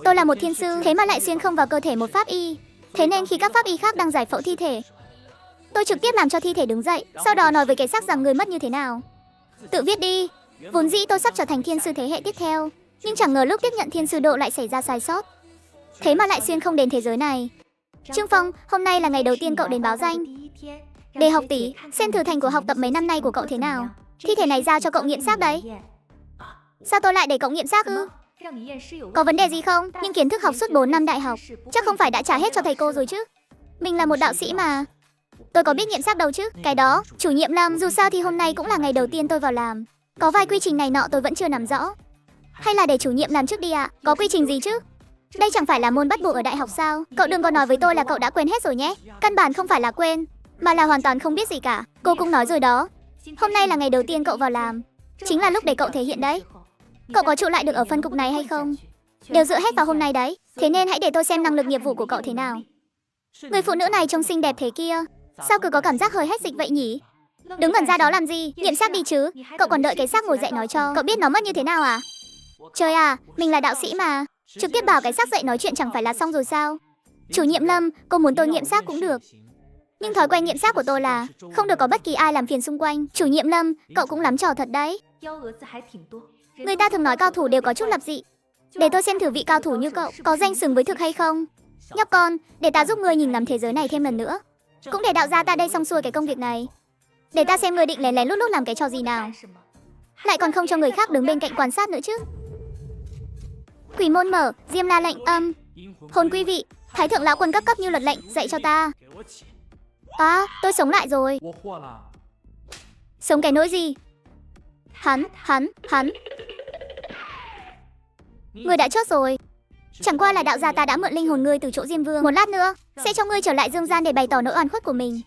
Tôi là một thiên sư, thế mà lại xuyên không vào cơ thể một pháp y. Thế nên khi các pháp y khác đang giải phẫu thi thể, tôi trực tiếp làm cho thi thể đứng dậy, sau đó nói với cái xác rằng người mất như thế nào. Tự viết đi. Vốn dĩ tôi sắp trở thành thiên sư thế hệ tiếp theo, nhưng chẳng ngờ lúc tiếp nhận thiên sư độ lại xảy ra sai sót. Thế mà lại xuyên không đến thế giới này. Trương Phong, hôm nay là ngày đầu tiên cậu đến báo danh. Để học tỷ, xem thử thành của học tập mấy năm nay của cậu thế nào. Thi thể này giao cho cậu nghiệm xác đấy. Sao tôi lại để cậu nghiệm xác ư? Có vấn đề gì không? Nhưng kiến thức học suốt 4 năm đại học chắc không phải đã trả hết cho thầy cô rồi chứ. Mình là một đạo sĩ mà. Tôi có biết nghiệm xác đâu chứ. Cái đó, chủ nhiệm Lâm, dù sao thì hôm nay cũng là ngày đầu tiên tôi vào làm. Có vài quy trình này nọ tôi vẫn chưa nắm rõ. Hay là để chủ nhiệm làm trước đi ạ? Có quy trình gì chứ? Đây chẳng phải là môn bắt buộc ở đại học sao? Cậu đừng có nói với tôi là cậu đã quên hết rồi nhé. Căn bản không phải là quên, mà là hoàn toàn không biết gì cả. Cô cũng nói rồi đó. Hôm nay là ngày đầu tiên cậu vào làm, chính là lúc để cậu thể hiện đấy. Cậu có trụ lại được ở phân cục này hay không? Đều dựa hết vào hôm nay đấy. Thế nên hãy để tôi xem năng lực nghiệp vụ của cậu thế nào. Người phụ nữ này trông xinh đẹp thế kia, sao cứ có cảm giác hơi hết dịch vậy nhỉ? Đứng ngẩn ra đó làm gì? Nghiệm xác đi chứ. Cậu còn đợi cái xác ngồi dậy nói cho. Cậu biết nó mất như thế nào à? Trời à, mình là đạo sĩ mà. Trực tiếp bảo cái xác dậy nói chuyện chẳng phải là xong rồi sao? Chủ nhiệm Lâm, cô muốn tôi nghiệm xác cũng được. Nhưng thói quen nghiệm xác của tôi là không được có bất kỳ ai làm phiền xung quanh. Chủ nhiệm Lâm, cậu cũng lắm trò thật đấy. Người ta thường nói cao thủ đều có chút lập dị. Để tôi xem thử vị cao thủ như cậu có danh xứng với thực hay không. Nhóc con, để ta giúp ngươi nhìn ngắm thế giới này thêm lần nữa. Cũng để đạo gia ta đây xong xuôi cái công việc này. Để ta xem ngươi định lén lén lút lút làm cái trò gì nào. Lại còn không cho người khác đứng bên cạnh quan sát nữa chứ. Quỷ môn mở, Diêm La lệnh âm. Hồn quý vị, Thái thượng lão quân cấp như luật lệnh, dạy cho ta. À, tôi sống lại rồi. Sống cái nỗi gì? Hắn. Ngươi đã chốt rồi. Chẳng qua là đạo gia ta đã mượn linh hồn ngươi từ chỗ Diêm Vương. Một lát nữa, sẽ cho ngươi trở lại dương gian để bày tỏ nỗi oan khuất của mình.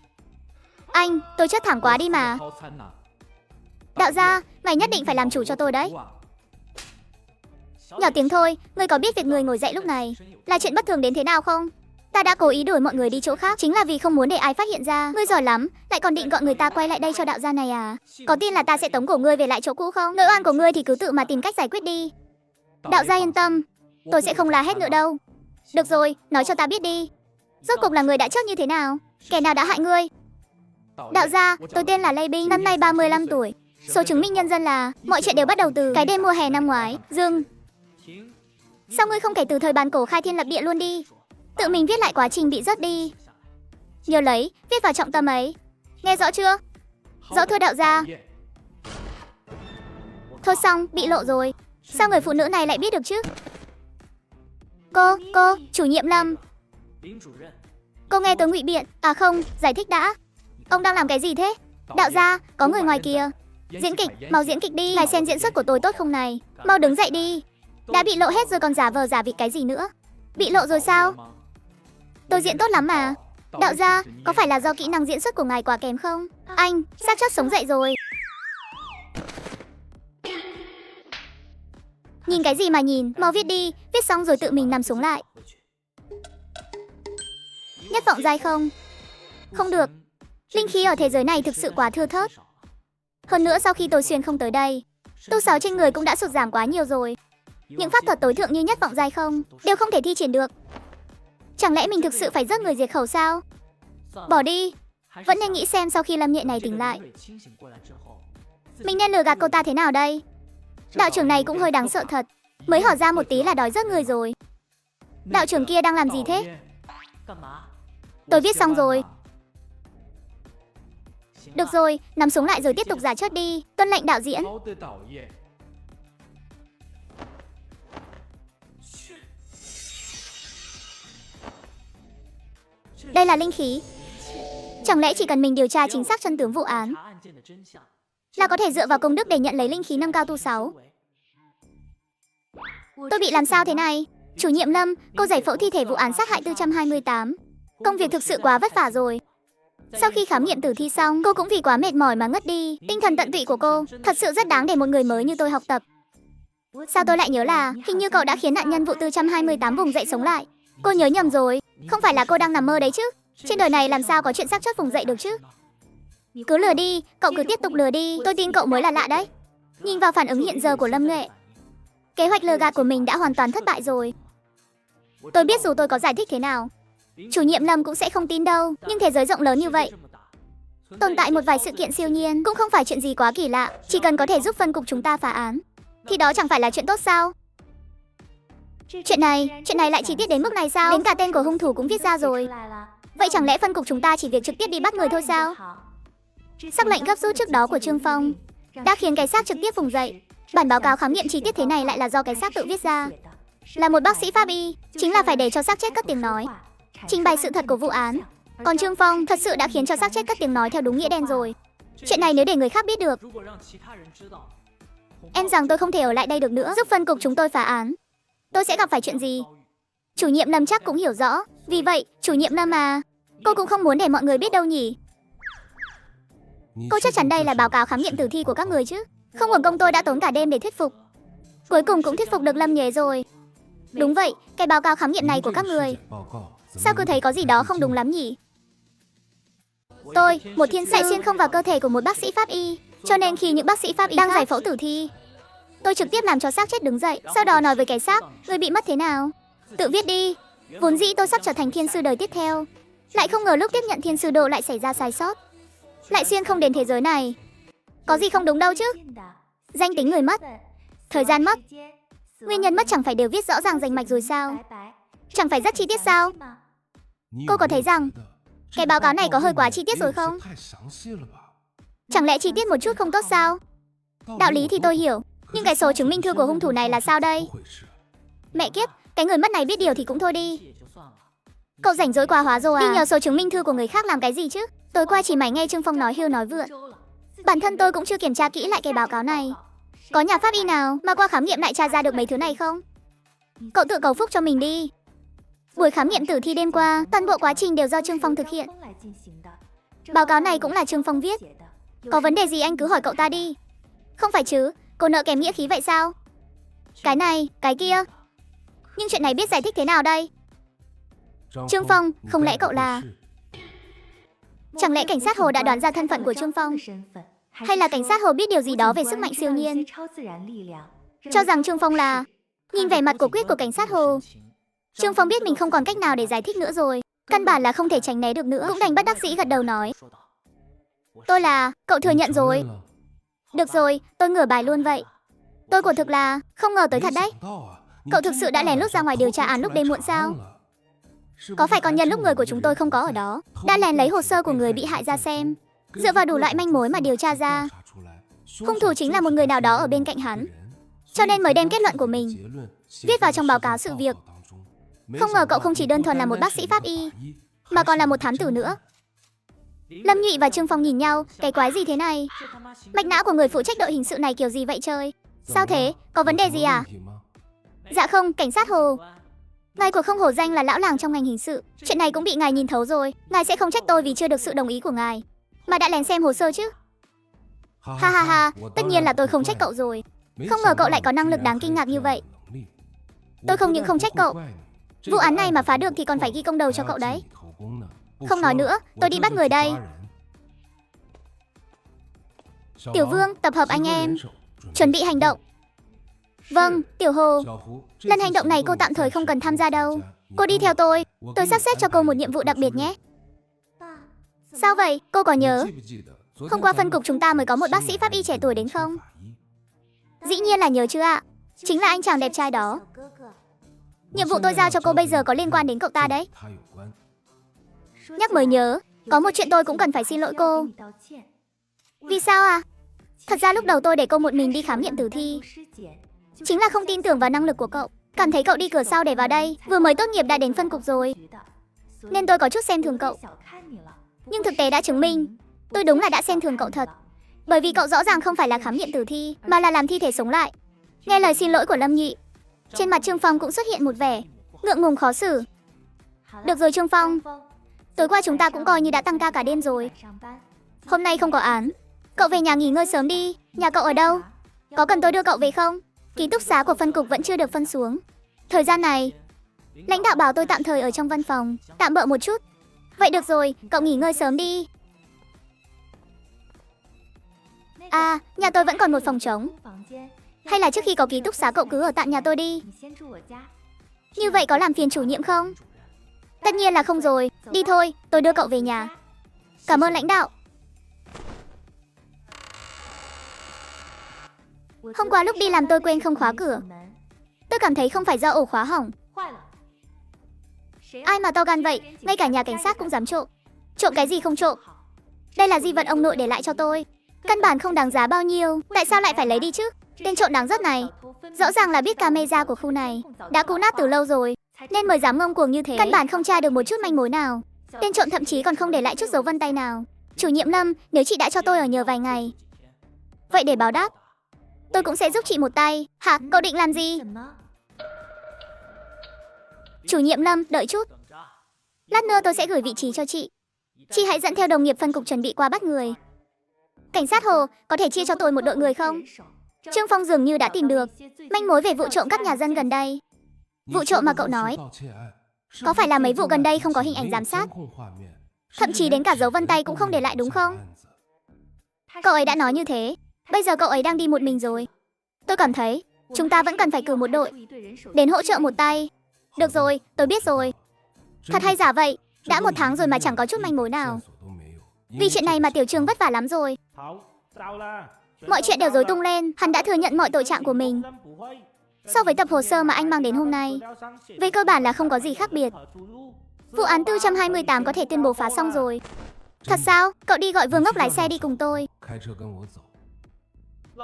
Anh, tôi chốt thẳng quá đi mà. Đạo gia, mày nhất định phải làm chủ cho tôi đấy. Nhỏ tiếng thôi, ngươi có biết việc người ngồi dậy lúc này là chuyện bất thường đến thế nào không? Ta đã cố ý đuổi mọi người đi chỗ khác chính là vì không muốn để ai phát hiện ra. Ngươi giỏi lắm, lại còn định gọi người ta quay lại đây cho đạo gia này à? Có tin là ta sẽ tống cổ ngươi về lại chỗ cũ không? Nỗi oan của ngươi thì cứ tự mà tìm cách giải quyết đi. Đạo gia yên tâm, tôi sẽ không la hết nữa đâu. Được rồi, nói cho ta biết đi. Rốt cuộc là người đã chốt như thế nào? Kẻ nào đã hại ngươi? Đạo gia, tôi tên là Lê Binh, năm nay 35 tuổi. Số chứng minh nhân dân là mọi chuyện đều bắt đầu từ cái đêm mùa hè năm ngoái. Dừng. Sao ngươi không kể từ thời bàn cổ khai thiên lập địa luôn đi? Tự mình viết lại quá trình bị rớt đi. Nhớ lấy, viết vào trọng tâm ấy. Nghe rõ chưa? Rõ thưa đạo gia. Thôi xong, bị lộ rồi. Sao người phụ nữ này lại biết được chứ? Cô, chủ nhiệm Lâm. Cô nghe tôi ngụy biện. À không, giải thích đã. Ông đang làm cái gì thế? Đạo gia, có người ngoài kìa. Diễn kịch, mau diễn kịch đi. Ngài xem diễn xuất của tôi tốt không này? Mau đứng dậy đi. Đã bị lộ hết rồi còn giả vờ giả vịt cái gì nữa? Bị lộ rồi sao? Tôi diễn tốt lắm mà. Đạo gia, có phải là do kỹ năng diễn xuất của ngài quá kém không? Anh, xác chốt sống dậy rồi. Nhìn cái gì mà nhìn, mau viết đi. Viết xong rồi tự mình nằm xuống lại. Nhất vọng giai không? Không được. Linh khí ở thế giới này thực sự quá thưa thớt. Hơn nữa sau khi tôi xuyên không tới đây, tu sáu trên người cũng đã sụt giảm quá nhiều rồi. Những pháp thuật tối thượng như nhất vọng giai không đều không thể thi triển được. Chẳng lẽ mình thực sự phải rớt người diệt khẩu sao? Bỏ đi. Vẫn nên nghĩ xem sau khi Lâm Nhện này tỉnh lại, mình nên lừa gạt cô ta thế nào đây? Đạo trưởng này cũng hơi đáng sợ thật. Mới hở ra một tí là đói rớt người rồi. Đạo trưởng kia đang làm gì thế? Tôi viết xong rồi. Được rồi, nằm xuống lại rồi tiếp tục giả chớt đi. Tuân lệnh đạo diễn. Đây là linh khí. Chẳng lẽ chỉ cần mình điều tra chính xác chân tướng vụ án là có thể dựa vào công đức để nhận lấy linh khí nâng cao tu 6? Tôi bị làm sao thế này? Chủ nhiệm Lâm, cô giải phẫu thi thể vụ án sát hại 428. Công việc thực sự quá vất vả rồi. Sau khi khám nghiệm tử thi xong, cô cũng vì quá mệt mỏi mà ngất đi. Tinh thần tận tụy của cô thật sự rất đáng để một người mới như tôi học tập. Sao tôi lại nhớ là hình như cậu đã khiến nạn nhân vụ 428 vùng dậy sống lại. Cô nhớ nhầm rồi. Không phải là cô đang nằm mơ đấy chứ? Trên đời này làm sao có chuyện xác chốt vùng dậy được chứ? Cứ lừa đi, cậu cứ tiếp tục lừa đi. Tôi tin cậu mới là lạ đấy. Nhìn vào phản ứng hiện giờ của Lâm Nghệ, kế hoạch lừa gạt của mình đã hoàn toàn thất bại rồi. Tôi biết dù tôi có giải thích thế nào, chủ nhiệm Lâm cũng sẽ không tin đâu. Nhưng thế giới rộng lớn như vậy, tồn tại một vài sự kiện siêu nhiên cũng không phải chuyện gì quá kỳ lạ. Chỉ cần có thể giúp phân cục chúng ta phá án, thì đó chẳng phải là chuyện tốt sao? Chuyện này lại chi tiết đến mức này sao? Đến cả tên của hung thủ cũng viết ra rồi. Vậy chẳng lẽ phân cục chúng ta chỉ việc trực tiếp đi bắt người thôi sao? Sắc lệnh gấp rút trước đó của Trương Phong đã khiến cái xác trực tiếp vùng dậy. Bản báo cáo khám nghiệm chi tiết thế này lại là do cái xác tự viết ra. Là một bác sĩ pháp y, chính là phải để cho xác chết cất tiếng nói, trình bày sự thật của vụ án. Còn Trương Phong thật sự đã khiến cho xác chết cất tiếng nói theo đúng nghĩa đen rồi. Chuyện này nếu để người khác biết được, em rằng tôi không thể ở lại đây được nữa. Giúp phân cục chúng tôi phá án, tôi sẽ gặp phải chuyện gì? Chủ nhiệm Lâm chắc cũng hiểu rõ. Vì vậy, chủ nhiệm Lâm à, cô cũng không muốn để mọi người biết đâu nhỉ? Cô chắc chắn đây là báo cáo khám nghiệm tử thi của các người chứ? Không uổng công tôi đã tốn cả đêm để thuyết phục. Cuối cùng cũng thuyết phục được Lâm nhé rồi. Đúng vậy, cái báo cáo khám nghiệm này của các người, sao cứ thấy có gì đó không đúng lắm nhỉ? Tôi, một thiên sứ, xuyên không vào cơ thể của một bác sĩ pháp y. Cho nên khi những bác sĩ pháp y đang giải phẫu tử thi, tôi trực tiếp làm cho xác chết đứng dậy. Sau đó nói với cái xác, người bị mất thế nào? Tự viết đi. Vốn dĩ tôi sắp trở thành thiên sư đời tiếp theo, lại không ngờ lúc tiếp nhận thiên sư độ lại xảy ra sai sót. Lại xuyên không đến thế giới này. Có gì không đúng đâu chứ? Danh tính người mất, thời gian mất, nguyên nhân mất chẳng phải đều viết rõ ràng rành mạch rồi sao? Chẳng phải rất chi tiết sao? Cô có thấy rằng cái báo cáo này có hơi quá chi tiết rồi không? Chẳng lẽ chi tiết một chút không tốt sao? Đạo lý thì tôi hiểu, nhưng cái số chứng minh thư của hung thủ này là sao đây? Mẹ kiếp, cái người mất này biết điều thì cũng thôi đi. Cậu rảnh rỗi quá hóa rồi à? Đi nhờ số chứng minh thư của người khác làm cái gì chứ? Tối qua chỉ mải nghe Trương Phong nói hưu nói vượn. Bản thân tôi cũng chưa kiểm tra kỹ lại cái báo cáo này. Có nhà pháp y nào mà qua khám nghiệm lại tra ra được mấy thứ này không? Cậu tự cầu phúc cho mình đi. Buổi khám nghiệm tử thi đêm qua, toàn bộ quá trình đều do Trương Phong thực hiện. Báo cáo này cũng là Trương Phong viết. Có vấn đề gì anh cứ hỏi cậu ta đi. Không phải chứ, cô nợ kém nghĩa khí vậy sao? Cái này, cái kia. Nhưng chuyện này biết giải thích thế nào đây? Trương Phong, không lẽ cậu là... Chẳng lẽ cảnh sát Hồ đã đoán ra thân phận của Trương Phong? Hay là cảnh sát Hồ biết điều gì đó về sức mạnh siêu nhiên, cho rằng Trương Phong là... Nhìn vẻ mặt của quyết của cảnh sát Hồ, Trương Phong biết mình không còn cách nào để giải thích nữa rồi. Căn bản là không thể tránh né được nữa. Cũng đành bất đắc dĩ gật đầu nói, tôi là... Cậu thừa nhận rồi. Được rồi, tôi ngửa bài luôn vậy. Tôi quả thực là... Không ngờ tới thật đấy. Cậu thực sự đã lén lút ra ngoài điều tra án lúc đêm muộn sao? Có phải còn nhân lúc người của chúng tôi không có ở đó, đã lén lấy hồ sơ của người bị hại ra xem, dựa vào đủ loại manh mối mà điều tra ra hung thủ chính là một người nào đó ở bên cạnh hắn, cho nên mới đem kết luận của mình viết vào trong báo cáo sự việc. Không ngờ cậu không chỉ đơn thuần là một bác sĩ pháp y, mà còn là một thám tử nữa. Lâm Nhụy và Trương Phong nhìn nhau, cái quái gì thế này? Mạch não của người phụ trách đội hình sự này kiểu gì vậy trời? Sao thế? Có vấn đề gì à? Dạ không, cảnh sát Hồ. Ngài của không hổ danh là lão làng trong ngành hình sự. Chuyện này cũng bị ngài nhìn thấu rồi. Ngài sẽ không trách tôi vì chưa được sự đồng ý của ngài, mà đã lén xem hồ sơ chứ? Ha ha ha, tất nhiên là tôi không trách cậu rồi. Không ngờ cậu lại có năng lực đáng kinh ngạc như vậy. Tôi không những không trách cậu, vụ án này mà phá được thì còn phải ghi công đầu cho cậu đấy. Không nói nữa, tôi đi bắt người đây. Tiểu Vương, tập hợp anh em, chuẩn bị hành động. Vâng, Tiểu Hồ. Lần hành động này cô tạm thời không cần tham gia đâu. Cô đi theo tôi sắp xếp cho cô một nhiệm vụ đặc biệt nhé. Sao vậy, cô có nhớ hôm qua phân cục chúng ta mới có một bác sĩ pháp y trẻ tuổi đến không? Dĩ nhiên là nhớ chứ ạ. Chính là anh chàng đẹp trai đó. Nhiệm vụ tôi giao cho cô bây giờ có liên quan đến cậu ta đấy. Nhắc mới nhớ, có một chuyện tôi cũng cần phải xin lỗi cô. Vì sao à? Thật ra lúc đầu tôi để cô một mình đi khám nghiệm tử thi, chính là không tin tưởng vào năng lực của cậu. Cảm thấy cậu đi cửa sau để vào đây, vừa mới tốt nghiệp đã đến phân cục rồi, nên tôi có chút xem thường cậu. Nhưng thực tế đã chứng minh tôi đúng là đã xem thường cậu thật. Bởi vì cậu rõ ràng không phải là khám nghiệm tử thi, mà là làm thi thể sống lại. Nghe lời xin lỗi của Lâm Nhụy, trên mặt Trương Phong cũng xuất hiện một vẻ ngượng ngùng khó xử. Được rồi Trương Phong, tối qua chúng ta cũng coi như đã tăng ca cả đêm rồi. Hôm nay không có án, cậu về nhà nghỉ ngơi sớm đi. Nhà cậu ở đâu? Có cần tôi đưa cậu về không? Ký túc xá của phân cục vẫn chưa được phân xuống. Thời gian này, lãnh đạo bảo tôi tạm thời ở trong văn phòng, tạm bợ một chút. Vậy được rồi, cậu nghỉ ngơi sớm đi. À, nhà tôi vẫn còn một phòng trống. Hay là trước khi có ký túc xá cậu cứ ở tạm nhà tôi đi. Như vậy có làm phiền chủ nhiệm không? Tất nhiên là không rồi. Đi thôi, tôi đưa cậu về nhà. Cảm ơn lãnh đạo. Hôm qua lúc đi làm tôi quên không khóa cửa. Tôi cảm thấy không phải do ổ khóa hỏng. Ai mà to gan vậy, ngay cả nhà cảnh sát cũng dám trộm. Trộm cái gì không trộm? Đây là di vật ông nội để lại cho tôi. Căn bản không đáng giá bao nhiêu, tại sao lại phải lấy đi chứ? Tên trộm đáng rớt này, rõ ràng là biết camera của khu này đã cũ nát từ lâu rồi, nên mới dám ngông cuồng như thế. Căn bản không tra được một chút manh mối nào. Tên trộm thậm chí còn không để lại chút dấu vân tay nào. Chủ nhiệm Lâm, nếu chị đã cho tôi ở nhờ vài ngày, vậy để báo đáp, tôi cũng sẽ giúp chị một tay. Hả, cậu định làm gì? Chủ nhiệm Lâm, đợi chút. Lát nữa tôi sẽ gửi vị trí cho chị. Chị hãy dẫn theo đồng nghiệp phân cục chuẩn bị qua bắt người. Cảnh sát Hồ, có thể chia cho tôi một đội người không? Trương Phong dường như đã tìm được manh mối về vụ trộm cắp nhà dân gần đây. Vụ trộm mà cậu nói, có phải là mấy vụ gần đây không có hình ảnh giám sát? Thậm chí đến cả dấu vân tay cũng không để lại đúng không? Cậu ấy đã nói như thế. Bây giờ cậu ấy đang đi một mình rồi. Tôi cảm thấy chúng ta vẫn cần phải cử một đội đến hỗ trợ một tay. Được rồi, tôi biết rồi. Thật hay giả vậy? Đã 1 tháng rồi mà chẳng có chút manh mối nào. Vì chuyện này mà Tiểu Trương vất vả lắm rồi. Mọi chuyện đều rối tung lên. Hắn đã thừa nhận mọi tội trạng của mình. So với tập hồ sơ mà anh mang đến hôm nay, về cơ bản là không có gì khác biệt. Vụ án 428 có thể tuyên bố phá xong rồi. Thật sao? Cậu đi gọi Vương Ngốc lái xe đi cùng tôi.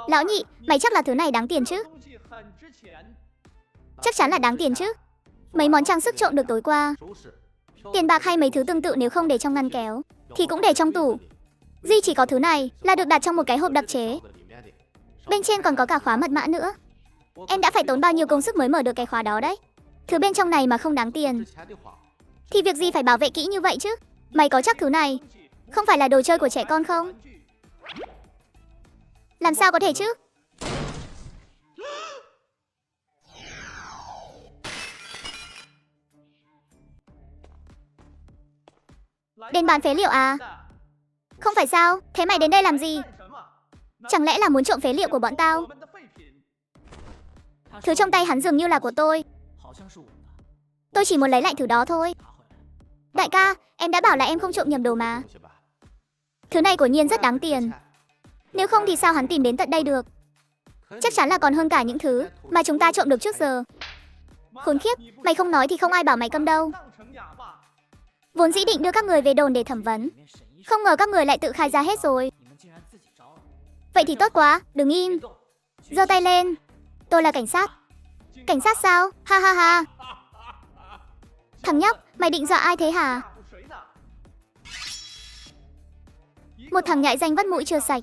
Lão nhị, mày chắc là thứ này đáng tiền chứ? Chắc chắn là đáng tiền chứ. Mấy món trang sức trộm được tối qua, tiền bạc hay mấy thứ tương tự nếu không để trong ngăn kéo thì cũng để trong tủ. Duy chỉ có thứ này là được đặt trong một cái hộp đặc chế. Bên trên còn có cả khóa mật mã nữa. Em đã phải tốn bao nhiêu công sức mới mở được cái khóa đó đấy. Thứ bên trong này mà không đáng tiền thì việc gì phải bảo vệ kỹ như vậy chứ? Mày có chắc thứ này không phải là đồ chơi của trẻ con không? Làm sao có thể chứ? Đến bán phế liệu à? Không phải sao? Thế mày đến đây làm gì? Chẳng lẽ là muốn trộm phế liệu của bọn tao? Thứ trong tay hắn dường như là của tôi. Tôi chỉ muốn lấy lại thứ đó thôi. Đại ca, em đã bảo là em không trộm nhầm đồ mà. Thứ này của Nhiên rất đáng tiền. Nếu không thì sao hắn tìm đến tận đây được? Chắc chắn là còn hơn cả những thứ mà chúng ta trộm được trước giờ. Khốn khiếp, mày không nói thì không ai bảo mày câm đâu. Vốn dĩ định đưa các người về đồn để thẩm vấn, không ngờ các người lại tự khai ra hết rồi. Vậy thì tốt quá, đừng im. Giơ tay lên. Tôi là cảnh sát. Cảnh sát sao? Ha ha ha. Thằng nhóc, mày định dọa ai thế hả? Một thằng nhãi danh vắt mũi chưa sạch,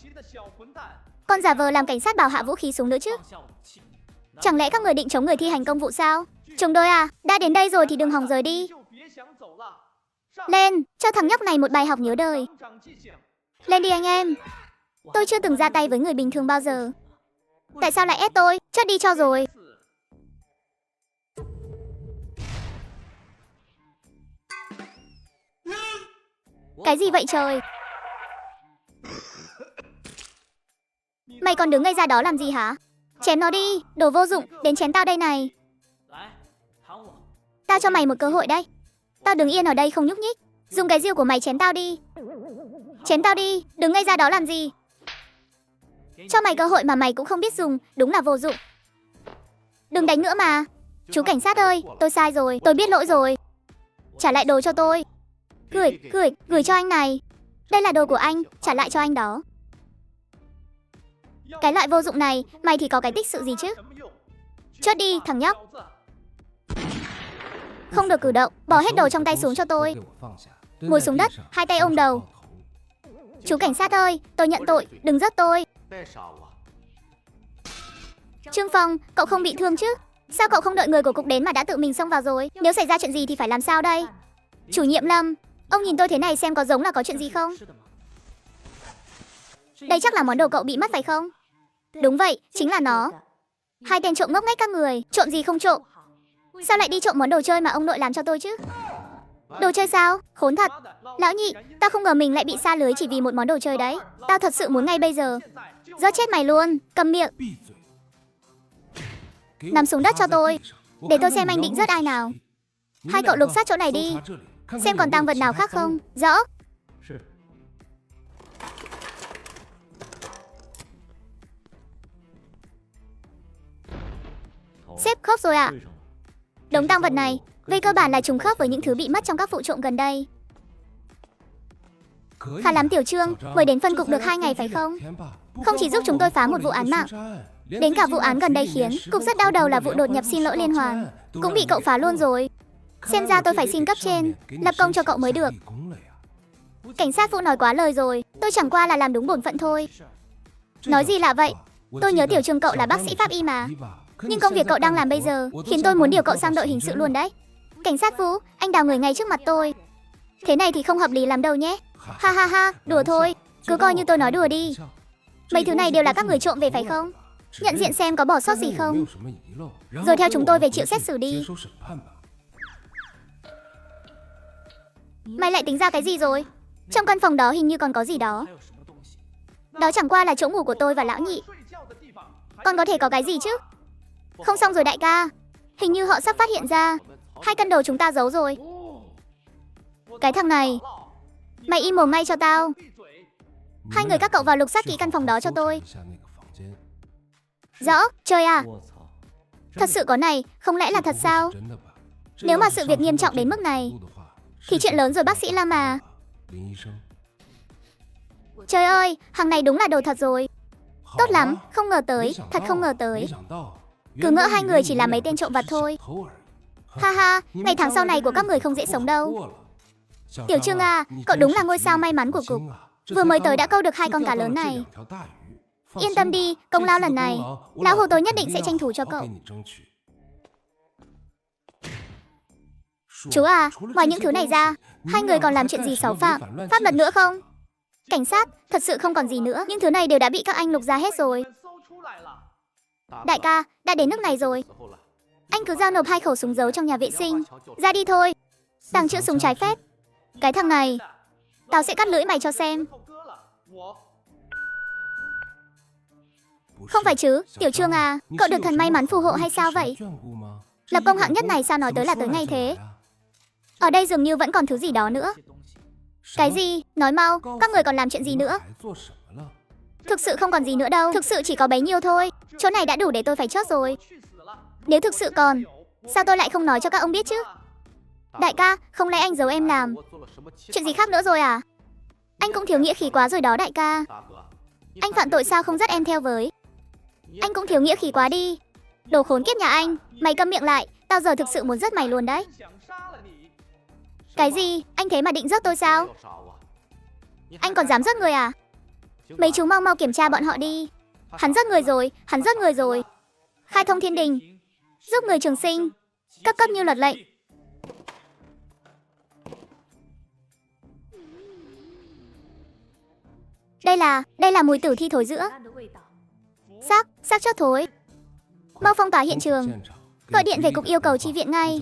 còn giả vờ làm cảnh sát bảo hạ vũ khí xuống nữa chứ. Chẳng lẽ các người định chống người thi hành công vụ sao? Chúng đôi à, đã đến đây rồi thì đừng hòng rời đi. Lên, cho thằng nhóc này một bài học nhớ đời. Lên đi anh em. Tôi chưa từng ra tay với người bình thường bao giờ. Tại sao lại ép tôi? Chết đi cho rồi. Cái gì vậy trời? Mày còn đứng ngây ra đó làm gì hả? Chém nó đi, đồ vô dụng, đến chém tao đây này. Tao cho mày một cơ hội đây. Tao đứng yên ở đây không nhúc nhích. Dùng cái rìu của mày chém tao đi. Chém tao đi, đứng ngây ra đó làm gì? Cho mày cơ hội mà mày cũng không biết dùng, đúng là vô dụng. Đừng đánh nữa mà. Chú cảnh sát ơi, tôi sai rồi, tôi biết lỗi rồi. Trả lại đồ cho tôi. Gửi cho anh này. Đây là đồ của anh, trả lại cho anh đó. Cái loại vô dụng này, mày thì có cái tích sự gì chứ? Chốt đi, thằng nhóc. Không được cử động, bỏ hết đồ trong tay xuống cho tôi. Ngồi xuống đất, hai tay ôm đầu. Chú cảnh sát ơi, tôi nhận tội, đừng giết tôi. Trương Phong, cậu không bị thương chứ? Sao cậu không đợi người của cục đến mà đã tự mình xông vào rồi? Nếu xảy ra chuyện gì thì phải làm sao đây? Chủ nhiệm Lâm, ông nhìn tôi thế này xem có giống là có chuyện gì không? Đây chắc là món đồ cậu bị mất phải không? Đúng vậy, chính là nó. Hai tên trộm ngốc nghếch các người, trộm gì không trộm? Sao lại đi trộm món đồ chơi mà ông nội làm cho tôi chứ? Đồ chơi sao? Khốn thật. Lão nhị, tao không ngờ mình lại bị sa lưới chỉ vì một món đồ chơi đấy. Tao thật sự muốn ngay bây giờ giết chết mày luôn, cầm miệng. Nằm xuống đất cho tôi. Để tôi xem anh định rớt ai nào. Hai cậu lục soát chỗ này đi, xem còn tang vật nào khác không. Rõ. Xếp khớp rồi ạ. Đống tang vật này về cơ bản là trùng khớp với những thứ bị mất trong các vụ trộm gần đây. Khá lắm Tiểu Trương, mới đến phân cục được 2 ngày phải không? Không chỉ giúp chúng tôi phá một vụ án mạng, đến cả vụ án gần đây khiến cục rất đau đầu là vụ đột nhập xin lỗi liên hoàn cũng bị cậu phá luôn rồi. Xem ra tôi phải xin cấp trên lập công cho cậu mới được. Cảnh sát Vũ nói quá lời rồi, tôi chẳng qua là làm đúng bổn phận thôi. Nói gì lạ vậy? Tôi nhớ Tiểu Trương cậu là bác sĩ pháp y mà. Nhưng công việc cậu đang làm bây giờ khiến tôi muốn điều cậu sang đội hình sự luôn đấy. Cảnh sát Vũ, anh đào người ngay trước mặt tôi. Thế này thì không hợp lý lắm đâu nhé. Ha ha ha, đùa thôi, cứ coi như tôi nói đùa đi. Mấy thứ này đều là các người trộm về phải không? Nhận diện xem có bỏ sót gì không, rồi theo chúng tôi về chịu xét xử đi. Mày lại tính ra cái gì rồi? Trong căn phòng đó hình như còn có gì đó. Đó chẳng qua là chỗ ngủ của tôi và lão nhị. Còn có thể có cái gì chứ? Không xong rồi đại ca, hình như họ sắp phát hiện ra 2 cân đồ chúng ta giấu rồi. Cái thằng này, mày im mồm ngay cho tao. 2 người các cậu vào lục soát kỹ căn phòng đó cho tôi. Rõ, chơi à? Thật sự có này, không lẽ là thật sao? Nếu mà sự việc nghiêm trọng đến mức này thì chuyện lớn rồi bác sĩ Lam à. Trời ơi, hàng này đúng là đồ thật rồi. Tốt lắm, không ngờ tới, thật không ngờ tới. Cứ ngỡ 2 người chỉ là mấy tên trộm vặt thôi. Ha ha, ngày tháng sau này của các người không dễ sống đâu. Tiểu Trương à, cậu đúng là ngôi sao may mắn của cục. Vừa mới tới đã câu được 2 con cá lớn này. Yên tâm đi, công lao lần này lão Hồ tôi nhất định sẽ tranh thủ cho cậu. Chú à, ngoài những thứ này ra, 2 người còn làm chuyện gì xấu phạm pháp luật nữa không? Cảnh sát, thật sự không còn gì nữa. Những thứ này đều đã bị các anh lục ra hết rồi. Đại ca, đã đến nước này rồi. Anh cứ giao nộp 2 khẩu súng giấu trong nhà vệ sinh. Ra đi thôi. Tàng trữ súng trái phép. Cái thằng này, tao sẽ cắt lưỡi mày cho xem. Không phải chứ, Tiểu Trương à, cậu được thần may mắn phù hộ hay sao vậy? Lập công hạng nhất này sao nói tới là tới ngay thế? Ở đây dường như vẫn còn thứ gì đó nữa. Cái gì? Nói mau, các người còn làm chuyện gì nữa? Thực sự không còn gì nữa đâu, thực sự chỉ có bấy nhiêu thôi. Chỗ này đã đủ để tôi phải chốt rồi. Nếu thực sự còn, sao tôi lại không nói cho các ông biết chứ? Đại ca, không lẽ anh giấu em làm chuyện gì khác nữa rồi à? Anh cũng thiếu nghĩa khí quá rồi đó đại ca. Anh phạm tội sao không dắt em theo với? Anh cũng thiếu nghĩa khí quá đi. Đồ khốn kiếp nhà anh, mày câm miệng lại, tao giờ thực sự muốn giết mày luôn đấy. Cái gì? Anh thế mà định giết tôi sao? Anh còn dám giết người à? Mấy chú mau mau kiểm tra bọn họ đi. Hắn giết người rồi, hắn giết người rồi. Khai thông thiên đình, giúp người trường sinh, cấp cấp như luật lệnh. Đây là mùi tử thi thối giữa. Xác chết thối. Mau phong tỏa hiện trường, gọi điện về cục yêu cầu chi viện ngay.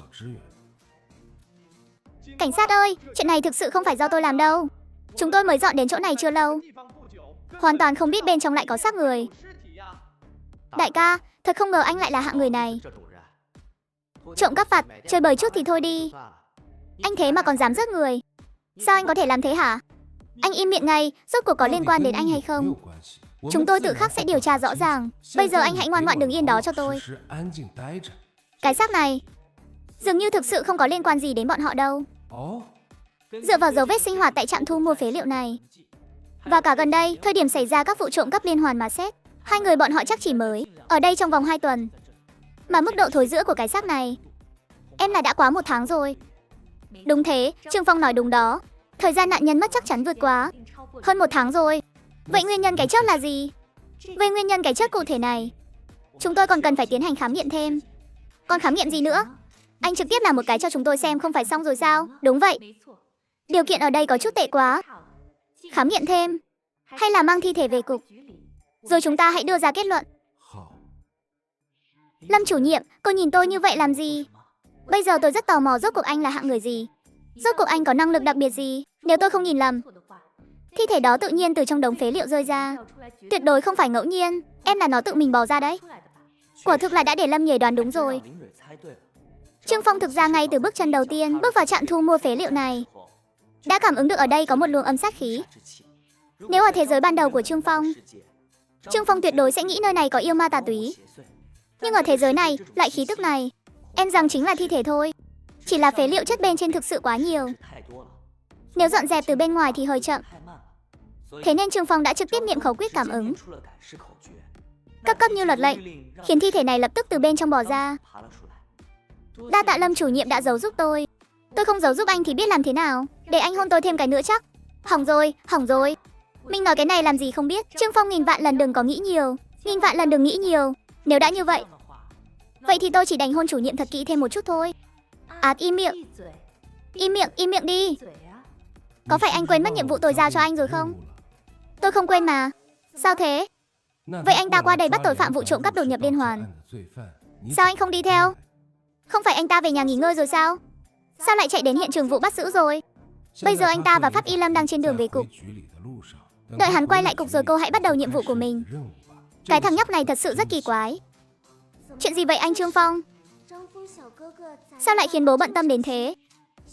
Cảnh sát ơi, chuyện này thực sự không phải do tôi làm đâu. Chúng tôi mới dọn đến chỗ này chưa lâu, hoàn toàn không biết bên trong lại có xác người. Đại ca, thật không ngờ anh lại là hạng người này. Trộm cắp vặt, chơi bời chút thì thôi đi. Anh thế mà còn dám giết người. Sao anh có thể làm thế hả? Anh im miệng ngay, rốt cuộc có liên quan đến anh hay không? Chúng tôi tự khắc sẽ điều tra rõ ràng. Bây giờ anh hãy ngoan ngoãn đứng yên đó cho tôi. Cái xác này dường như thực sự không có liên quan gì đến bọn họ đâu. Dựa vào dấu vết sinh hoạt tại trạm thu mua phế liệu này, và cả gần đây, thời điểm xảy ra các vụ trộm cắp liên hoàn mà xét, 2 người bọn họ chắc chỉ mới ở đây trong vòng 2 tuần. Mà mức độ thối rữa của cái xác này, em là đã quá 1 tháng rồi. Đúng thế, Trương Phong nói đúng đó. Thời gian nạn nhân mất chắc chắn vượt quá hơn 1 tháng rồi. Vậy nguyên nhân cái chết là gì? Về nguyên nhân cái chết cụ thể này, chúng tôi còn cần phải tiến hành khám nghiệm thêm. Còn khám nghiệm gì nữa? Anh trực tiếp làm một cái cho chúng tôi xem không phải xong rồi sao? Đúng vậy. Điều kiện ở đây có chút tệ quá. Khám nghiệm thêm, hay là mang thi thể về cục, rồi chúng ta hãy đưa ra kết luận. Lâm chủ nhiệm, cô nhìn tôi như vậy làm gì? Bây giờ tôi rất tò mò rốt cuộc anh là hạng người gì? Rốt cuộc anh có năng lực đặc biệt gì? Nếu tôi không nhìn lầm, thi thể đó tự nhiên từ trong đống phế liệu rơi ra. Tuyệt đối không phải ngẫu nhiên. Em là nó tự mình bò ra đấy. Quả thực là đã để Lâm nhề đoán đúng rồi. Trương Phong thực ra ngay từ bước chân đầu tiên bước vào trạm thu mua phế liệu này đã cảm ứng được ở đây có một luồng âm sát khí. Nếu ở thế giới ban đầu của Trương Phong tuyệt đối sẽ nghĩ nơi này có yêu ma tà túy. Nhưng ở thế giới này, loại khí tức này, em rằng chính là thi thể thôi. Chỉ là phế liệu chất bên trên thực sự quá nhiều. Nếu dọn dẹp từ bên ngoài thì hơi chậm. Thế nên Trương Phong đã trực tiếp niệm khẩu quyết cảm ứng. Cấp như luật lệnh, khiến thi thể này lập tức từ bên trong bò ra. Đa tạ Lâm chủ nhiệm đã giấu giúp tôi. Tôi không giấu giúp anh thì biết làm thế nào. Để anh hôn tôi thêm cái nữa chắc. Hỏng rồi. Mình nói cái này làm gì không biết. Trương Phong nghìn vạn lần đừng có nghĩ nhiều. Nghìn vạn lần đừng nghĩ nhiều. Nếu đã như vậy, vậy thì tôi chỉ đành hôn chủ nhiệm thật kỹ thêm một chút thôi. Im miệng. Im miệng đi. Có phải anh quên mất nhiệm vụ tôi giao cho anh rồi không? Tôi không quên mà. Sao thế? Vậy anh ta qua đây bắt tội phạm vụ trộm cắp đột nhập liên hoàn. Sao anh không đi theo? Không phải anh ta về nhà nghỉ ngơi rồi sao? Sao lại chạy đến hiện trường vụ bắt giữ rồi? Bây giờ anh ta và Pháp Y Lâm đang trên đường về cục. Đợi hắn quay lại cục rồi cô hãy bắt đầu nhiệm vụ của mình. Cái thằng nhóc này thật sự rất kỳ quái. Chuyện gì vậy anh Trương Phong? Sao lại khiến bố bận tâm đến thế?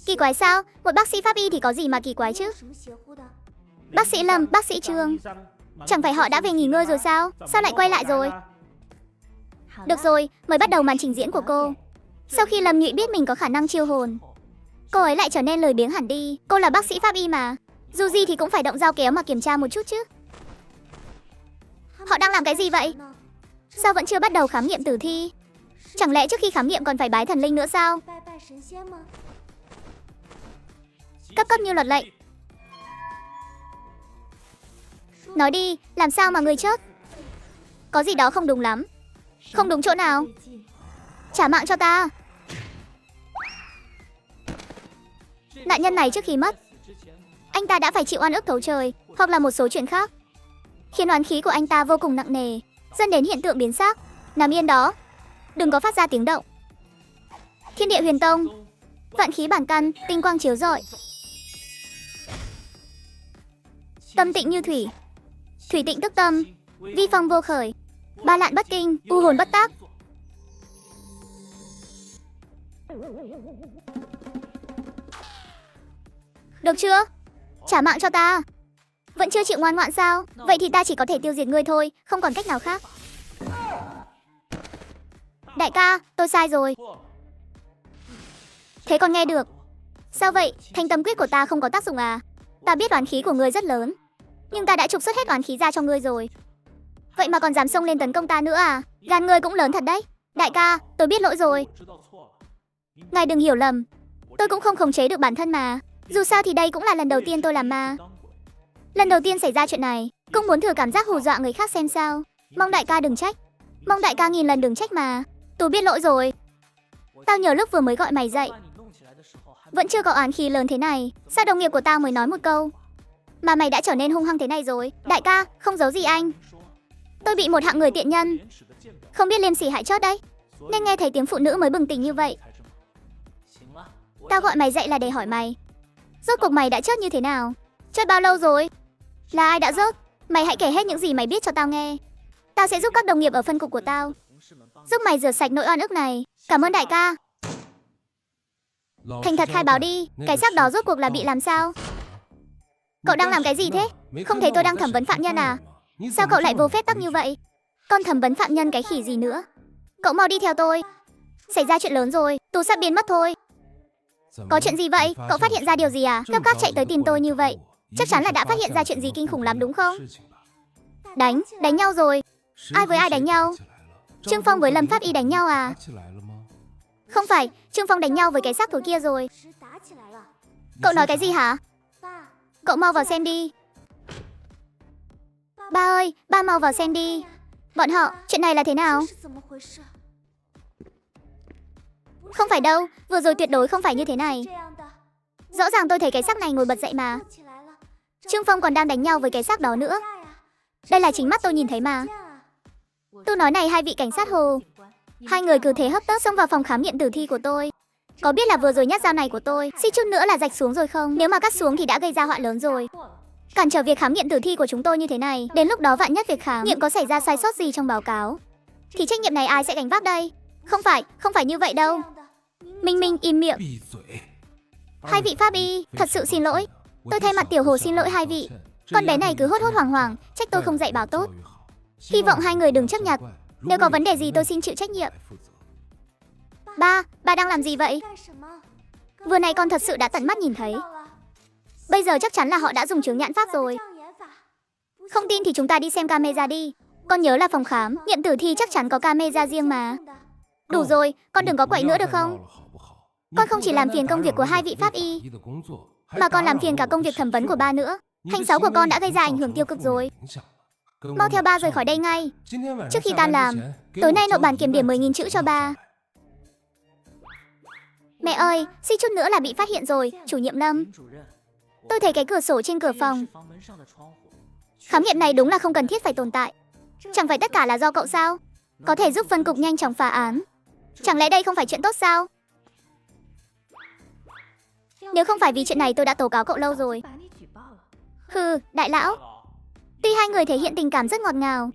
Kỳ quái sao? Một bác sĩ Pháp Y thì có gì mà kỳ quái chứ? Bác sĩ Lâm, bác sĩ Trương, chẳng phải họ đã về nghỉ ngơi rồi sao? Sao lại quay lại rồi? Được rồi, mời bắt đầu màn trình diễn của cô. Sau khi Lâm Nhụy biết mình có khả năng chiêu hồn, cô ấy lại trở nên lười biếng hẳn đi. Cô là bác sĩ Pháp Y mà, dù gì thì cũng phải động dao kéo mà kiểm tra một chút chứ. Họ đang làm cái gì vậy? Sao vẫn chưa bắt đầu khám nghiệm tử thi? Chẳng lẽ trước khi khám nghiệm còn phải bái thần linh nữa sao? Cấp như luật lệnh. Nói đi, làm sao mà người chết? Có gì đó không đúng lắm. Không đúng chỗ nào? Trả mạng cho ta. Nạn nhân này trước khi mất, anh ta đã phải chịu oan ức thấu trời, hoặc là một số chuyện khác, khiến oán khí của anh ta vô cùng nặng nề, dẫn đến hiện tượng biến xác. Nằm yên đó, đừng có phát ra tiếng động. Thiên địa huyền tông, vạn khí bản căn, tinh quang chiếu rọi. Tâm tịnh như thủy, thủy tịnh tức tâm, vi phong vô khởi, ba lạn bất kinh, u hồn bất tác. Được chưa? Trả mạng cho ta. Vẫn chưa chịu ngoan ngoãn sao? Vậy thì ta chỉ có thể tiêu diệt ngươi thôi, không còn cách nào khác. Đại ca, tôi sai rồi. Thế còn nghe được? Sao vậy? Thanh tâm quyết của ta không có tác dụng à? Ta biết oán khí của ngươi rất lớn, nhưng ta đã trục xuất hết oán khí ra cho ngươi rồi. Vậy mà còn dám xông lên tấn công ta nữa à? Gan ngươi cũng lớn thật đấy. Đại ca, tôi biết lỗi rồi. Ngài đừng hiểu lầm, tôi cũng không khống chế được bản thân mà. Dù sao thì đây cũng là lần đầu tiên tôi làm ma. Lần đầu tiên xảy ra chuyện này, cũng muốn thử cảm giác hù dọa người khác xem sao. Mong đại ca đừng trách. Mong đại ca nghìn lần đừng trách mà. Tôi biết lỗi rồi. Tao nhớ lúc vừa mới gọi mày dậy, vẫn chưa có oán khí lớn thế này. Sao đồng nghiệp của tao mới nói một câu mà mày đã trở nên hung hăng thế này rồi? Đại ca, không giấu gì anh. Tôi bị một hạng người tiện nhân không biết liêm sỉ hại chót đấy, nên nghe thấy tiếng phụ nữ mới bừng tỉnh như vậy. Tao gọi mày dậy là để hỏi mày, rốt cuộc mày đã chớt như thế nào? Chớt bao lâu rồi? Là ai đã rớt? Mày hãy kể hết những gì mày biết cho tao nghe. Tao sẽ giúp các đồng nghiệp ở phân cục của tao giúp mày rửa sạch nỗi oan ức này. Cảm ơn đại ca. Thành thật khai báo đi, cái xác đó rốt cuộc là bị làm sao? Cậu đang làm cái gì thế? Không thấy tôi đang thẩm vấn phạm nhân à? Sao cậu lại vô phép tắc như vậy? Con thẩm vấn phạm nhân cái khỉ gì nữa? Cậu mau đi theo tôi. Xảy ra chuyện lớn rồi, tôi sắp biến mất thôi. Có chuyện gì vậy? Cậu phát hiện ra điều gì à? Gấp gáp chạy tới tìm tôi như vậy, chắc chắn là đã phát hiện ra chuyện gì kinh khủng lắm đúng không? Đánh nhau rồi. Ai với ai đánh nhau? Trương Phong với Lâm Pháp Y đánh nhau à? Không phải, Trương Phong đánh nhau với cái xác thối kia rồi. Cậu nói cái gì hả? Cậu mau vào xem đi. Ba ơi, ba mau vào xem đi. Bọn họ, chuyện này là thế nào? Không phải đâu, vừa rồi tuyệt đối không phải như thế này. Rõ ràng tôi thấy cái xác này ngồi bật dậy mà. Trương Phong còn đang đánh nhau với cái xác đó nữa. Đây là chính mắt tôi nhìn thấy mà. Tôi nói này hai vị cảnh sát Hồ. Hai người cứ thế hấp tấp xông vào phòng khám nghiệm tử thi của tôi. Có biết là vừa rồi nhát dao này của tôi suýt chút nữa là rạch xuống rồi không? Nếu mà cắt xuống thì đã gây ra họa lớn rồi. Cản trở việc khám nghiệm tử thi của chúng tôi như thế này, đến lúc đó vạn nhất việc khám nghiệm có xảy ra sai sót gì trong báo cáo thì trách nhiệm này ai sẽ gánh vác đây? Không phải như vậy đâu. Minh Minh im miệng. Hai vị pháp y, thật sự xin lỗi. Tôi thay mặt Tiểu Hồ xin lỗi hai vị. Con bé này cứ hốt hốt hoảng hoảng, trách tôi không dạy bảo tốt. Hy vọng hai người đừng chấp nhặt. Nếu có vấn đề gì tôi xin chịu trách nhiệm. Ba đang làm gì vậy? Vừa nãy con thật sự đã tận mắt nhìn thấy. Bây giờ chắc chắn là họ đã dùng chướng nhãn pháp rồi. Không tin thì chúng ta đi xem camera đi. Con nhớ là phòng khám nghiệm tử thi chắc chắn có camera riêng mà. Đủ rồi, con đừng có quậy nữa được không? Con không chỉ làm phiền công việc của hai vị pháp y, mà còn làm phiền cả công việc thẩm vấn của ba nữa. Hành sáu của con đã gây ra ảnh hưởng tiêu cực rồi. Mau theo ba rời khỏi đây ngay. Trước khi tan làm, tối nay nộp bản kiểm điểm 10.000 chữ cho ba. Mẹ ơi, suýt chút nữa là bị phát hiện rồi, chủ nhiệm Lâm. Tôi thấy cái cửa sổ trên cửa phòng. Khám nghiệm này đúng là không cần thiết phải tồn tại. Chẳng phải tất cả là do cậu sao? Có thể giúp phân cục nhanh chóng phá án. Chẳng lẽ đây không phải chuyện tốt sao? Nếu không phải vì chuyện này tôi đã tố cáo cậu lâu rồi. Hừ, đại lão. Tuy hai người thể hiện tình cảm rất ngọt ngào,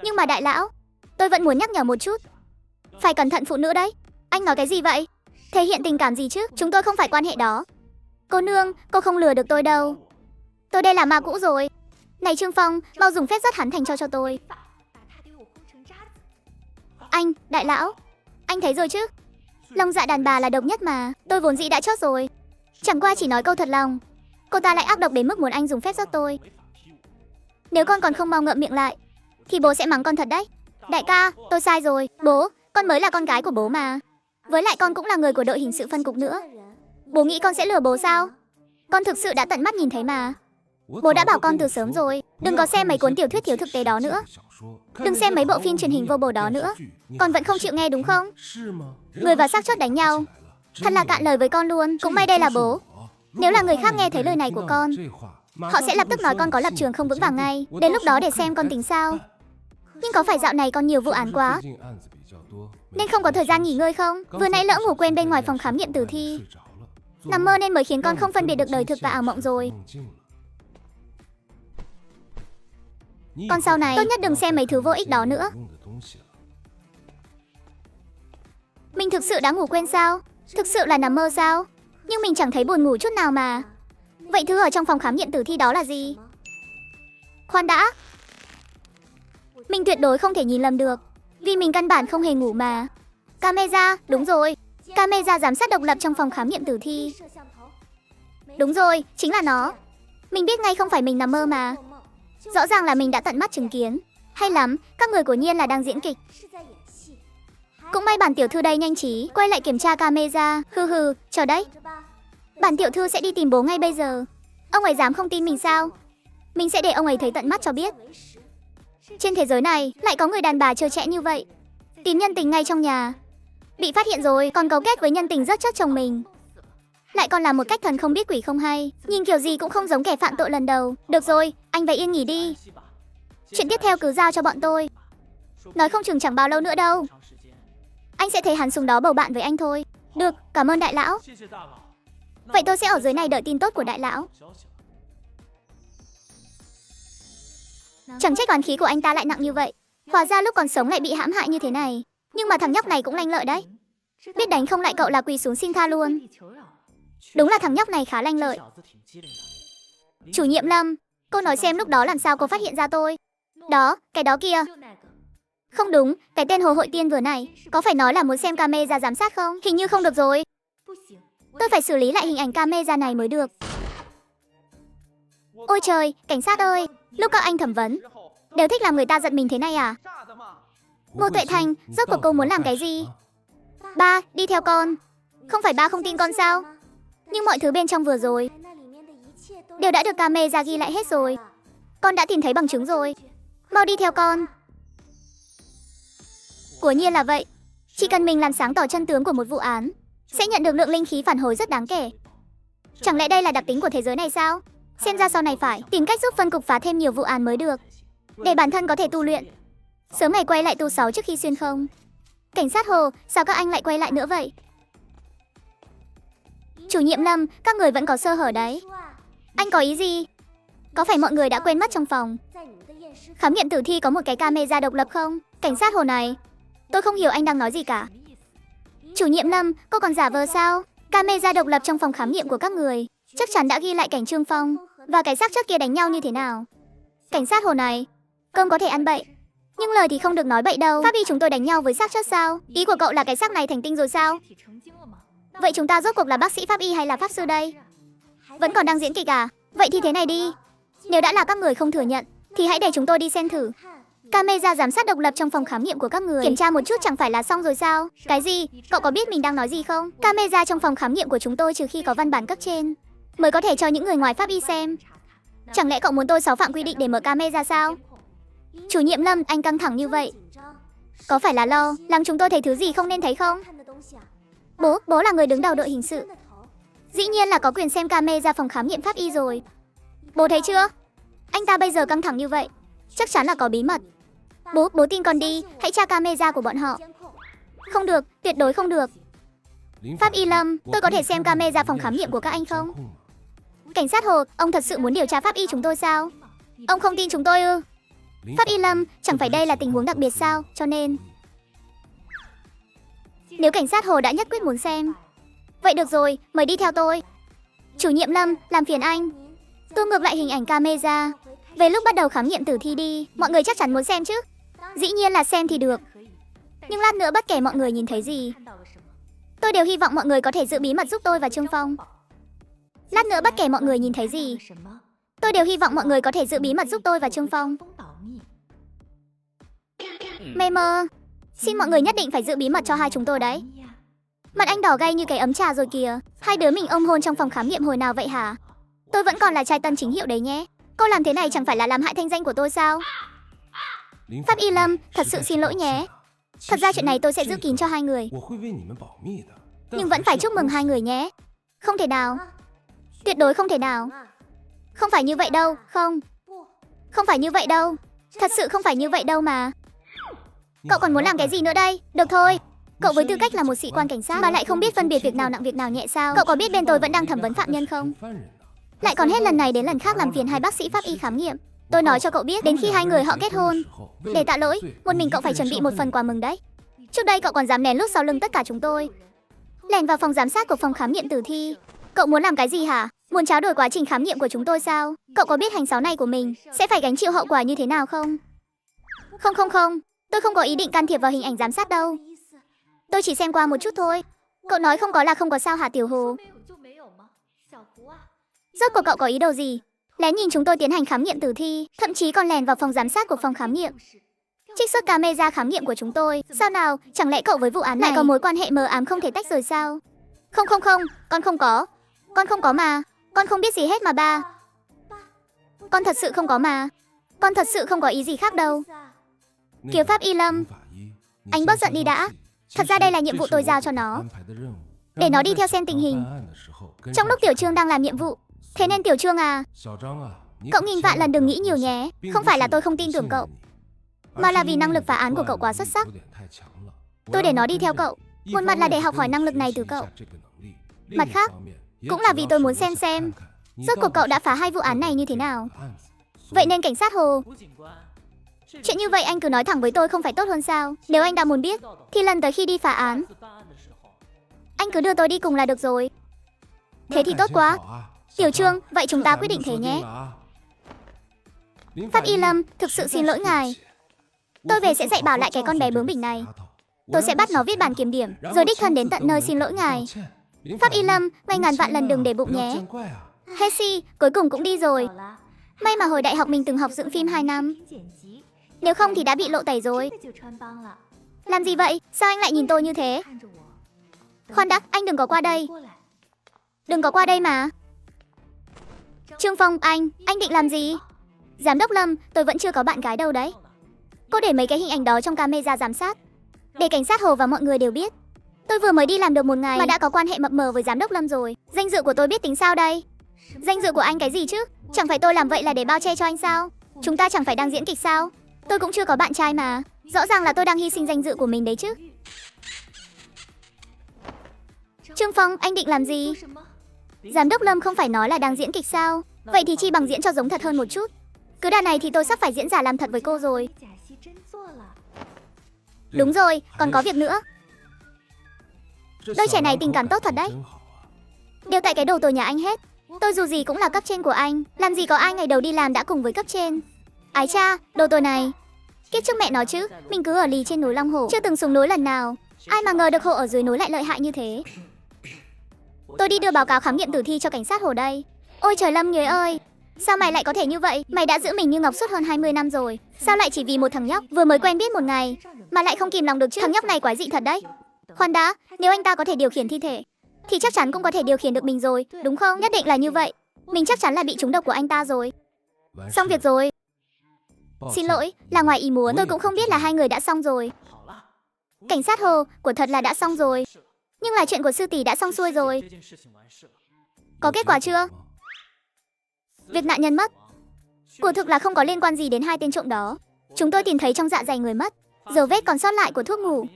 nhưng mà đại lão, tôi vẫn muốn nhắc nhở một chút. Phải cẩn thận phụ nữ đấy. Anh nói cái gì vậy? Thể hiện tình cảm gì chứ? Chúng tôi không phải quan hệ đó. Cô nương, cô không lừa được tôi đâu. Tôi đây là ma cũ rồi. Này Trương Phong, mau dùng phép dắt hắn thành cho tôi. Anh, đại lão, anh thấy rồi chứ? Lòng dạ đàn bà là độc nhất mà. Tôi vốn dĩ đã chót rồi. Chẳng qua chỉ nói câu thật lòng, cô ta lại ác độc đến mức muốn anh dùng phép dắt tôi. Nếu con còn không mau ngậm miệng lại, thì bố sẽ mắng con thật đấy. Đại ca, tôi sai rồi. Bố, con mới là con gái của bố mà. Với lại con cũng là người của đội hình sự phân cục nữa. Bố nghĩ con sẽ lừa bố sao? Con thực sự đã tận mắt nhìn thấy mà. Bố đã bảo con từ sớm rồi, đừng có xem mấy cuốn tiểu thuyết thiếu thực tế đó nữa. Đừng xem mấy bộ phim truyền hình vô bổ đó nữa. Con vẫn không chịu nghe đúng không? Người và xác chốt đánh nhau. Thật là cạn lời với con luôn. Cũng may đây là bố. Nếu là người khác nghe thấy lời này của con, họ sẽ lập tức nói con có lập trường không vững vàng ngay. Đến lúc đó để xem con tính sao. Nhưng có phải dạo này con nhiều vụ án quá, nên không có thời gian nghỉ ngơi không? Vừa nãy lỡ ngủ quên bên ngoài phòng khám nghiệm tử thi. Nằm mơ nên mới khiến con không phân biệt được đời thực và ảo mộng rồi. Con sau này tốt nhất đừng xem mấy thứ vô ích đó nữa. Mình thực sự đã ngủ quên sao? Thực sự là nằm mơ sao? Nhưng mình chẳng thấy buồn ngủ chút nào mà. Vậy thứ ở trong phòng khám nghiệm tử thi đó là gì? Khoan đã. Mình tuyệt đối không thể nhìn lầm được, vì mình căn bản không hề ngủ mà. Camera, đúng rồi. Camera giám sát độc lập trong phòng khám nghiệm tử thi. Đúng rồi, chính là nó. Mình biết ngay không phải mình nằm mơ mà. Rõ ràng là mình đã tận mắt chứng kiến. Hay lắm, các người của Nhiên là đang diễn kịch. Cũng may bản tiểu thư đây nhanh trí quay lại kiểm tra camera. Hừ, chờ đấy. Bản tiểu thư sẽ đi tìm bố ngay bây giờ. Ông ấy dám không tin mình sao? Mình sẽ để ông ấy thấy tận mắt cho biết. Trên thế giới này lại có người đàn bà trơ trẽn như vậy, tìm nhân tình ngay trong nhà. Bị phát hiện rồi, còn cấu kết với nhân tình rất chất chồng mình. Lại còn làm một cách thần không biết quỷ không hay. Nhìn kiểu gì cũng không giống kẻ phạm tội lần đầu. Được rồi, anh vậy yên nghỉ đi. Chuyện tiếp theo cứ giao cho bọn tôi. Nói không chừng chẳng bao lâu nữa đâu, anh sẽ thấy hắn xuống đó bầu bạn với anh thôi. Được, cảm ơn đại lão. Vậy tôi sẽ ở dưới này đợi tin tốt của đại lão. Chẳng trách oán khí của anh ta lại nặng như vậy. Hóa ra lúc còn sống lại bị hãm hại như thế này. Nhưng mà thằng nhóc này cũng lanh lợi đấy. Biết đánh không lại cậu là quỳ xuống xin tha luôn. Đúng là thằng nhóc này khá lanh lợi. Chủ nhiệm Lâm, cô nói xem lúc đó làm sao cô phát hiện ra tôi. Đó, cái đó kia. Không đúng, cái tên Hồ Hội Tiên vừa này có phải nói là muốn xem camera giám sát không? Hình như không được rồi. Tôi phải xử lý lại hình ảnh camera này mới được. Ôi trời, cảnh sát ơi, lúc các anh thẩm vấn đều thích làm người ta giận mình thế này à? Ngô Tuệ Thành, rốt cuộc cô muốn làm cái gì? Ba, đi theo con. Không phải ba không tin con sao? Nhưng mọi thứ bên trong vừa rồi đều đã được camera ghi lại hết rồi. Con đã tìm thấy bằng chứng rồi. Mau đi theo con. Quả nhiên là vậy. Chỉ cần mình làm sáng tỏ chân tướng của một vụ án, sẽ nhận được lượng linh khí phản hồi rất đáng kể. Chẳng lẽ đây là đặc tính của thế giới này sao? Xem ra sau này phải tìm cách giúp phân cục phá thêm nhiều vụ án mới được, để bản thân có thể tu luyện, sớm ngày quay lại tu 6 trước khi xuyên không. Cảnh sát Hồ, sao các anh lại quay lại nữa vậy? Chủ nhiệm Lâm, các người vẫn có sơ hở đấy. Anh có ý gì? Có phải mọi người đã quên mất trong phòng khám nghiệm tử thi có một cái camera độc lập không? Cảnh sát Hồ này, tôi không hiểu anh đang nói gì cả. Chủ nhiệm Lâm, cô còn giả vờ sao? Camera độc lập trong phòng khám nghiệm của các người chắc chắn đã ghi lại cảnh Trương Phong và cái xác trước kia đánh nhau như thế nào. Cảnh sát Hồ này, cơm có thể ăn bậy, nhưng lời thì không được nói bậy đâu. Pháp y chúng tôi đánh nhau với xác chết sao? Ý của cậu là cái xác này thành tinh rồi sao? Vậy chúng ta rốt cuộc là bác sĩ pháp y hay là pháp sư đây? Vẫn còn đang diễn kịch à? Vậy thì thế này đi, nếu đã là các người không thừa nhận thì hãy để chúng tôi đi xem thử. Camera giám sát độc lập trong phòng khám nghiệm của các người kiểm tra một chút chẳng phải là xong rồi sao? Cái gì? Cậu có biết mình đang nói gì không? Camera trong phòng khám nghiệm của chúng tôi trừ khi có văn bản cấp trên mới có thể cho những người ngoài pháp y xem. Chẳng lẽ cậu muốn tôi xáo phạm quy định để mở camera sao? Chủ nhiệm Lâm, anh căng thẳng như vậy có phải là lo lắng chúng tôi thấy thứ gì không nên thấy không? Bố là người đứng đầu đội hình sự, dĩ nhiên là có quyền xem camera phòng khám nghiệm pháp y rồi. Bố thấy chưa? Anh ta bây giờ căng thẳng như vậy chắc chắn là có bí mật. Bố tin con đi, hãy tra camera của bọn họ. Không được, tuyệt đối không được. Pháp y Lâm, tôi có thể xem camera phòng khám nghiệm của các anh không? Cảnh sát Hồ, ông thật sự muốn điều tra pháp y chúng tôi sao? Ông không tin chúng tôi ư? Pháp y Lâm, chẳng phải đây là tình huống đặc biệt sao? Cho nên nếu cảnh sát Hồ đã nhất quyết muốn xem, vậy được rồi, mời đi theo tôi. Chủ nhiệm Lâm, làm phiền anh tua ngược lại hình ảnh camera về lúc bắt đầu khám nghiệm tử thi đi. Mọi người chắc chắn muốn xem chứ? Dĩ nhiên là xem thì được, nhưng lát nữa bất kể mọi người nhìn thấy gì, tôi đều hy vọng mọi người có thể giữ bí mật giúp tôi và Trương Phong. Lát nữa bất kể mọi người nhìn thấy gì, tôi đều hy vọng mọi người có thể giữ bí mật giúp tôi và Trương Phong. Mê mơ, xin mọi người nhất định phải giữ bí mật cho hai chúng tôi đấy. Mặt anh đỏ gay như cái ấm trà rồi kìa. Hai đứa mình ôm hôn trong phòng khám nghiệm hồi nào vậy hả? Tôi vẫn còn là trai tân chính hiệu đấy nhé. Cô làm thế này chẳng phải là làm hại thanh danh của tôi sao? Pháp y Lâm, thật sự xin lỗi nhé. Thật ra chuyện này tôi sẽ giữ kín cho hai người, nhưng vẫn phải chúc mừng hai người nhé. Không thể nào, tuyệt đối không thể nào. Không phải như vậy đâu, không phải như vậy đâu. Thật sự không phải như vậy đâu mà. Cậu còn muốn làm cái gì nữa đây? Được thôi, cậu với tư cách là một sĩ quan cảnh sát mà lại không biết phân biệt việc nào nặng việc nào nhẹ sao? Cậu có biết bên tôi vẫn đang thẩm vấn phạm nhân không? Lại còn hết lần này đến lần khác làm phiền hai bác sĩ pháp y khám nghiệm. Tôi nói cho cậu biết, đến khi hai người họ kết hôn, để tạ lỗi, một mình cậu phải chuẩn bị một phần quà mừng đấy. Trước đây cậu còn dám lén lút sau lưng tất cả chúng tôi, lẻn vào phòng giám sát của phòng khám nghiệm tử thi. Cậu muốn làm cái gì hả? Muốn tráo đổi quá trình khám nghiệm của chúng tôi sao? Cậu có biết hành xáo này của mình sẽ phải gánh chịu hậu quả như thế nào không? Không, tôi không có ý định can thiệp vào hình ảnh giám sát đâu. Tôi chỉ xem qua một chút thôi. Cậu nói không có là không có sao hả Tiểu Hồ? Rốt cuộc cậu có ý đồ gì? Lén nhìn chúng tôi tiến hành khám nghiệm tử thi, thậm chí còn lèn vào phòng giám sát của phòng khám nghiệm, trích xuất camera khám nghiệm của chúng tôi. Sao nào, chẳng lẽ cậu với vụ án này lại có mối quan hệ mờ ám không thể tách rời sao? Không, con không có. Con không có mà. Con không biết gì hết mà ba. Con thật sự không có mà. Con thật sự không có ý gì khác đâu. Kìa Pháp y Lâm, anh bớt giận đi đã. Thật ra đây là nhiệm vụ tôi giao cho nó, để nó đi theo xem tình hình trong lúc Tiểu Trương đang làm nhiệm vụ. Thế nên Tiểu Trương à, cậu nghìn vạn lần đừng nghĩ nhiều nhé. Không phải là tôi không tin tưởng cậu, mà là vì năng lực phá án của cậu quá xuất sắc. Tôi để nó đi theo cậu, một mặt là để học hỏi năng lực này từ cậu, mặt khác cũng là vì tôi muốn xem rốt cuộc cậu đã phá hai vụ án này như thế nào. Vậy nên cảnh sát Hồ, chuyện như vậy anh cứ nói thẳng với tôi không phải tốt hơn sao? Nếu anh đã muốn biết thì lần tới khi đi phá án, anh cứ đưa tôi đi cùng là được rồi. Thế thì tốt quá. Tiểu Trương, vậy chúng ta quyết định thế nhé. Pháp y Lâm, thực sự xin lỗi ngài. Tôi về sẽ dạy bảo lại cái con bé bướng bỉnh này. Tôi sẽ bắt nó viết bản kiểm điểm, rồi đích thân đến tận nơi xin lỗi ngài. Pháp y Lâm, may ngàn vạn lần đừng để bụng nhé. Hesi, cuối cùng cũng đi rồi. May mà hồi đại học mình từng học dựng phim 2 năm. Nếu không thì đã bị lộ tẩy rồi. Làm gì vậy? Sao anh lại nhìn tôi như thế? Khoan đã, anh đừng có qua đây. Đừng có qua đây mà. Trương Phong, anh định làm gì? Giám đốc Lâm, tôi vẫn chưa có bạn gái đâu đấy. Cô để mấy cái hình ảnh đó trong camera giám sát, để cảnh sát Hồ và mọi người đều biết. Tôi vừa mới đi làm được một ngày mà đã có quan hệ mập mờ với giám đốc Lâm rồi. Danh dự của tôi biết tính sao đây? Danh dự của anh cái gì chứ? Chẳng phải tôi làm vậy là để bao che cho anh sao? Chúng ta chẳng phải đang diễn kịch sao? Tôi cũng chưa có bạn trai mà. Rõ ràng là tôi đang hy sinh danh dự của mình đấy chứ. Trương Phong, anh định làm gì? Giám đốc Lâm không phải nói là đang diễn kịch sao? Vậy thì chi bằng diễn cho giống thật hơn một chút. Cứ đà này thì tôi sắp phải diễn giả làm thật với cô rồi. Đúng rồi, còn có việc nữa. Đôi trẻ này tình cảm tốt thật đấy. Đều tại cái đồ tồi nhà anh hết. Tôi dù gì cũng là cấp trên của anh, làm gì có ai ngày đầu đi làm đã cùng với cấp trên. Ái cha, đồ tồi này. Kiếp trước mẹ nó chứ, mình cứ ở lì trên núi Long Hổ, chưa từng xuống núi lần nào. Ai mà ngờ được hộ ở dưới núi lại lợi hại như thế. Tôi đi đưa báo cáo khám nghiệm tử thi cho cảnh sát Hồ đây. Ôi trời Lâm Nhuế ơi, sao mày lại có thể như vậy? Mày đã giữ mình như ngọc suốt hơn 20 năm rồi. Sao lại chỉ vì một thằng nhóc vừa mới quen biết một ngày mà lại không kìm lòng được chứ? Thằng nhóc này quái dị thật đấy. Khoan đã, nếu anh ta có thể điều khiển thi thể thì chắc chắn cũng có thể điều khiển được mình rồi, đúng không? Nhất định là như vậy. Mình chắc chắn là bị trúng độc của anh ta rồi. Xong việc rồi. Xin lỗi, là ngoài ý muốn. Tôi cũng không biết là hai người đã xong rồi. Cảnh sát Hồ, của thật là đã xong rồi. Nhưng là chuyện của sư tỷ đã xong xuôi rồi. Có kết quả chưa? Việc nạn nhân mất của thực là không có liên quan gì đến hai tên trộm đó. Chúng tôi tìm thấy trong dạ dày người mất dấu vết còn sót lại của thuốc ngủ.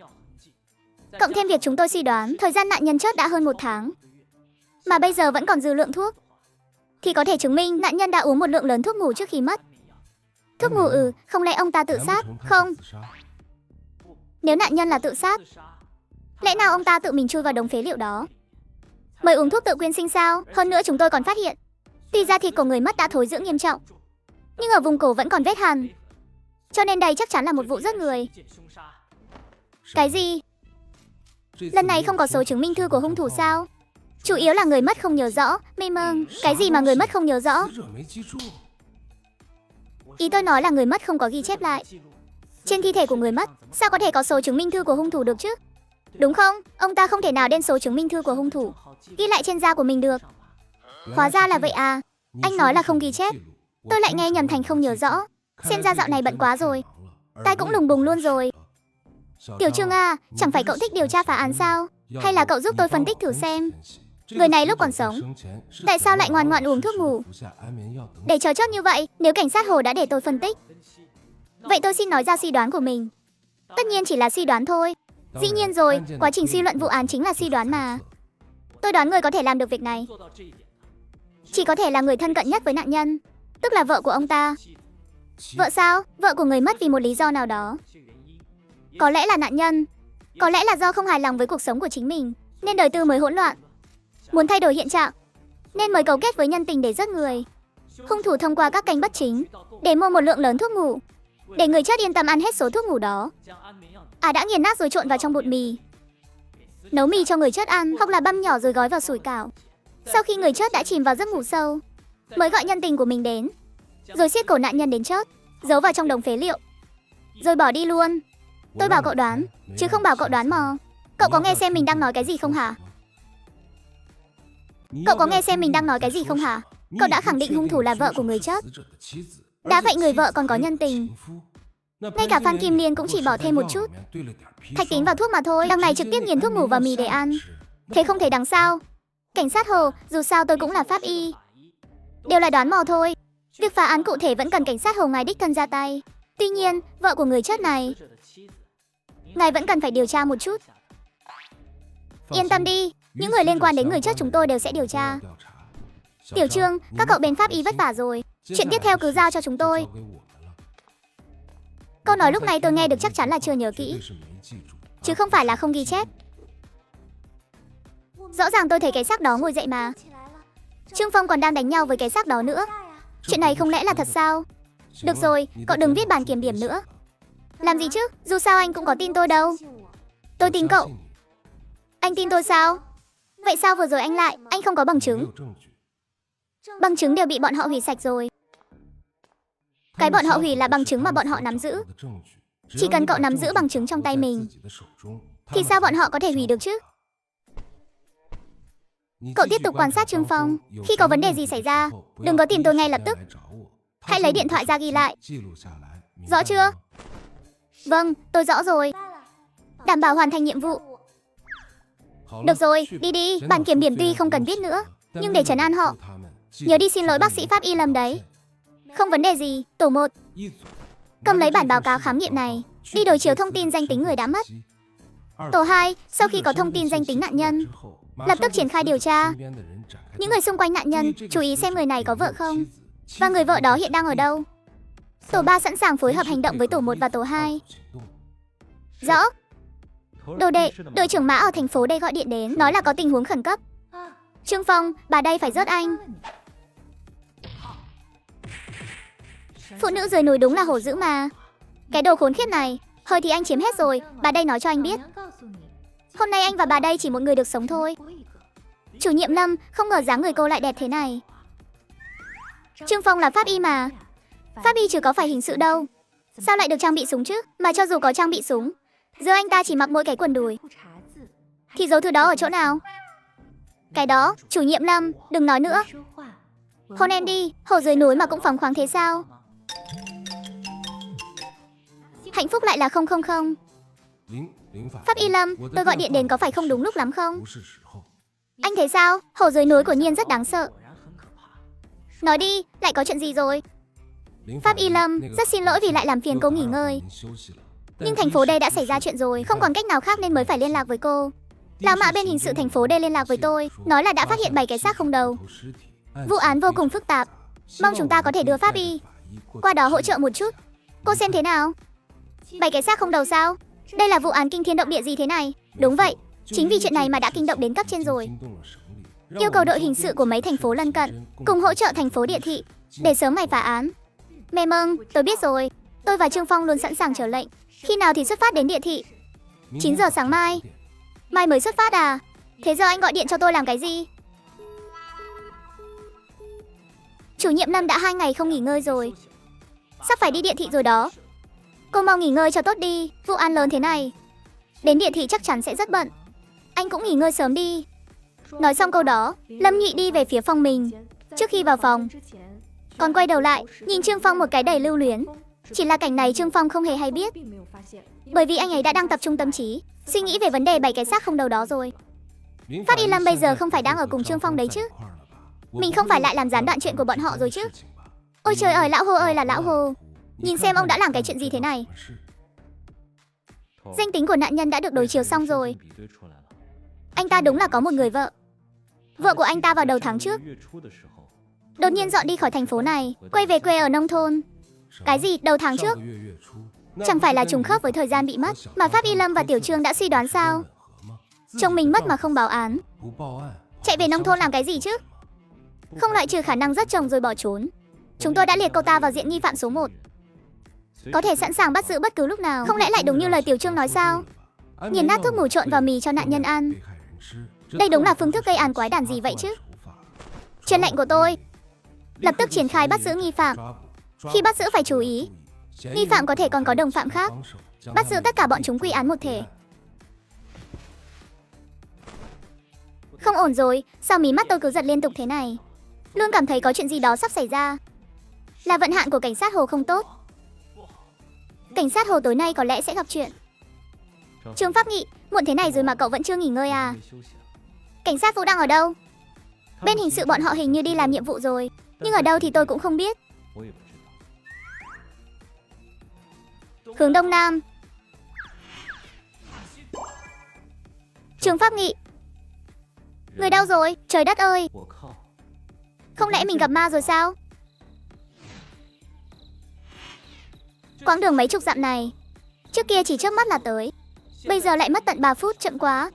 Cộng thêm việc chúng tôi suy đoán thời gian nạn nhân chết đã hơn 1 tháng, mà bây giờ vẫn còn dư lượng thuốc, thì có thể chứng minh nạn nhân đã uống một lượng lớn thuốc ngủ trước khi mất. Thuốc ngủ không lẽ ông ta tự sát? Không. Nếu nạn nhân là tự sát, lẽ nào ông ta tự mình chui vào đống phế liệu đó mới uống thuốc tự quyên sinh sao? Hơn nữa chúng tôi còn phát hiện, tuy da thịt của người mất đã thối rữa nghiêm trọng, nhưng ở vùng cổ vẫn còn vết hằn, cho nên đây chắc chắn là một vụ giết người. Cái gì? Lần này không có số chứng minh thư của hung thủ sao? Chủ yếu là người mất không nhớ rõ. Mê mông. Cái gì mà người mất không nhớ rõ? Ý tôi nói là người mất không có ghi chép lại trên thi thể của người mất. Sao có thể có số chứng minh thư của hung thủ được chứ? Đúng không? Ông ta không thể nào đem số chứng minh thư của hung thủ ghi lại trên da của mình được. Hóa ra là vậy à? Anh nói là không ghi chép, tôi lại nghe nhầm thành không nhớ rõ. Xem ra dạo này bận quá rồi, tai cũng lùng bùng luôn rồi. Tiểu Trương à, chẳng phải cậu thích điều tra phá án sao? Hay là cậu giúp tôi phân tích thử xem, người này lúc còn sống tại sao lại ngoan ngoãn uống thuốc ngủ để chờ chót như vậy? Nếu cảnh sát Hồ đã để tôi phân tích, vậy tôi xin nói ra suy đoán của mình. Tất nhiên chỉ là suy đoán thôi. Dĩ nhiên rồi, quá trình suy luận vụ án chính là suy đoán mà. Tôi đoán người có thể làm được việc này chỉ có thể là người thân cận nhất với nạn nhân, tức là vợ của ông ta. Vợ sao? Vợ của người mất vì một lý do nào đó. Có lẽ là nạn nhân, có lẽ là do không hài lòng với cuộc sống của chính mình, nên đời tư mới hỗn loạn, muốn thay đổi hiện trạng, nên mới cấu kết với nhân tình để giết người. Hung thủ thông qua các kênh bất chính để mua một lượng lớn thuốc ngủ, để người chết yên tâm ăn hết số thuốc ngủ đó. Đã nghiền nát rồi trộn vào trong bột mì, nấu mì cho người chết ăn, hoặc là băm nhỏ rồi gói vào sủi cảo. Sau khi người chết đã chìm vào giấc ngủ sâu, mới gọi nhân tình của mình đến, rồi siết cổ nạn nhân đến chết, giấu vào trong đống phế liệu, rồi bỏ đi luôn. Tôi bảo cậu đoán, chứ không bảo cậu đoán mò. Cậu có nghe xem mình đang nói cái gì không hả? Cậu có nghe xem mình đang nói cái gì không hả? Cậu đã khẳng định hung thủ là vợ của người chết. Đã vậy người vợ còn có nhân tình. Ngay cả Phan Kim Liên cũng chỉ bỏ thêm một chút thạch tín vào thuốc mà thôi. Đằng này trực tiếp nghiền thuốc ngủ vào mì để ăn. Thế không thể đằng sao? Cảnh sát Hồ, dù sao tôi cũng là pháp y, đều là đoán mò thôi. Việc phá án cụ thể vẫn cần cảnh sát Hồ ngài đích thân ra tay. Tuy nhiên, vợ của người chết này, ngài vẫn cần phải điều tra một chút. Yên tâm đi, những người liên quan đến người chết chúng tôi đều sẽ điều tra. Tiểu Trương, các cậu bên pháp y vất vả rồi. Chuyện tiếp theo cứ giao cho chúng tôi. Câu nói lúc này tôi nghe được chắc chắn là chưa nhớ kỹ, chứ không phải là không ghi chép. Rõ ràng tôi thấy cái xác đó ngồi dậy mà. Trương Phong còn đang đánh nhau với cái xác đó nữa. Chuyện này không lẽ là thật sao? Được rồi, cậu đừng viết bản kiểm điểm nữa. Làm gì chứ, dù sao anh cũng có tin tôi đâu. Tôi tin cậu. Anh tin tôi sao? Vậy sao vừa rồi anh không có bằng chứng? Bằng chứng đều bị bọn họ hủy sạch rồi. Cái bọn họ hủy là bằng chứng mà bọn họ nắm giữ. Chỉ cần cậu nắm giữ bằng chứng trong tay mình, thì sao bọn họ có thể hủy được chứ? Cậu tiếp tục quan sát Trương Phong. Khi có vấn đề gì xảy ra, đừng có tìm tôi ngay lập tức. Hãy lấy điện thoại ra ghi lại. Rõ chưa? Vâng, tôi rõ rồi. Đảm bảo hoàn thành nhiệm vụ. Được rồi, đi đi. Bản kiểm điểm tuy không cần viết nữa, nhưng để trấn an họ, nhớ đi xin lỗi bác sĩ pháp y Lâm đấy. Không vấn đề gì. Tổ 1, cầm lấy bản báo cáo khám nghiệm này, đi đối chiếu thông tin danh tính người đã mất. Tổ 2, sau khi có thông tin danh tính nạn nhân, lập tức triển khai điều tra. Những người xung quanh nạn nhân, chú ý xem người này có vợ không, và người vợ đó hiện đang ở đâu. Tổ 3 sẵn sàng phối hợp hành động với tổ 1 và tổ 2. Rõ. Đồ đệ, đội trưởng Mã ở thành phố đây gọi điện đến, nói là có tình huống khẩn cấp. Trương Phong, bà đây phải rớt anh. Phụ nữ dưới núi đúng là hổ dữ mà. Cái đồ khốn khiếp này, hơi thì anh chiếm hết rồi, bà đây nói cho anh biết. Hôm nay anh và bà đây chỉ một người được sống thôi. Chủ nhiệm Lâm, không ngờ dáng người cô lại đẹp thế này. Trương Phong là pháp y mà. Pháp y chứ có phải hình sự đâu. Sao lại được trang bị súng chứ? Mà cho dù có trang bị súng, giờ anh ta chỉ mặc mỗi cái quần đùi. Thì giấu thứ đó ở chỗ nào? Cái đó, chủ nhiệm Lâm, đừng nói nữa. Hôn em đi, hổ dưới núi mà cũng phóng khoáng thế sao? Hạnh phúc lại là 000. Pháp y Lâm, tôi gọi điện đến có phải không đúng lúc lắm không? Anh thấy sao? Hổ dưới núi của Nhiên rất đáng sợ. Nói đi, lại có chuyện gì rồi? Pháp y Lâm, rất xin lỗi vì lại làm phiền cô nghỉ ngơi. Nhưng thành phố D đã xảy ra chuyện rồi, không còn cách nào khác nên mới phải liên lạc với cô. Lão Mã bên hình sự thành phố D liên lạc với tôi, nói là đã phát hiện 7 cái xác không đầu. Vụ án vô cùng phức tạp. Mong chúng ta có thể đưa pháp y qua đó hỗ trợ một chút. Cô xem thế nào? 7 cái xác không đầu sao? Đây là vụ án kinh thiên động địa gì thế này? Đúng vậy, chính vì chuyện này mà đã kinh động đến cấp trên rồi. Yêu cầu đội hình sự của mấy thành phố lân cận cùng hỗ trợ thành phố Địa Thị để sớm ngày phá án. Mê mâng, tôi biết rồi. Tôi và Trương Phong luôn sẵn sàng chờ lệnh. Khi nào thì xuất phát đến Địa Thị? 9 giờ sáng mai. Mai mới xuất phát à? Thế giờ anh gọi điện cho tôi làm cái gì? Chủ nhiệm Lâm đã 2 ngày không nghỉ ngơi rồi. Sắp phải đi Địa Thị rồi đó. Cô mau nghỉ ngơi cho tốt đi. Vụ án lớn thế này, đến Địa Thị chắc chắn sẽ rất bận. Anh cũng nghỉ ngơi sớm đi. Nói xong câu đó, Lâm Nhụy đi về phía phòng mình. Trước khi vào phòng, còn quay đầu lại nhìn Trương Phong một cái đầy lưu luyến. Chỉ là cảnh này Trương Phong không hề hay biết, bởi vì anh ấy đã đang tập trung tâm trí suy nghĩ về vấn đề 7 cái xác không đầu đó rồi. Phát Y Lâm bây giờ không phải đang ở cùng Trương Phong đấy chứ? Mình không phải lại làm gián đoạn chuyện của bọn họ rồi chứ? Ôi trời ơi, lão Hồ ơi là lão Hồ, nhìn xem ông đã làm cái chuyện gì thế này. Danh tính của nạn nhân đã được đối chiếu xong rồi. Anh ta đúng là có một người vợ. Vợ của anh ta vào đầu tháng trước đột nhiên dọn đi khỏi thành phố này, quay về quê ở nông thôn. Cái gì đầu tháng trước? Chẳng phải là trùng khớp với thời gian bị mất mà Pháp Y Lâm và Tiểu Trương đã suy đoán sao? Chồng mình mất mà không báo án, chạy về nông thôn làm cái gì chứ? Không loại trừ khả năng giết chồng rồi bỏ trốn. Chúng tôi đã liệt cậu ta vào diện nghi phạm số 1, có thể sẵn sàng bắt giữ bất cứ lúc nào. Không lẽ lại đúng như lời Tiểu Trương nói sao? Nghiền nát thuốc mù trộn vào mì cho nạn nhân ăn. Đây đúng là phương thức gây án quái đản gì vậy chứ? Truyền lệnh của tôi, lập tức triển khai bắt giữ nghi phạm. Khi bắt giữ phải chú ý, nghi phạm có thể còn có đồng phạm khác. Bắt giữ tất cả bọn chúng quy án một thể. Không ổn rồi, sao mí mắt tôi cứ giật liên tục thế này? Luôn cảm thấy có chuyện gì đó sắp xảy ra. Là vận hạn của cảnh sát Hồ không tốt. Cảnh sát Hồ tối nay có lẽ sẽ gặp chuyện. Trương Pháp Nghị, muộn thế này rồi mà cậu vẫn chưa nghỉ ngơi à? Cảnh sát Vũ đang ở đâu? Bên hình sự bọn họ hình như đi làm nhiệm vụ rồi, nhưng ở đâu thì tôi cũng không biết. Hướng Đông Nam. Trương Pháp Nghị, người đâu rồi? Trời đất ơi, không lẽ mình gặp ma rồi sao? Quãng đường mấy chục dặm này, trước kia chỉ chớp mắt là tới, bây giờ lại mất tận 3 phút, chậm quá.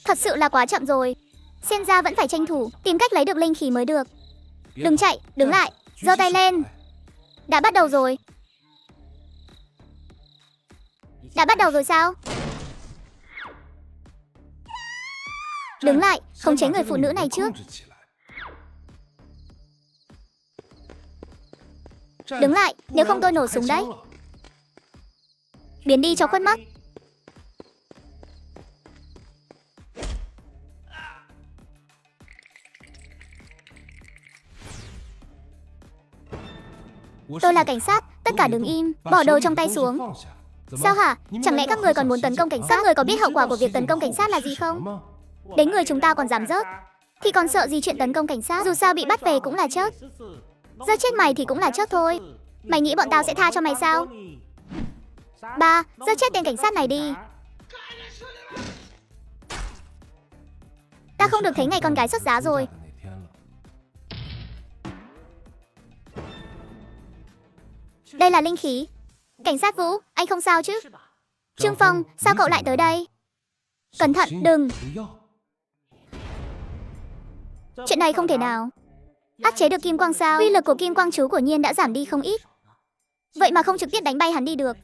Thật sự là quá chậm rồi. Xem ra vẫn phải tranh thủ tìm cách lấy được linh khí mới được. Đừng chạy, đứng lại, giơ tay lên. Đã bắt đầu rồi. Đã bắt đầu rồi sao? Đứng lại, khống chế người phụ nữ này trước. Đứng lại, nếu không tôi nổ súng đấy. Biến đi cho khuất mắt. Tôi là cảnh sát, tất cả đứng im, bỏ đồ trong tay xuống. Sao hả? Chẳng lẽ các người còn muốn tấn công cảnh sát? Các người có biết hậu quả của việc tấn công cảnh sát là gì không? Đến người chúng ta còn dám rớt thì còn sợ gì chuyện tấn công cảnh sát? Dù sao bị bắt về cũng là chết. Rớt chết mày thì cũng là chết thôi. Mày nghĩ bọn tao sẽ tha cho mày sao? Ba, rớt chết tên cảnh sát này đi. Ta không được thấy ngày con gái xuất giá rồi. Đây là linh khí. Cảnh sát Vũ, anh không sao chứ? Trương Phong, sao cậu lại tới đây? Cẩn thận, đừng. Chuyện này không thể nào. Áp chế được kim quang sao? Uy lực của kim quang chú của Nhiên đã giảm đi không ít. Vậy mà không trực tiếp đánh bay hắn đi được.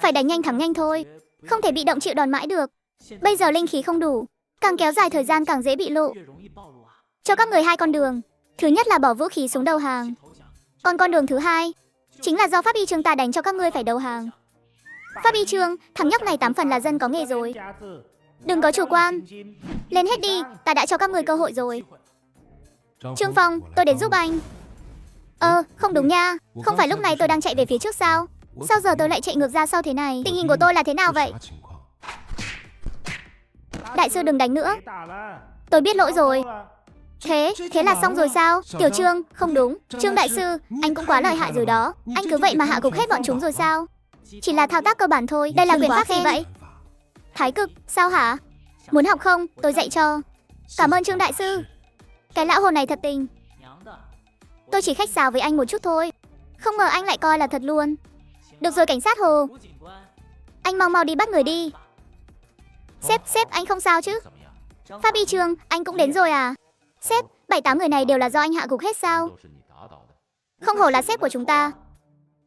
Phải đánh nhanh thắng nhanh thôi. Không thể bị động chịu đòn mãi được. Bây giờ linh khí không đủ, càng kéo dài thời gian càng dễ bị lộ. Cho các người hai con đường. Thứ nhất là bỏ vũ khí xuống đầu hàng. Còn con đường thứ hai chính là do Pháp Y Trương ta đánh cho các ngươi phải đầu hàng. Pháp Y Trương, thằng nhóc này 8 phần là dân có nghề rồi. Đừng có chủ quan. Lên hết đi, ta đã cho các ngươi cơ hội rồi. Trương Phong, tôi đến giúp anh. Không đúng nha. Không phải lúc này tôi đang chạy về phía trước sao? Sao giờ tôi lại chạy ngược ra sau thế này? Tình hình của tôi là thế nào vậy? Đại sư đừng đánh nữa. Tôi biết lỗi rồi. Thế là xong rồi sao? Tiểu Trương, không đúng. Trương đại sư, anh cũng quá lợi hại rồi đó. Anh cứ vậy mà hạ gục hết bọn chúng rồi sao? Chỉ là thao tác cơ bản thôi. Đây là quyền pháp gì vậy? Thái cực, sao hả? Muốn học không? Tôi dạy cho. Cảm ơn Trương đại sư. Cái lão hồ này thật tình. Tôi chỉ khách sáo với anh một chút thôi. Không ngờ anh lại coi là thật luôn. Được rồi cảnh sát Hồ. Anh mau đi bắt người đi. Sếp, anh không sao chứ? Pháp Y Trương, anh cũng đến rồi à? Sếp, 7-8 người này đều là do anh hạ gục hết sao? Không hổ là sếp của chúng ta.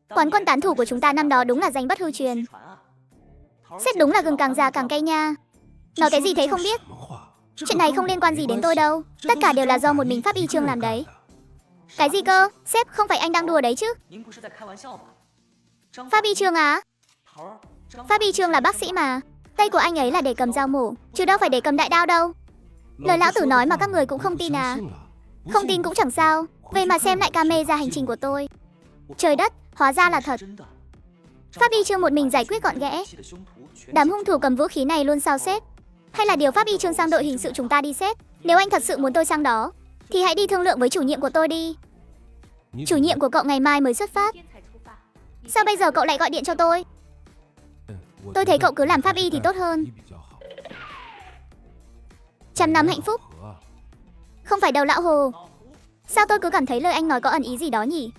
Quán quân tán thủ của chúng ta năm đó đúng là danh bất hư truyền. Sếp đúng là gừng càng già càng cay nha. Nói cái gì thế không biết. Chuyện này không liên quan gì đến tôi đâu. Tất cả đều là do một mình Pháp Y Trương làm đấy. Cái gì cơ? Sếp, không phải anh đang đùa đấy chứ? Pháp Y Trương à? Pháp Y Trương là bác sĩ mà. Tay của anh ấy là để cầm dao mổ, chứ đâu phải để cầm đại đao đâu. Lời lão tử nói mà các người cũng không tin à? Không tin cũng chẳng sao. Vậy mà xem lại camera hành trình của tôi. Trời đất, hóa ra là thật. Pháp Y Trương một mình giải quyết gọn ghẽ. Đám hung thủ cầm vũ khí này luôn sao sếp? Hay là điều Pháp Y Trương sang đội hình sự chúng ta đi sếp? Nếu anh thật sự muốn tôi sang đó, thì hãy đi thương lượng với chủ nhiệm của tôi đi. Chủ nhiệm của cậu ngày mai mới xuất phát. Sao bây giờ cậu lại gọi điện cho tôi? Tôi thấy cậu cứ làm Pháp Y thì tốt hơn. Trăm năm hạnh phúc. Không phải đâu lão Hồ. Sao tôi cứ cảm thấy lời anh nói có ẩn ý gì đó nhỉ?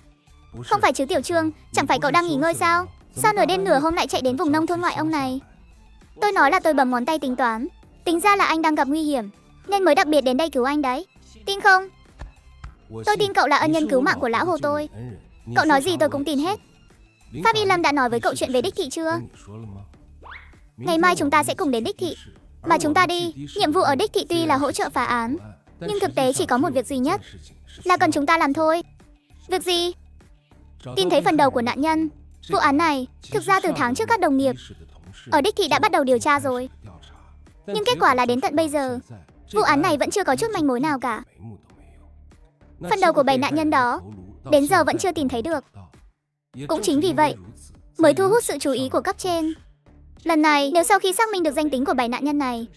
Không phải chứ Tiểu Trương, chẳng phải cậu đang nghỉ ngơi sao? Sao nửa đêm nửa hôm lại chạy đến vùng nông thôn ngoại ông này? Tôi nói là tôi bấm ngón tay tính toán. Tính ra là anh đang gặp nguy hiểm, nên mới đặc biệt đến đây cứu anh đấy. Tin không? Tôi tin cậu là ân nhân cứu mạng của lão Hồ tôi. Cậu nói gì tôi cũng tin hết. Pháp Y Lâm đã nói với cậu chuyện về đích thị chưa? Ngày mai chúng ta sẽ cùng đến đích thị. Mà chúng ta đi, nhiệm vụ ở đích thị tuy là hỗ trợ phá án, nhưng thực tế chỉ có một việc duy nhất, là cần chúng ta làm thôi. Việc gì? Tìm thấy phần đầu của nạn nhân. Vụ án này, thực ra từ tháng trước các đồng nghiệp ở đích thị đã bắt đầu điều tra rồi. Nhưng kết quả là đến tận bây giờ, vụ án này vẫn chưa có chút manh mối nào cả. Phần đầu của 7 nạn nhân đó, đến giờ vẫn chưa tìm thấy được. Cũng chính vì vậy, mới thu hút sự chú ý của cấp trên. Lần này, nếu sau khi xác minh được danh tính của 7 nạn nhân này,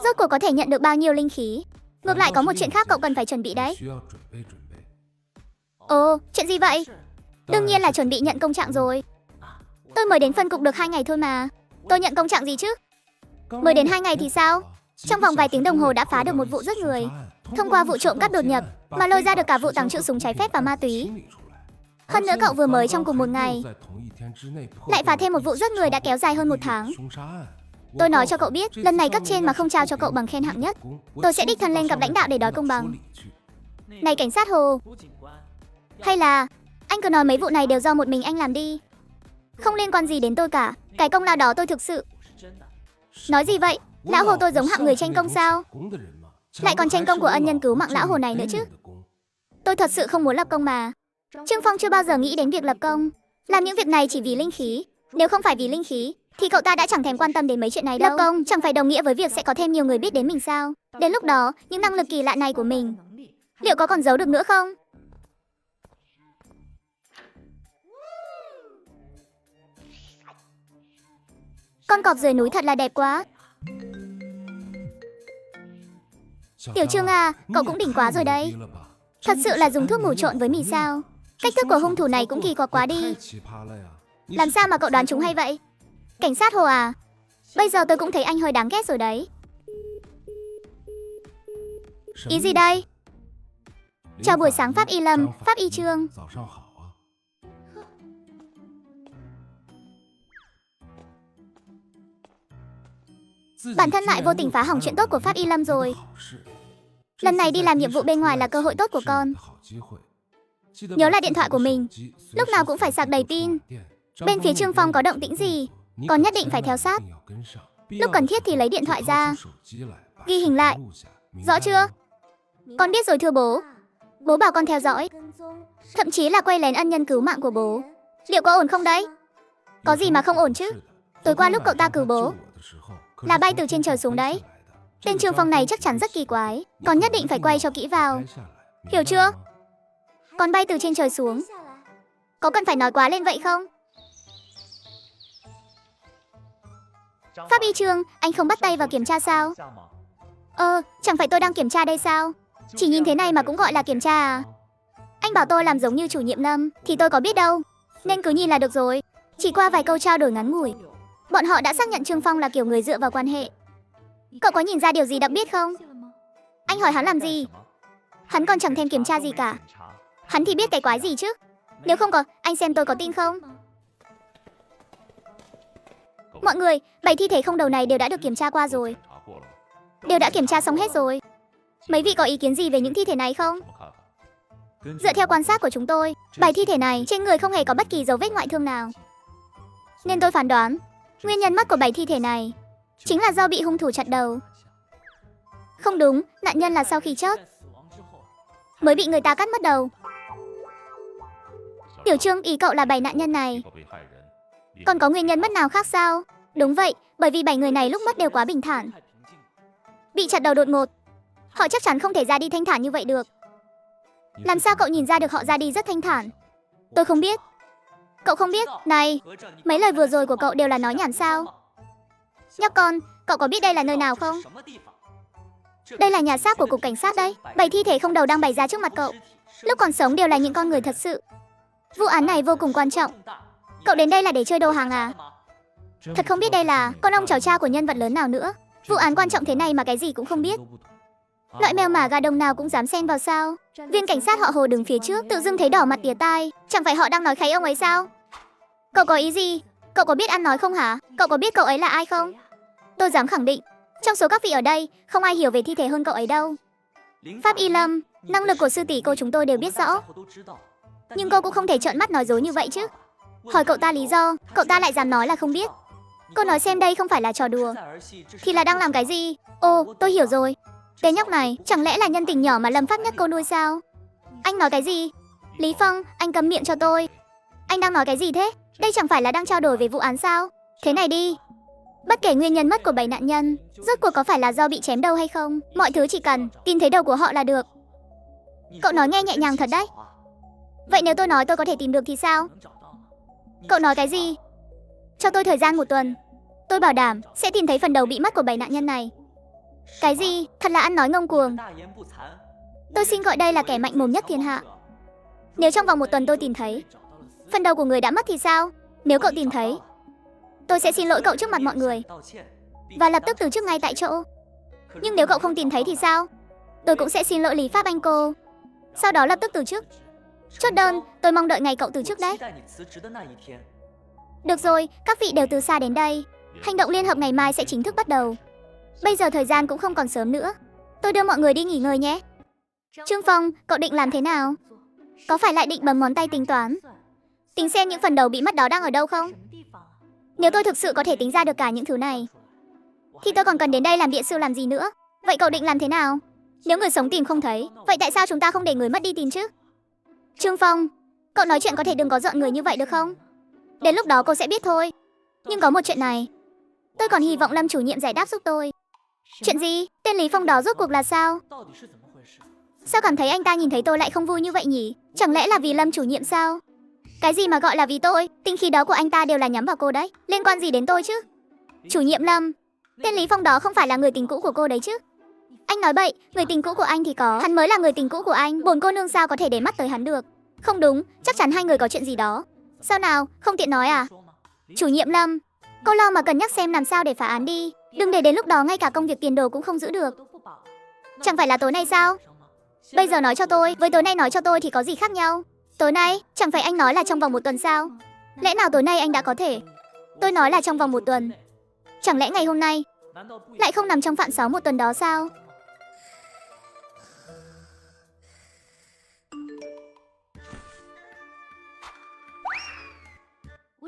rốt cuộc có thể nhận được bao nhiêu linh khí. Ngược lại có một chuyện khác cậu cần phải chuẩn bị đấy. Ồ, chuyện gì vậy? Đương nhiên là chuẩn bị nhận công trạng rồi. Tôi mới đến phân cục được 2 ngày thôi mà. Tôi nhận công trạng gì chứ? Mới đến 2 ngày thì sao? Trong vòng vài tiếng đồng hồ đã phá được một vụ giết người, thông qua vụ trộm cắp đột nhập mà lôi ra được cả vụ tàng trữ súng trái phép và ma túy. Hơn nữa cậu vừa mới trong cùng một ngày lại phá thêm một vụ giết người đã kéo dài hơn 1 tháng. Tôi nói cho cậu biết, lần này cấp trên mà không trao cho cậu bằng khen hạng nhất, tôi sẽ đích thân lên gặp lãnh đạo để đòi công bằng. Này cảnh sát Hồ, hay là anh cứ nói mấy vụ này đều do một mình anh làm đi, không liên quan gì đến tôi cả. Cái công lao đó tôi thực sự... Nói gì vậy? Lão Hồ tôi giống hạng người tranh công sao? Lại còn tranh công của ân nhân cứu mạng lão Hồ này nữa chứ. Tôi thật sự không muốn lập công mà. Trương Phong chưa bao giờ nghĩ đến việc lập công. Làm những việc này chỉ vì linh khí. Nếu không phải vì linh khí thì cậu ta đã chẳng thèm quan tâm đến mấy chuyện này đâu. Lập công chẳng phải đồng nghĩa với việc sẽ có thêm nhiều người biết đến mình sao? Đến lúc đó, những năng lực kỳ lạ này của mình liệu có còn giấu được nữa không? Con cọp dưới núi thật là đẹp quá. Tiểu Trương à, cậu cũng đỉnh quá rồi đấy. Thật sự là dùng thuốc ngủ trộn với mì sao? Cách thức của hung thủ này cũng kỳ quặc quá đi. Làm sao mà cậu đoán chúng hay vậy? Cảnh sát Hồ à, bây giờ tôi cũng thấy anh hơi đáng ghét rồi đấy. Ý gì đây? Chào buổi sáng Pháp Y Lâm, Pháp Y Trương. Bản thân lại vô tình phá hỏng chuyện tốt của Pháp Y Lâm rồi. Lần này đi làm nhiệm vụ bên ngoài là cơ hội tốt của con. Nhớ là điện thoại của mình lúc nào cũng phải sạc đầy pin. Bên phía Trương Phong có động tĩnh gì, con nhất định phải theo sát. Lúc cần thiết thì lấy điện thoại ra, ghi hình lại. Rõ chưa? Con biết rồi thưa bố. Bố bảo con theo dõi, thậm chí là quay lén ân nhân cứu mạng của bố. Liệu có ổn không đấy? Có gì mà không ổn chứ? Tối qua lúc cậu ta cứu bố là bay từ trên trời xuống đấy. Tên Trương Phong này chắc chắn rất kỳ quái. Con nhất định phải quay cho kỹ vào. Hiểu chưa? Con bay từ trên trời xuống, có cần phải nói quá lên vậy không? Pháp Y Trương, anh không bắt tay vào kiểm tra sao? Chẳng phải tôi đang kiểm tra đây sao? Chỉ nhìn thế này mà cũng gọi là kiểm tra à? Anh bảo tôi làm giống như chủ nhiệm Lâm thì tôi có biết đâu. Nên cứ nhìn là được rồi. Chỉ qua vài câu trao đổi ngắn ngủi, bọn họ đã xác nhận Trương Phong là kiểu người dựa vào quan hệ. Cậu có nhìn ra điều gì đặc biệt không? Anh hỏi hắn làm gì? Hắn còn chẳng thèm kiểm tra gì cả. Hắn thì biết cái quái gì chứ? Nếu không có, anh xem tôi có tin không? Mọi người, 7 thi thể không đầu này đều đã được kiểm tra qua rồi. Đều đã kiểm tra xong hết rồi. Mấy vị có ý kiến gì về những thi thể này không? Dựa theo quan sát của chúng tôi, 7 thi thể này trên người không hề có bất kỳ dấu vết ngoại thương nào. Nên tôi phán đoán, nguyên nhân mất của 7 thi thể này chính là do bị hung thủ chặt đầu. Không đúng, nạn nhân là sau khi chết mới bị người ta cắt mất đầu. Tiểu Trương, ý cậu là 7 nạn nhân này còn có nguyên nhân mất nào khác sao? Đúng vậy, bởi vì 7 người này lúc mất đều quá bình thản. Bị chặt đầu đột ngột, họ chắc chắn không thể ra đi thanh thản như vậy được. Làm sao cậu nhìn ra được họ ra đi rất thanh thản? Tôi không biết. Cậu không biết? Này, mấy lời vừa rồi của cậu đều là nói nhảm sao? Nhóc con, cậu có biết đây là nơi nào không? Đây là nhà xác của cục cảnh sát đấy. 7 thi thể không đầu đang bày ra trước mặt cậu. Lúc còn sống đều là những con người thật sự. Vụ án này vô cùng quan trọng. Cậu đến đây là để chơi đồ hàng à? Thật không biết đây là con ông cháu cha của nhân vật lớn nào nữa. Vụ án quan trọng thế này mà cái gì cũng không biết. Loại mèo mả gà đồng nào cũng dám xen vào sao? Viên cảnh sát họ Hồ đứng phía trước tự dưng thấy đỏ mặt tía tai. Chẳng phải họ đang nói kháy ông ấy sao? Cậu có ý gì? Cậu có biết ăn nói không hả? Cậu có biết cậu ấy là ai không? Tôi dám khẳng định, trong số các vị ở đây, không ai hiểu về thi thể hơn cậu ấy đâu. Pháp Y Lâm, năng lực của sư tỷ cô chúng tôi đều biết rõ. Nhưng cô cũng không thể trợn mắt nói dối như vậy chứ. Hỏi cậu ta lý do, cậu ta lại dám nói là không biết. Cô nói xem đây không phải là trò đùa thì là đang làm cái gì? Ồ, tôi hiểu rồi. Cái nhóc này chẳng lẽ là nhân tình nhỏ mà Lâm Pháp Nhất cô nuôi sao? Anh nói cái gì? Lý Phong, anh câm miệng cho tôi. Anh đang nói cái gì thế? Đây chẳng phải là đang trao đổi về vụ án sao? Thế này đi, bất kể nguyên nhân mất của 7 nạn nhân, rốt cuộc có phải là do bị chém đầu hay không, mọi thứ chỉ cần tìm thấy đầu của họ là được. Cậu nói nghe nhẹ nhàng thật đấy. Vậy nếu tôi nói tôi có thể tìm được thì sao? Cậu nói cái gì? Cho tôi thời gian 1 tuần. Tôi bảo đảm sẽ tìm thấy phần đầu bị mất của 7 nạn nhân này. Cái gì? Thật là ăn nói ngông cuồng. Tôi xin gọi đây là kẻ mạnh mồm nhất thiên hạ. Nếu trong vòng 1 tuần tôi tìm thấy phần đầu của người đã mất thì sao? Nếu cậu tìm thấy, tôi sẽ xin lỗi cậu trước mặt mọi người và lập tức từ chức ngay tại chỗ. Nhưng nếu cậu không tìm thấy thì sao? Tôi cũng sẽ xin lỗi Lý Pháp Anh cô, sau đó lập tức từ chức. Chốt đơn, tôi mong đợi ngày cậu từ chức đấy. Được rồi, các vị đều từ xa đến đây. Hành động liên hợp ngày mai sẽ chính thức bắt đầu. Bây giờ thời gian cũng không còn sớm nữa. Tôi đưa mọi người đi nghỉ ngơi nhé. Trương Phong, cậu định làm thế nào? Có phải lại định bấm ngón tay tính toán, tính xem những phần đầu bị mất đó đang ở đâu không? Nếu tôi thực sự có thể tính ra được cả những thứ này thì tôi còn cần đến đây làm địa sư làm gì nữa? Vậy cậu định làm thế nào? Nếu người sống tìm không thấy, vậy tại sao chúng ta không để người mất đi tìm chứ? Trương Phong, cậu nói chuyện có thể đừng có giận người như vậy được không? Đến lúc đó cô sẽ biết thôi. Nhưng có một chuyện này, tôi còn hy vọng Lâm chủ nhiệm giải đáp giúp tôi. Chuyện gì? Tên Lý Phong đó rốt cuộc là sao? Sao cảm thấy anh ta nhìn thấy tôi lại không vui như vậy nhỉ? Chẳng lẽ là vì Lâm chủ nhiệm sao? Cái gì mà gọi là vì tôi? Tinh khí đó của anh ta đều là nhắm vào cô đấy. Liên quan gì đến tôi chứ? Chủ nhiệm Lâm, tên Lý Phong đó không phải là người tình cũ của cô đấy chứ? Anh nói bậy, người tình cũ của anh thì có, hắn mới là người tình cũ của anh. Bổn cô nương sao có thể để mắt tới hắn được? Không đúng, chắc chắn hai người có chuyện gì đó. Sao nào, không tiện nói à? Chủ nhiệm Lâm, cô lo mà cân nhắc xem làm sao để phá án đi. Đừng để đến lúc đó ngay cả công việc tiền đồ cũng không giữ được. Chẳng phải là tối nay sao? Bây giờ nói cho tôi, với tối nay nói cho tôi thì có gì khác nhau? Tối nay, chẳng phải anh nói là trong vòng 1 tuần sao? Lẽ nào tối nay anh đã có thể? Tôi nói là trong vòng 1 tuần. Chẳng lẽ ngày hôm nay Lại không nằm trong phạm 6 một tuần đó sao?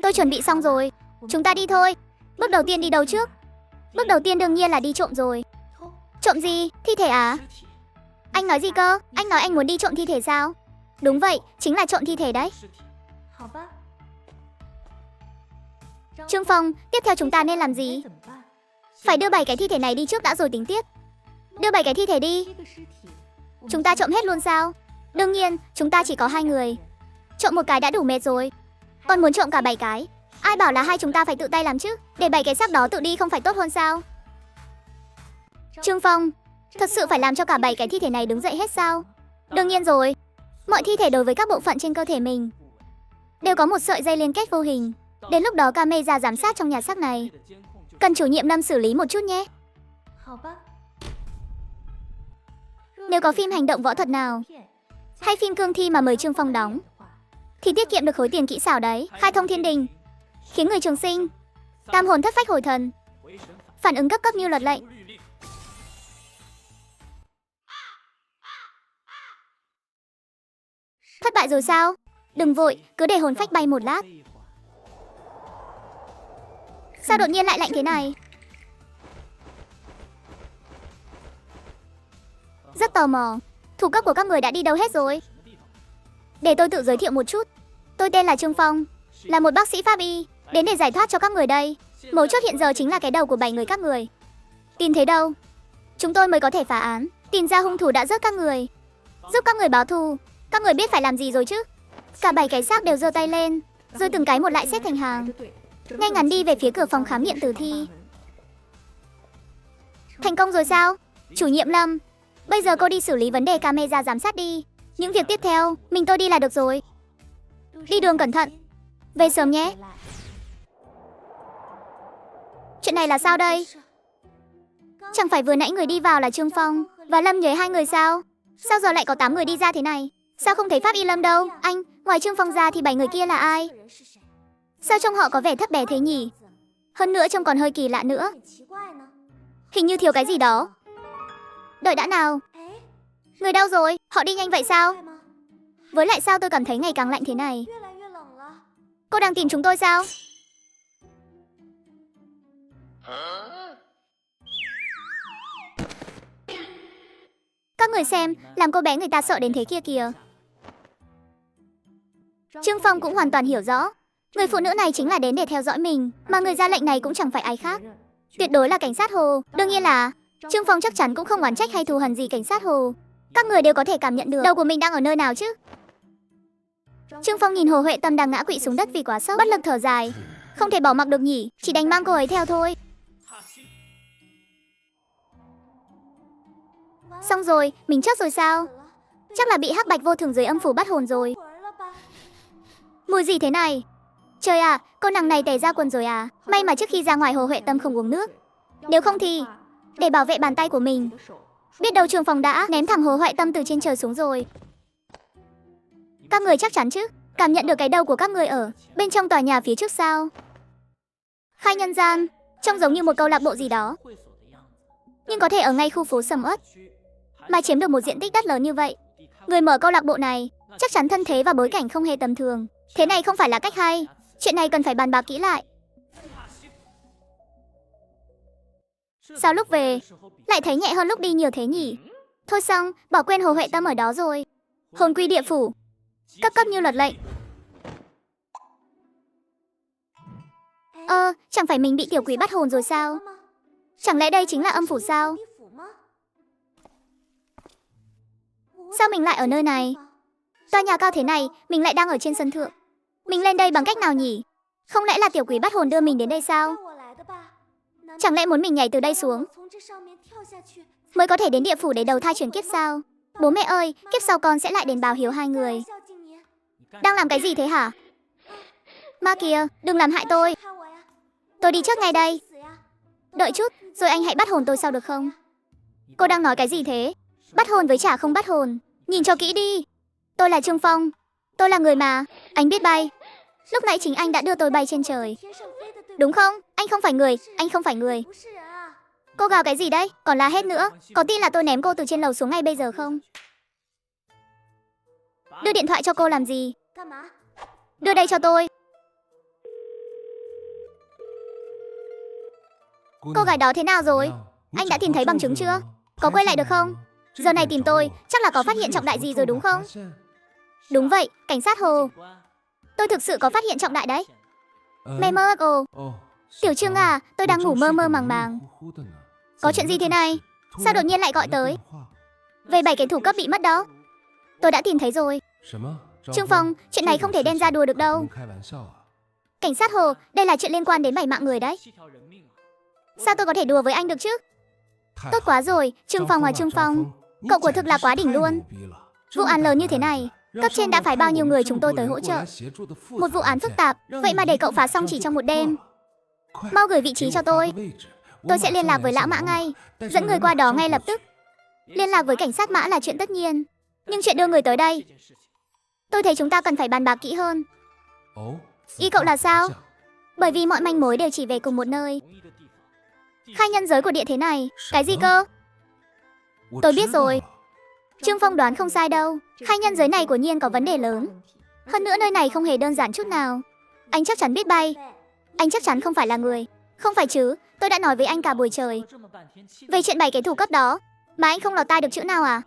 Tôi chuẩn bị xong rồi. Chúng ta đi thôi. Bước đầu tiên đi đâu trước? Bước đầu tiên đương nhiên là đi trộm rồi. Trộm gì? Thi thể à? Anh nói gì cơ? Anh nói anh muốn đi trộm thi thể sao? Đúng vậy, chính là trộm thi thể đấy. Trương Phong, tiếp theo chúng ta nên làm gì? Phải đưa 7 cái thi thể này đi trước đã rồi tính tiếp. Đưa 7 cái thi thể đi. Chúng ta trộm hết luôn sao? Đương nhiên, chúng ta chỉ có 2 người. Trộm một cái đã đủ mệt rồi. Còn muốn trộm cả 7 cái. Ai bảo là hai chúng ta phải tự tay làm chứ? Để 7 cái xác đó tự đi không phải tốt hơn sao? Trương Phong, thật sự phải làm cho cả 7 cái thi thể này đứng dậy hết sao? Đương nhiên rồi. Mọi thi thể đối với các bộ phận trên cơ thể mình đều có một sợi dây liên kết vô hình. Đến lúc đó camera giám sát trong nhà xác này cần chủ nhiệm Lâm xử lý một chút nhé. Nếu có phim hành động võ thuật nào hay phim cương thi mà mời Trương Phong đóng thì tiết kiệm được khối tiền kỹ xảo đấy. Khai thông thiên đình, khiến người trường sinh tam hồn thất phách hồi thần, phản ứng cấp như luật lệnh. Thất bại rồi sao? Đừng vội, cứ để hồn phách bay một lát. Sao đột nhiên lại lạnh thế này? Rất tò mò, thủ cấp của các người đã đi đâu hết rồi? Để tôi tự giới thiệu một chút. Tôi tên là Trương Phong, là một bác sĩ pháp y, đến để giải thoát cho các người đây. Mấu chốt hiện giờ chính là cái đầu của 7 người các người. Tin thế đâu, chúng tôi mới có thể phá án, tìm ra hung thủ đã giết các người, giúp các người báo thù. Các người biết phải làm gì rồi chứ? Cả 7 cái xác đều giơ tay lên, rồi từng cái một lại xếp thành hàng, ngay ngắn đi về phía cửa phòng khám nghiệm tử thi. Thành công rồi sao? Chủ nhiệm Lâm, bây giờ cô đi xử lý vấn đề camera giám sát đi. Những việc tiếp theo, mình tôi đi là được rồi. Đi đường cẩn thận, về sớm nhé. Chuyện này là sao đây? Chẳng phải vừa nãy người đi vào là Trương Phong và Lâm nhớ 2 người sao? Sao giờ lại có 8 người đi ra thế này? Sao không thấy Pháp Y Lâm đâu? Anh, ngoài Trương Phong ra thì 7 người kia là ai? Sao trông họ có vẻ thấp bé thế nhỉ? Hơn nữa trông còn hơi kỳ lạ nữa. Hình như thiếu cái gì đó. Đợi đã nào. Người đâu rồi? Họ đi nhanh vậy sao? Với lại sao tôi cảm thấy ngày càng lạnh thế này? Cô đang tìm chúng tôi sao? Các người xem, làm cô bé người ta sợ đến thế kia kìa. Trương Phong cũng hoàn toàn hiểu rõ, người phụ nữ này chính là đến để theo dõi mình, mà người ra lệnh này cũng chẳng phải ai khác, tuyệt đối là cảnh sát Hồ. Đương nhiên là Trương Phong chắc chắn cũng không oán trách hay thù hằn gì cảnh sát Hồ. Các người đều có thể cảm nhận được đầu của mình đang ở nơi nào chứ. Trương Phong nhìn Hồ Huệ Tâm đang ngã quỵ xuống đất vì quá sốc, bất lực thở dài. Không thể bỏ mặc được nhỉ, chỉ đành mang cô ấy theo thôi. Xong rồi, mình chết rồi sao? Chắc là bị hắc bạch vô thường dưới âm phủ bắt hồn rồi. Mùi gì thế này? Trời à, cô nàng này tè ra quần rồi à? May mà trước khi ra ngoài Hồ Huệ Tâm không uống nước. Nếu không thì, để bảo vệ bàn tay của mình, biết đâu Trương Phong đã ném thẳng Hồ Huệ Tâm từ trên trời xuống rồi. Các người chắc chắn chứ? Cảm nhận được cái đầu của các người ở bên trong tòa nhà phía trước sao? Khai nhân gian, trông giống như một câu lạc bộ gì đó, nhưng có thể ở ngay khu phố sầm uất mà chiếm được một diện tích đất lớn như vậy. Người mở câu lạc bộ này chắc chắn thân thế và bối cảnh không hề tầm thường. Thế này không phải là cách hay. Chuyện này cần phải bàn bạc kỹ lại. Sao lúc về lại thấy nhẹ hơn lúc đi nhiều thế nhỉ? Thôi xong, bỏ quên Hồ Huệ Tâm ở đó rồi. Hồn quy địa phủ, cấp như luật lệnh. Chẳng phải mình bị tiểu quỷ bắt hồn rồi sao? Chẳng lẽ đây chính là âm phủ sao? Sao mình lại ở nơi này? Tòa nhà cao thế này, mình lại đang ở trên sân thượng. Mình lên đây bằng cách nào nhỉ? Không lẽ là tiểu quỷ bắt hồn đưa mình đến đây sao? Chẳng lẽ muốn mình nhảy từ đây xuống mới có thể đến địa phủ để đầu thai chuyển kiếp sao? Bố mẹ ơi, kiếp sau con sẽ lại đến báo hiếu 2 người. Đang làm cái gì thế hả? Ma kìa, đừng làm hại tôi. Tôi đi trước ngay đây. Đợi chút, rồi anh hãy bắt hồn tôi sau được không? Cô đang nói cái gì thế? Bắt hồn với chả không bắt hồn. Nhìn cho kỹ đi. Tôi là Trương Phong. Tôi là người mà anh biết bay. Lúc nãy chính anh đã đưa tôi bay trên trời, đúng không? Anh không phải người, anh không phải người. Cô gào cái gì đấy? Còn la hét nữa. Có tin là tôi ném cô từ trên lầu xuống ngay bây giờ không? Đưa điện thoại cho cô làm gì? Đưa đây cho tôi. Cô gái đó thế nào rồi? Anh đã tìm thấy bằng chứng chưa? Có quay lại được không? Giờ này tìm tôi, chắc là có phát hiện trọng đại gì rồi đúng không? Đúng vậy, cảnh sát Hồ. Tôi thực sự có phát hiện trọng đại đấy. Mày mơ ồ. Tiểu Trương à, tôi đang ngủ mơ mơ màng màng. Có chuyện gì thế này? Sao đột nhiên lại gọi tới? Về 7 cái thủ cấp bị mất đó. Tôi đã tìm thấy rồi. Trương Phong, chuyện này không thể đem ra đùa được đâu. Cảnh sát Hồ, đây là chuyện liên quan đến 7 mạng người đấy. Sao tôi có thể đùa với anh được chứ? Tốt quá rồi, Trương Phong à Trương Phong. Cậu của thực là quá đỉnh luôn. Vụ án lớn như thế này, cấp trên đã phái bao nhiêu người chúng tôi tới hỗ trợ. Một vụ án phức tạp, vậy mà để cậu phá xong chỉ trong một đêm. Mau gửi vị trí cho tôi. Tôi sẽ liên lạc với lão Mã ngay, dẫn người qua đó ngay lập tức. Liên lạc với cảnh sát Mã là chuyện tất nhiên, nhưng chuyện đưa người tới đây, tôi thấy chúng ta cần phải bàn bạc kỹ hơn. Ý cậu là sao? Bởi vì mọi manh mối đều chỉ về cùng một nơi. Khai nhân giới của địa thế này. Cái gì cơ? Tôi biết rồi. Trương Phong đoán không sai đâu. Khai nhân giới này của Nhiên có vấn đề lớn. Hơn nữa nơi này không hề đơn giản chút nào. Anh chắc chắn biết bay. Anh chắc chắn không phải là người. Không phải chứ, tôi đã nói với anh cả buổi trời về chuyện 7 cái thủ cấp đó, mà anh không lọt tai được chữ nào à?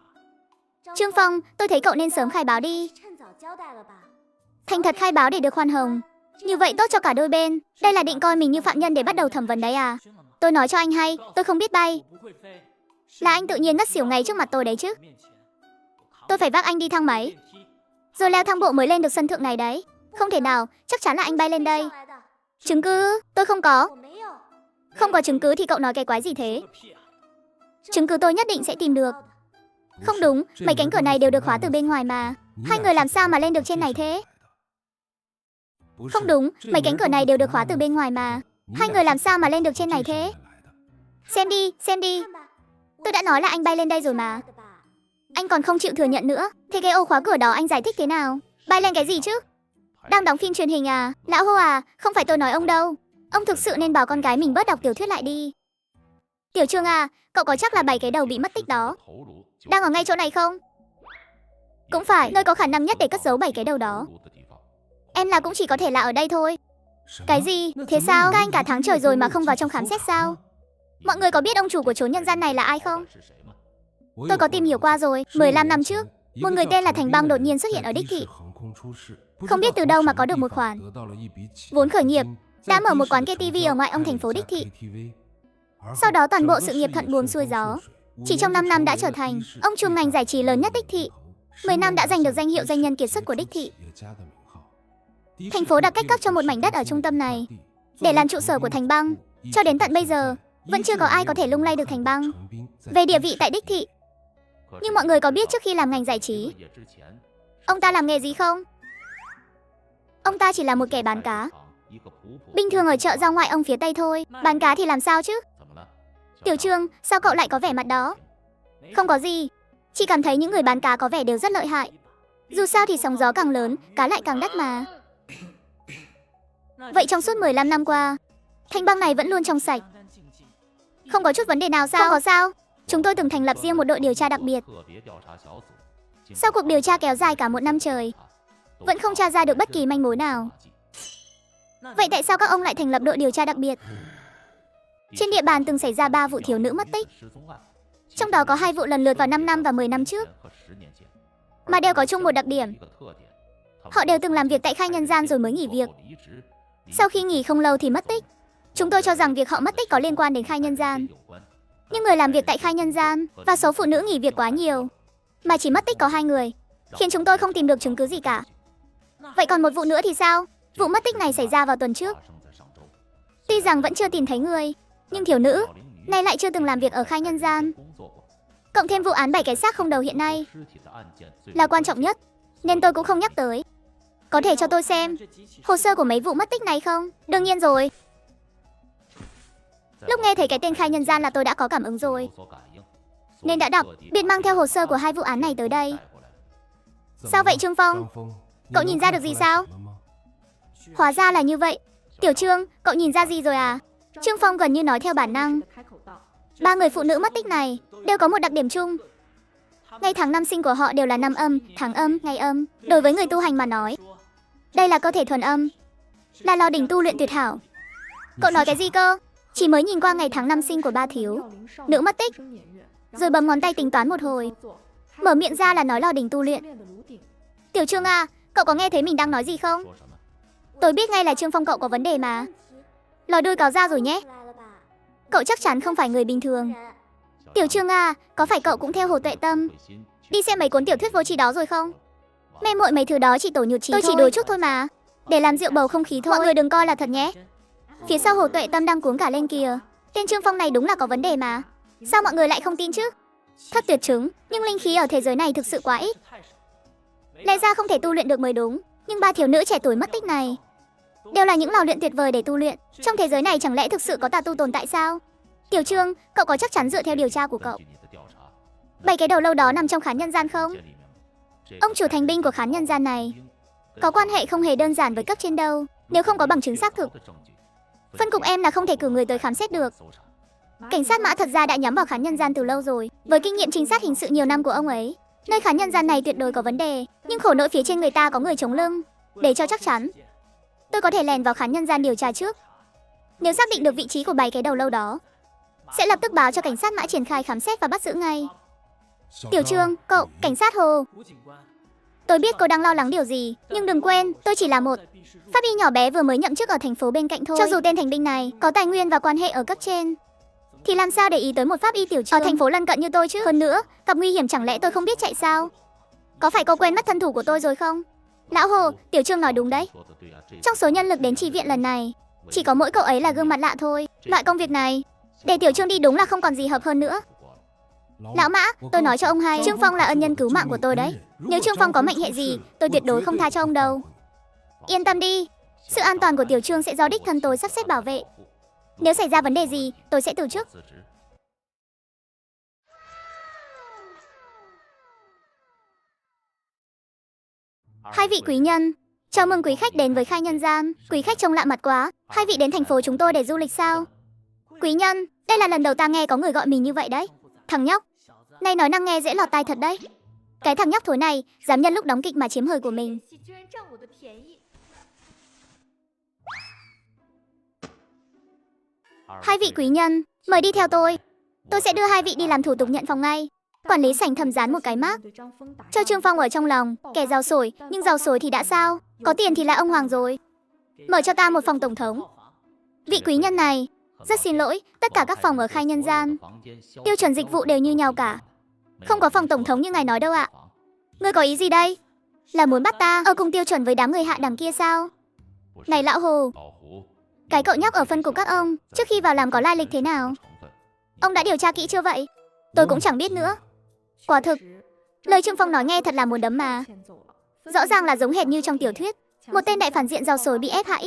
Trương Phong, tôi thấy cậu nên sớm khai báo đi. Thành thật khai báo để được khoan hồng. Như vậy tốt cho cả đôi bên. Đây là định coi mình như phạm nhân để bắt đầu thẩm vấn đấy à? Tôi nói cho anh hay, tôi không biết bay. Là anh tự nhiên ngất xỉu ngay trước mặt tôi đấy chứ. Tôi phải vác anh đi thang máy, rồi leo thang bộ mới lên được sân thượng này đấy. Không thể nào, chắc chắn là anh bay lên đây. Chứng cứ, tôi không có. Không có chứng cứ thì cậu nói cái quái gì thế? Chứng cứ tôi nhất định sẽ tìm được. Không đúng, mấy cánh cửa này đều được khóa từ bên ngoài mà. Hai người làm sao mà lên được trên này thế? Không đúng, mấy cánh cửa này đều được khóa từ bên ngoài mà. Hai người làm sao mà lên được trên này thế? Xem đi, xem đi. Tôi đã nói là anh bay lên đây rồi mà. Anh còn không chịu thừa nhận nữa. Thế cái ô khóa cửa đó anh giải thích thế nào? Bay lên cái gì chứ? Đang đóng phim truyền hình à? Lão Hô à, không phải tôi nói ông đâu. Ông thực sự nên bảo con gái mình bớt đọc tiểu thuyết lại đi. Tiểu Trương à, cậu có chắc là 7 cái đầu bị mất tích đó đang ở ngay chỗ này không? Cũng phải, nơi có khả năng nhất để cất giấu 7 cái đầu đó. Em là cũng chỉ có thể là ở đây thôi. Cái gì? Thế sao? Các anh cả tháng trời rồi mà không vào trong khám xét sao? Mọi người có biết ông chủ của chốn nhân gian này là ai không? Tôi có tìm hiểu qua rồi. 15 năm trước, một người tên là Thành Băng đột nhiên xuất hiện ở đích thị. Không biết từ đâu mà có được một khoản vốn khởi nghiệp, đã mở một quán KTV ở ngoại ô thành phố đích thị. Sau đó toàn bộ sự nghiệp thuận buồm xuôi gió. Chỉ trong 5 năm đã trở thành ông trùm ngành giải trí lớn nhất đích thị. 10 năm đã giành được danh hiệu doanh nhân kiệt xuất của đích thị. Thành phố đã cách cấp cho một mảnh đất ở trung tâm này để làm trụ sở của Thành Băng. Cho đến tận bây giờ, vẫn chưa có ai có thể lung lay được Thành Băng về địa vị tại đích thị. Nhưng mọi người có biết trước khi làm ngành giải trí, ông ta làm nghề gì không? Ông ta chỉ là một kẻ bán cá bình thường ở chợ rau ngoại ông phía Tây thôi. Bán cá thì làm sao chứ? Tiểu Trương, sao cậu lại có vẻ mặt đó? Không có gì, chỉ cảm thấy những người bán cá có vẻ đều rất lợi hại. Dù sao thì sóng gió càng lớn, cá lại càng đắt mà. Vậy trong suốt 15 năm qua, Thành Băng này vẫn luôn trong sạch, không có chút vấn đề nào sao? Không có sao. Chúng tôi từng thành lập riêng một đội điều tra đặc biệt. Sau cuộc điều tra kéo dài cả một năm trời, vẫn không tra ra được bất kỳ manh mối nào. Vậy tại sao các ông lại thành lập đội điều tra đặc biệt? Trên địa bàn từng xảy ra 3 vụ thiếu nữ mất tích, trong đó có 2 vụ lần lượt vào 5 năm và 10 năm trước, mà đều có chung một đặc điểm. Họ đều từng làm việc tại khai nhân gian rồi mới nghỉ việc. Sau khi nghỉ không lâu thì mất tích. Chúng tôi cho rằng việc họ mất tích có liên quan đến khai nhân gian. Nhưng người làm việc tại khai nhân gian và số phụ nữ nghỉ việc quá nhiều, mà chỉ mất tích có 2 người, khiến chúng tôi không tìm được chứng cứ gì cả. Vậy còn một vụ nữa thì sao? Vụ mất tích này xảy ra vào tuần trước. Tuy rằng vẫn chưa tìm thấy người, nhưng thiếu nữ này lại chưa từng làm việc ở khai nhân gian. Cộng thêm vụ án 7 cái xác không đầu hiện nay là quan trọng nhất, nên tôi cũng không nhắc tới. Có thể cho tôi xem hồ sơ của mấy vụ mất tích này không? Đương nhiên rồi. Lúc nghe thấy cái tên khai nhân gian là tôi đã có cảm ứng rồi, nên đã đọc, biệt mang theo hồ sơ của 2 vụ án này tới đây. Sao vậy Trương Phong? Cậu nhìn ra được gì sao? Hóa ra là như vậy. Tiểu Trương, cậu nhìn ra gì rồi à? Trương Phong gần như nói theo bản năng. Ba người phụ nữ mất tích này đều có một đặc điểm chung. Ngày tháng năm sinh của họ đều là năm âm, tháng âm, ngày âm. Đối với người tu hành mà nói, đây là cơ thể thuần âm, là lò đỉnh tu luyện tuyệt hảo. Cậu nói cái gì cơ? Chỉ mới nhìn qua ngày tháng năm sinh của ba thiếu nữ mất tích, rồi bấm ngón tay tính toán một hồi, mở miệng ra là nói lò đỉnh tu luyện. Tiểu Trương à, cậu có nghe thấy mình đang nói gì không? Tôi biết ngay là Trương Phong cậu có vấn đề mà. Lòi đuôi cáo ra rồi nhé. Cậu chắc chắn không phải người bình thường. Tiểu Trương à, có phải cậu cũng theo Hồ Tuệ Tâm đi xem mấy cuốn tiểu thuyết vô tri đó rồi không? Mê muội mấy thứ đó chỉ tổ nhụt chí thôi. Tôi chỉ đùa chút thôi mà, để làm dịu bầu không khí thôi. Mọi người đừng coi là thật nhé. Phía sau Hồ Tuệ Tâm đang cuống cả lên kìa. Tên Trương Phong này đúng là có vấn đề mà. Sao mọi người lại không tin chứ? Thất tuyệt chứng, nhưng linh khí ở thế giới này thực sự quá ít. Lẽ ra không thể tu luyện được mới đúng. Nhưng ba thiếu nữ trẻ tuổi mất tích này đều là những lò luyện tuyệt vời để tu luyện. Trong thế giới này chẳng lẽ thực sự có tà tu tồn tại sao? Tiểu Trương, cậu có chắc chắn dựa theo điều tra của cậu 7 cái đầu lâu đó nằm trong khán nhân gian không? Ông chủ thành binh của khán nhân gian này có quan hệ không hề đơn giản với cấp trên đâu. Nếu không có bằng chứng xác thực, phân cục em là không thể cử người tới khám xét được. Cảnh sát Mã thật ra đã nhắm vào khán nhân gian từ lâu rồi. Với kinh nghiệm trinh sát hình sự nhiều năm của ông ấy, nơi khán nhân gian này tuyệt đối có vấn đề. Nhưng khổ nỗi phía trên người ta có người chống lưng. Để cho chắc chắn, tôi có thể lèn vào khán nhân gian điều tra trước. Nếu xác định được vị trí của 7 cái đầu lâu đó, sẽ lập tức báo cho cảnh sát Mã triển khai khám xét và bắt giữ ngay. Tiểu Trương, cậu, cảnh sát Hồ, tôi biết cô đang lo lắng điều gì, nhưng đừng quên, tôi chỉ là một pháp y nhỏ bé vừa mới nhậm chức ở thành phố bên cạnh thôi. Cho dù tên thành binh này có tài nguyên và quan hệ ở cấp trên, thì làm sao để ý tới một pháp y tiểu Trương ở thành phố lân cận như tôi chứ? Hơn nữa, gặp nguy hiểm chẳng lẽ tôi không biết chạy sao? Có phải cô quên mất thân thủ của tôi rồi không? Lão Hồ, Tiểu Trương nói đúng đấy. Trong số nhân lực đến chi viện lần này, chỉ có mỗi cậu ấy là gương mặt lạ thôi. Loại công việc này, để Tiểu Trương đi đúng là không còn gì hợp hơn nữa. Lão Mã, tôi nói cho ông hay, Trương Phong là ân nhân cứu mạng của tôi đấy. Nếu Trương Phong có mệnh hệ gì, tôi tuyệt đối không tha cho ông đâu. Yên tâm đi, sự an toàn của Tiểu Trương sẽ do đích thân tôi sắp xếp bảo vệ. Nếu xảy ra vấn đề gì, tôi sẽ từ chức. Hai vị quý nhân, chào mừng quý khách đến với khai nhân gian. Quý khách trông lạ mặt quá, hai vị đến thành phố chúng tôi để du lịch sao? Quý nhân, đây là lần đầu ta nghe có người gọi mình như vậy đấy. Thằng nhóc, này nói năng nghe dễ lọt tai thật đấy. Cái thằng nhóc thối này, dám nhân lúc đóng kịch mà chiếm hời của mình. Hai vị quý nhân, mời đi theo tôi. Tôi sẽ đưa hai vị đi làm thủ tục nhận phòng ngay. Quản lý sảnh thầm dán một cái mác cho Trương Phong ở trong lòng. Kẻ giàu sổi, nhưng giàu sổi thì đã sao? Có tiền thì là ông hoàng rồi. Mở cho ta một phòng tổng thống. Vị quý nhân này, rất xin lỗi, tất cả các phòng ở khai nhân gian, tiêu chuẩn dịch vụ đều như nhau cả. Không có phòng tổng thống như ngài nói đâu ạ. Ngươi có ý gì đây? Là muốn bắt ta ở cùng tiêu chuẩn với đám người hạ đẳng kia sao? Này lão Hồ, cái cậu nhóc ở phân cục các ông, trước khi vào làm có lai lịch thế nào? Ông đã điều tra kỹ chưa vậy? Tôi cũng chẳng biết nữa. Quả thực, lời Trương Phong nói nghe thật là muốn đấm mà. Rõ ràng là giống hệt như trong tiểu thuyết, một tên đại phản diện giàu sổi bị ép hãm.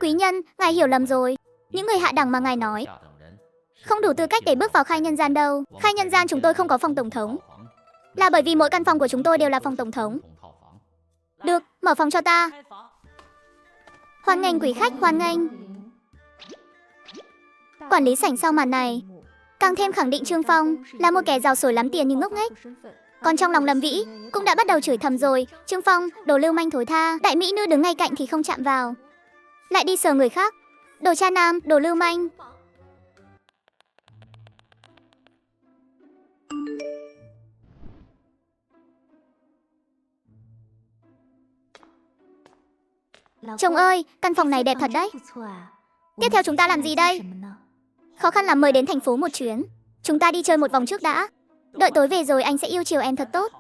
Quý nhân, ngài hiểu lầm rồi. Những người hạ đẳng mà ngài nói không đủ tư cách để bước vào khai nhân gian đâu. Khai nhân gian chúng tôi không có phòng tổng thống, là bởi vì mỗi căn phòng của chúng tôi đều là phòng tổng thống. Được, mở phòng cho ta. Hoan nghênh quý khách, hoan nghênh. Quản lý sảnh sau màn này càng thêm khẳng định Trương Phong là một kẻ giàu sổi lắm tiền nhưng ngốc nghếch. Còn trong lòng Lâm Vĩ cũng đã bắt đầu chửi thầm rồi. Trương Phong, đồ lưu manh thối tha. Đại mỹ nữ đứng ngay cạnh thì không chạm vào, lại đi sờ người khác. Đồ cha nam, đồ lưu manh. Chồng ơi, căn phòng này đẹp thật đấy. Tiếp theo chúng ta làm gì đây? Khó khăn lắm mới đến thành phố một chuyến. Chúng ta đi chơi một vòng trước đã. Đợi tối về rồi anh sẽ yêu chiều em thật tốt.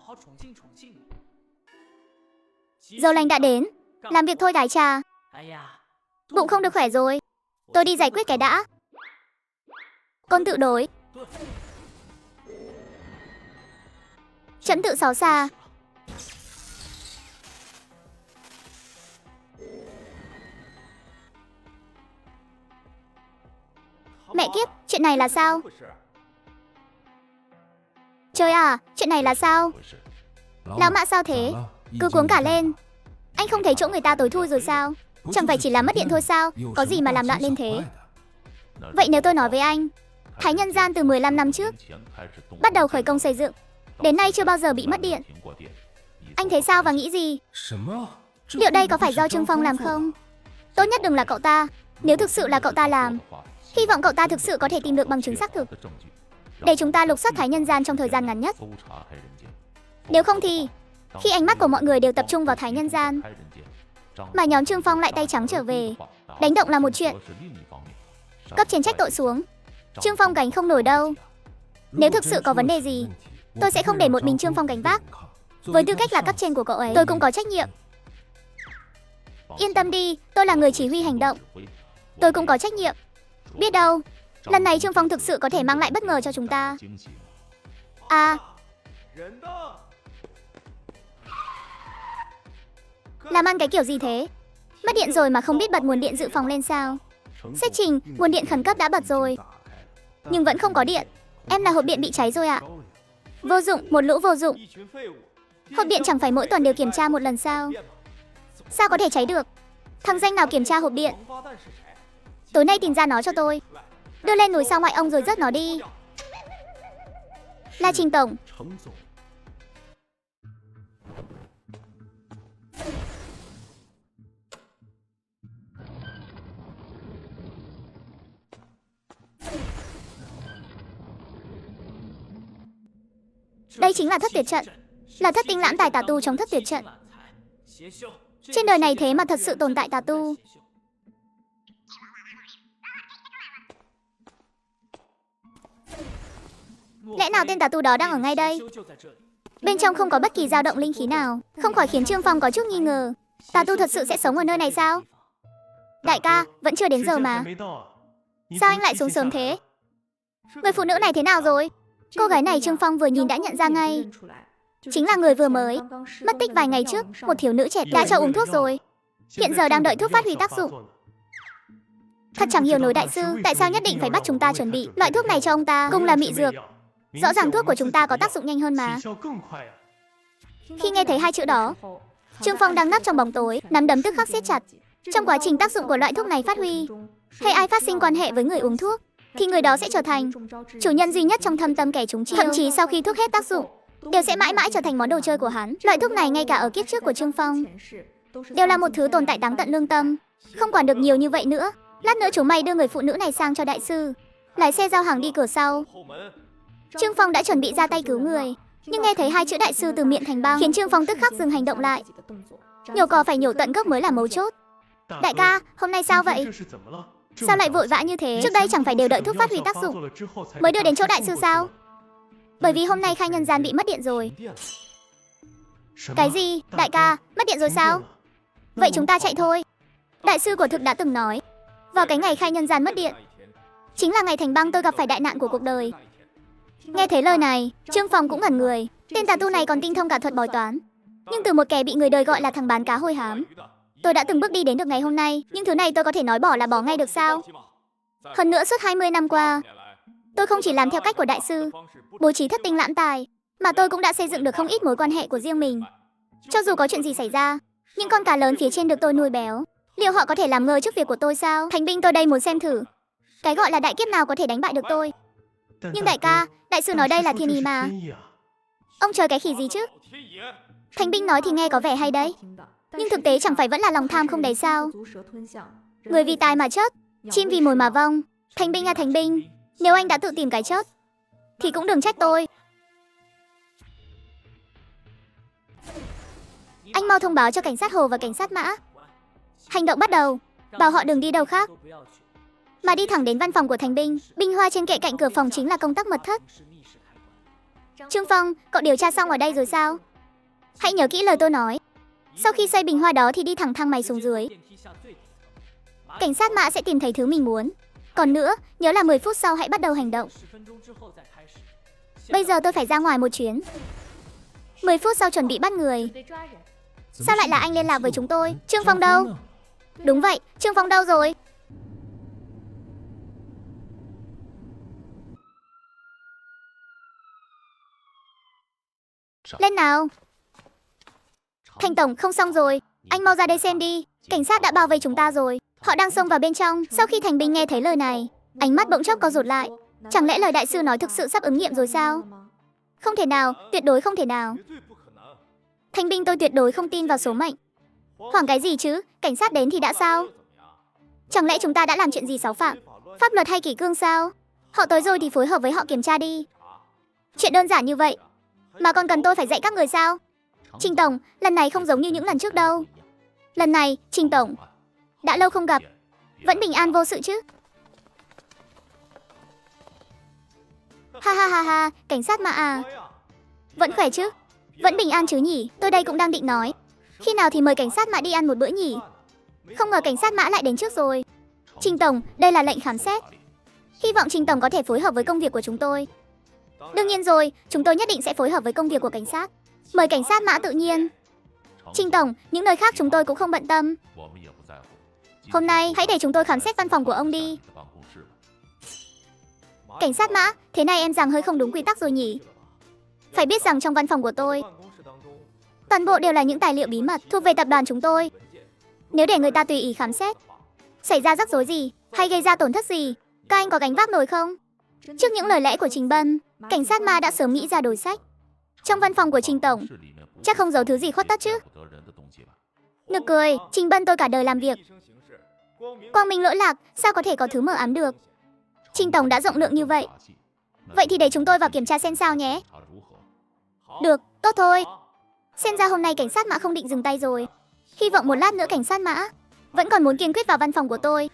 Giờ lành đã đến. Làm việc thôi đái trà. Bụng không được khỏe rồi. Tôi đi giải quyết cái đã. Con tự đối. Chấm tự xấu xa. Mẹ kiếp, chuyện này là sao? Trời à, chuyện này là sao? Lão Mã sao thế? Cứ cuống cả lên. Anh không thấy chỗ người ta tối thui rồi sao? Chẳng phải chỉ là mất điện thôi sao? Có gì mà làm loạn lên thế? Vậy nếu tôi nói với anh Thái Nhân Gian từ 15 năm trước bắt đầu khởi công xây dựng, đến nay chưa bao giờ bị mất điện. Anh thấy sao và nghĩ gì? Liệu đây có phải do Trương Phong làm không? Tốt nhất đừng là cậu ta. Nếu thực sự là cậu ta làm, hy vọng cậu ta thực sự có thể tìm được bằng chứng xác thực để chúng ta lục soát Thái Nhân Gian trong thời gian ngắn nhất. Nếu không thì, khi ánh mắt của mọi người đều tập trung vào Thái Nhân Gian, mà nhóm Trương Phong lại tay trắng trở về, đánh động là một chuyện. Cấp trên trách tội xuống, Trương Phong gánh không nổi đâu. Nếu thực sự có vấn đề gì, tôi sẽ không để một mình Trương Phong gánh vác. Với tư cách là cấp trên của cậu ấy, tôi cũng có trách nhiệm. Yên tâm đi, tôi là người chỉ huy hành động. Tôi cũng có trách nhiệm. Biết đâu, lần này Trương Phong thực sự có thể mang lại bất ngờ cho chúng ta. À, làm ăn cái kiểu gì thế? Mất điện rồi mà không biết bật nguồn điện dự phòng lên sao? Sếp Trình, nguồn điện khẩn cấp đã bật rồi, nhưng vẫn không có điện. Em là hộp điện bị cháy rồi ạ. Vô dụng, một lũ vô dụng. Hộp điện chẳng phải mỗi tuần đều kiểm tra một lần sao? Sao có thể cháy được? Thằng danh nào kiểm tra hộp điện? Tối nay tìm ra nó cho tôi. Đưa lên núi sao ngoại ông rồi rớt nó đi. Là Trình tổng. Đây chính là Thất Tuyệt Trận, là thất tinh lãn tài tà tu trong Thất Tuyệt Trận. Trên đời này thế mà thật sự tồn tại tà tu. Lẽ nào tên tà tu đó đang ở ngay đây? Bên trong không có bất kỳ dao động linh khí nào, không khỏi khiến Trương Phong có chút nghi ngờ. Tà tu thật sự sẽ sống ở nơi này sao? Đại ca, vẫn chưa đến giờ mà. Sao anh lại xuống sớm thế? Người phụ nữ này thế nào rồi? Cô gái này Trương Phong vừa nhìn đã nhận ra ngay. Chính là người vừa mới mất tích vài ngày trước, một thiếu nữ trẻ đã cho uống thuốc rồi. Hiện giờ đang đợi thuốc phát huy tác dụng. Thật chẳng hiểu nổi đại sư, tại sao nhất định phải bắt chúng ta chuẩn bị loại thuốc này cho ông ta, cùng là mị dược. Rõ ràng thuốc của chúng ta có tác dụng nhanh hơn mà. Khi nghe thấy hai chữ đó, Trương Phong đang nấp trong bóng tối, nắm đấm tức khắc siết chặt. Trong quá trình tác dụng của loại thuốc này phát huy, hay ai phát sinh quan hệ với người uống thuốc, thì người đó sẽ trở thành chủ nhân duy nhất trong thâm tâm kẻ chúng chiêu. Thậm chí sau khi thuốc hết tác dụng, đều sẽ mãi mãi trở thành món đồ chơi của hắn. Loại thuốc này ngay cả ở kiếp trước của Trương Phong đều là một thứ tồn tại đáng tận lương tâm. Không quản được nhiều như vậy nữa, lát nữa chúng mày đưa người phụ nữ này sang cho đại sư. Lái xe giao hàng đi cửa sau. Trương Phong đã chuẩn bị ra tay cứu người, nhưng nghe thấy hai chữ đại sư từ miệng thành băng, khiến Trương Phong tức khắc dừng hành động lại. Nhổ cỏ phải nhổ tận gốc mới là mấu chốt. Đại ca, hôm nay sao vậy? Sao lại vội vã như thế? Trước đây chẳng phải đều đợi thuốc phát huy tác dụng mới đưa đến chỗ đại sư sao? Bởi vì hôm nay khai nhân gian bị mất điện rồi. Cái gì? Đại ca, mất điện rồi sao? Vậy chúng ta chạy thôi. Đại sư của thực đã từng nói, vào cái ngày khai nhân gian mất điện, chính là ngày thành băng tôi gặp phải đại nạn của cuộc đời. Nghe thấy lời này, Trương Phong cũng ngẩn người. Tên tà tu này còn tinh thông cả thuật bói toán, nhưng từ một kẻ bị người đời gọi là thằng bán cá hôi hám, tôi đã từng bước đi đến được ngày hôm nay. Nhưng thứ này tôi có thể nói bỏ là bỏ ngay được sao? Hơn nữa suốt 20 năm qua, tôi không chỉ làm theo cách của đại sư, bố trí thất tinh lãm tài, mà tôi cũng đã xây dựng được không ít mối quan hệ của riêng mình. Cho dù có chuyện gì xảy ra, những con cá lớn phía trên được tôi nuôi béo, liệu họ có thể làm ngơ trước việc của tôi sao? Thánh binh tôi đây muốn xem thử, cái gọi là đại kiếp nào có thể đánh bại được tôi. Nhưng đại ca, đại sư nói đây là thiên ý mà. Ông chờ cái khỉ gì chứ? Thánh binh nói thì nghe có vẻ hay đấy, nhưng thực tế chẳng phải vẫn là lòng tham không đầy sao? Người vì tài mà chết, chim vì mồi mà vong. Thánh binh à thánh binh, nếu anh đã tự tìm cái chết thì cũng đừng trách tôi. Anh mau thông báo cho cảnh sát Hồ và cảnh sát Mã. Hành động bắt đầu, bảo họ đừng đi đâu khác, mà đi thẳng đến văn phòng của Thành binh. Binh hoa trên kệ cạnh cửa phòng chính là công tắc mật thất. Trương Phong, cậu điều tra xong ở đây rồi sao? Hãy nhớ kỹ lời tôi nói. Sau khi xây bình hoa đó thì đi thẳng thang máy xuống dưới. Cảnh sát Mã sẽ tìm thấy thứ mình muốn. Còn nữa, nhớ là 10 phút sau hãy bắt đầu hành động. Bây giờ tôi phải ra ngoài một chuyến. 10 phút sau chuẩn bị bắt người. Sao lại là anh liên lạc với chúng tôi? Trương Phong đâu? Đúng vậy, Trương Phong đâu rồi? Lên nào. Thành tổng, không xong rồi. Anh mau ra đây xem đi. Cảnh sát đã bao vây chúng ta rồi. Họ đang xông vào bên trong. Sau khi Thành binh nghe thấy lời này, ánh mắt bỗng chốc co rụt lại. Chẳng lẽ lời đại sư nói thực sự sắp ứng nghiệm rồi sao? Không thể nào, tuyệt đối không thể nào. Thanh binh, tôi tuyệt đối không tin vào số mệnh. Hoảng cái gì chứ, cảnh sát đến thì đã sao? Chẳng lẽ chúng ta đã làm chuyện gì xáo phạm pháp luật hay kỷ cương sao? Họ tới rồi thì phối hợp với họ kiểm tra đi. Chuyện đơn giản như vậy mà còn cần tôi phải dạy các người sao? Trình tổng, lần này không giống như những lần trước đâu. Lần này, Trình tổng, đã lâu không gặp, vẫn bình an vô sự chứ? Ha ha ha ha, cảnh sát Mã à. Vẫn khỏe chứ? Vẫn bình an chứ nhỉ? Tôi đây cũng đang định nói, khi nào thì mời cảnh sát Mã đi ăn một bữa nhỉ? Không ngờ cảnh sát Mã lại đến trước rồi. Trình tổng, đây là lệnh khám xét. Hy vọng Trình tổng có thể phối hợp với công việc của chúng tôi. Đương nhiên rồi, chúng tôi nhất định sẽ phối hợp với công việc của cảnh sát. Mời cảnh sát Mã tự nhiên. Trình tổng, những nơi khác chúng tôi cũng không bận tâm. Hôm nay, hãy để chúng tôi khám xét văn phòng của ông đi. Cảnh sát Mã, thế này em rằng hơi không đúng quy tắc rồi nhỉ? Phải biết rằng trong văn phòng của tôi, toàn bộ đều là những tài liệu bí mật thuộc về tập đoàn chúng tôi. Nếu để người ta tùy ý khám xét, xảy ra rắc rối gì, hay gây ra tổn thất gì, các anh có gánh vác nổi không? Trước những lời lẽ của Trình Bân, cảnh sát Mã đã sớm nghĩ ra đối sách. Trong văn phòng của Trình tổng, chắc không giấu thứ gì khuất tất chứ? Nực cười, Trình Bân tôi cả đời làm việc, quang minh lỗi lạc, sao có thể có thứ mờ ám được? Trình tổng đã rộng lượng như vậy, vậy thì để chúng tôi vào kiểm tra xem sao nhé. Được, tốt thôi. Xem ra hôm nay cảnh sát Mã không định dừng tay rồi. Hy vọng một lát nữa cảnh sát Mã vẫn còn muốn kiên quyết vào văn phòng của tôi.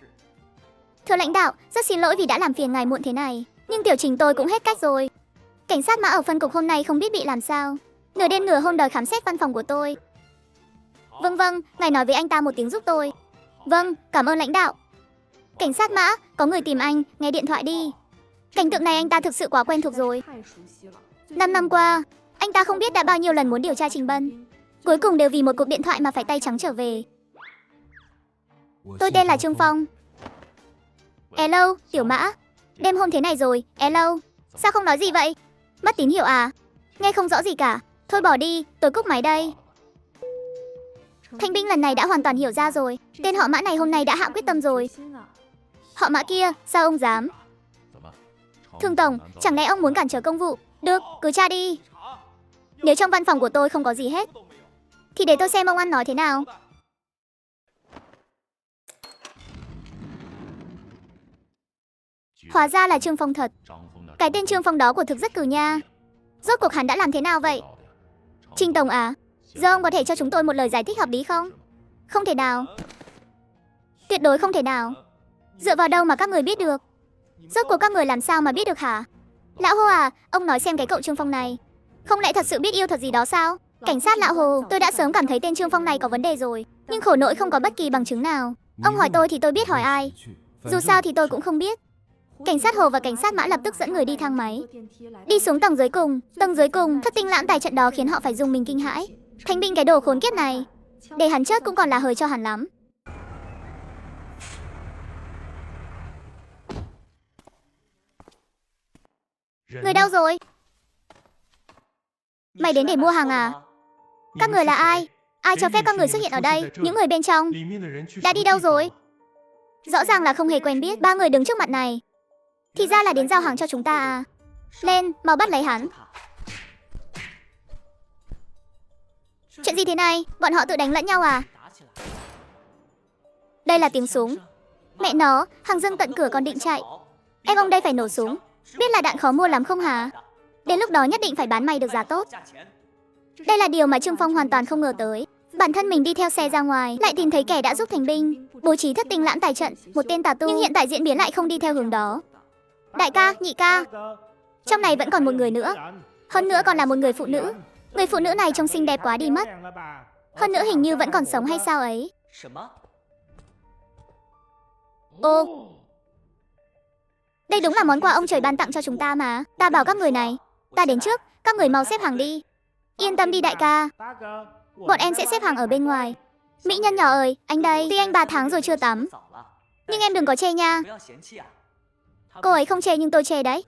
Thưa lãnh đạo, rất xin lỗi vì đã làm phiền ngài muộn thế này, nhưng tiểu Trình tôi cũng hết cách rồi. Cảnh sát Mã ở phân cục hôm nay không biết bị làm sao, nửa đêm nửa hôm đòi khám xét văn phòng của tôi. Vâng vâng, ngài nói với anh ta một tiếng giúp tôi. Vâng, cảm ơn lãnh đạo. Cảnh sát Mã, có người tìm anh, nghe điện thoại đi. Cảnh tượng này anh ta thực sự quá quen thuộc rồi. 5 năm qua, anh ta không biết đã bao nhiêu lần muốn điều tra Trình Bân, cuối cùng đều vì một cuộc điện thoại mà phải tay trắng trở về. Tôi tên là Trương Phong. Hello, tiểu Mã. Đêm hôm thế này rồi, hello. Sao không nói gì vậy? Mất tín hiệu à? Nghe không rõ gì cả. Thôi bỏ đi, tôi cúp máy đây. Thanh binh lần này đã hoàn toàn hiểu ra rồi. Tên họ Mã này hôm nay đã hạ quyết tâm rồi. Họ Mã kia, sao ông dám? Thường tổng, chẳng lẽ ông muốn cản trở công vụ? Được, cứ tra đi. Nếu trong văn phòng của tôi không có gì hết, thì để tôi xem ông ăn nói thế nào. Hóa ra là Trương Phong thật. Cái tên Trương Phong đó của thực rất cừ nha. Rốt cuộc hắn đã làm thế nào vậy? Trình tổng à, giờ ông có thể cho chúng tôi một lời giải thích hợp lý không? Không thể nào. Tuyệt đối không thể nào. Dựa vào đâu mà các người biết được? Rốt cuộc các người làm sao mà biết được hả? Lão Hồ à, ông nói xem cái cậu Trương Phong này, không lẽ thật sự biết yêu thật gì đó sao? Cảnh sát Lão Hồ, tôi đã sớm cảm thấy tên Trương Phong này có vấn đề rồi, nhưng khổ nỗi không có bất kỳ bằng chứng nào. Ông hỏi tôi thì tôi biết hỏi ai? Dù sao thì tôi cũng không biết. Cảnh sát Hồ và cảnh sát Mã lập tức dẫn người đi thang máy, đi xuống tầng dưới cùng. Tầng dưới cùng, thất tinh lãm tài trận đó khiến họ phải rung mình kinh hãi. Thanh binh cái đồ khốn kiếp này, để hắn chết cũng còn là hời cho hắn lắm. Người đâu rồi? Mày đến để mua hàng à? Các người là ai? Ai cho phép các người xuất hiện ở đây? Những người bên trong đã đi đâu rồi? Rõ ràng là không hề quen biết ba người đứng trước mặt này. Thì ra là đến giao hàng cho chúng ta à? Lên, mau bắt lấy hắn. Chuyện gì thế này? Bọn họ tự đánh lẫn nhau à? Đây là tiếng súng. Mẹ nó, hàng dâng tận cửa còn định chạy. Em ông đây phải nổ súng. Biết là đạn khó mua lắm không hả? Đến lúc đó nhất định phải bán mày được giá tốt. Đây là điều mà Trương Phong hoàn toàn không ngờ tới. Bản thân mình đi theo xe ra ngoài, lại tìm thấy kẻ đã giúp thành binh bố trí thất tinh lãm tài trận, một tên tà tu. Nhưng hiện tại diễn biến lại không đi theo hướng đó. Đại ca, nhị ca, trong này vẫn còn một người nữa. Hơn nữa còn là một người phụ nữ. Người phụ nữ này trông xinh đẹp quá đi mất. Hơn nữa hình như vẫn còn sống hay sao ấy. Ô, đây đúng là món quà ông trời ban tặng cho chúng ta mà. Ta bảo các người này, ta đến trước, các người mau xếp hàng đi. Yên tâm đi đại ca, bọn em sẽ xếp hàng ở bên ngoài. Mỹ nhân nhỏ ơi, anh đây. Tuy anh 3 tháng rồi chưa tắm, nhưng em đừng có chê nha. Cô ấy không chê nhưng tôi chê đấy.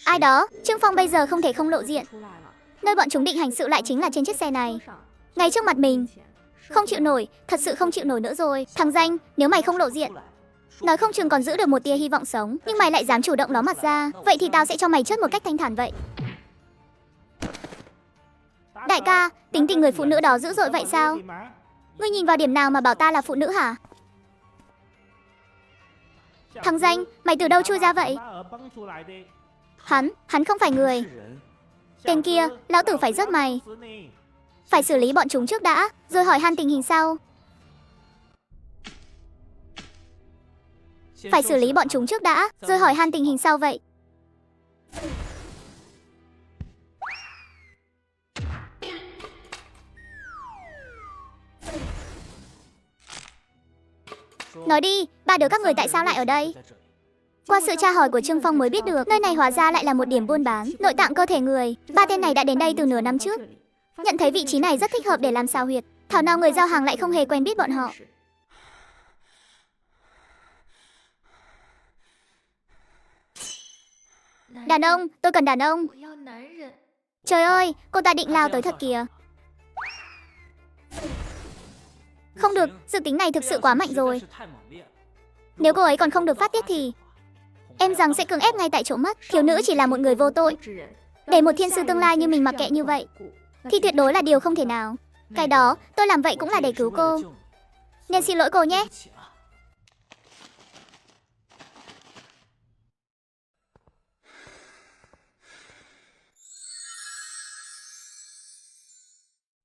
Ai đó? Trương Phong bây giờ không thể không lộ diện. Nơi bọn chúng định hành sự lại chính là trên chiếc xe này, ngay trước mặt mình. Không chịu nổi, thật sự không chịu nổi nữa rồi. Thằng danh, nếu mày không lộ diện Nói không chừng còn giữ được một tia hy vọng sống, nhưng mày lại dám chủ động ló mặt ra. Vậy thì tao sẽ cho mày chết một cách thanh thản vậy. Đại ca, tính tình người phụ nữ đó dữ dội vậy sao? Ngươi nhìn vào điểm nào mà bảo ta là phụ nữ hả? Thằng danh, mày từ đâu chui ra vậy? Hắn không phải người. Tên kia, lão tử phải giết mày. Phải xử lý bọn chúng trước đã, rồi hỏi han tình hình sau. Phải xử lý bọn chúng trước đã, rồi hỏi han tình hình sau vậy. Nói đi, ba đứa các người tại sao lại ở đây? Qua sự tra hỏi của Trương Phong mới biết được, nơi này hóa ra lại là một điểm buôn bán nội tạng cơ thể người. Ba tên này đã đến đây từ nửa năm trước. Nhận thấy vị trí này rất thích hợp để làm sao huyệt. Thảo nào người giao hàng lại không hề quen biết bọn họ. Đàn ông, tôi cần đàn ông. Trời ơi, cô ta định lao tới thật kìa. Không được, dự tính này thực sự quá mạnh rồi. Nếu cô ấy còn không được phát tiết thì em rằng sẽ cưỡng ép ngay tại chỗ mất. Thiếu nữ chỉ là một người vô tội. Để một thiên sư tương lai như mình mặc kệ như vậy thì tuyệt đối là điều không thể nào. Cái đó, tôi làm vậy cũng là để cứu cô. Nên xin lỗi cô nhé.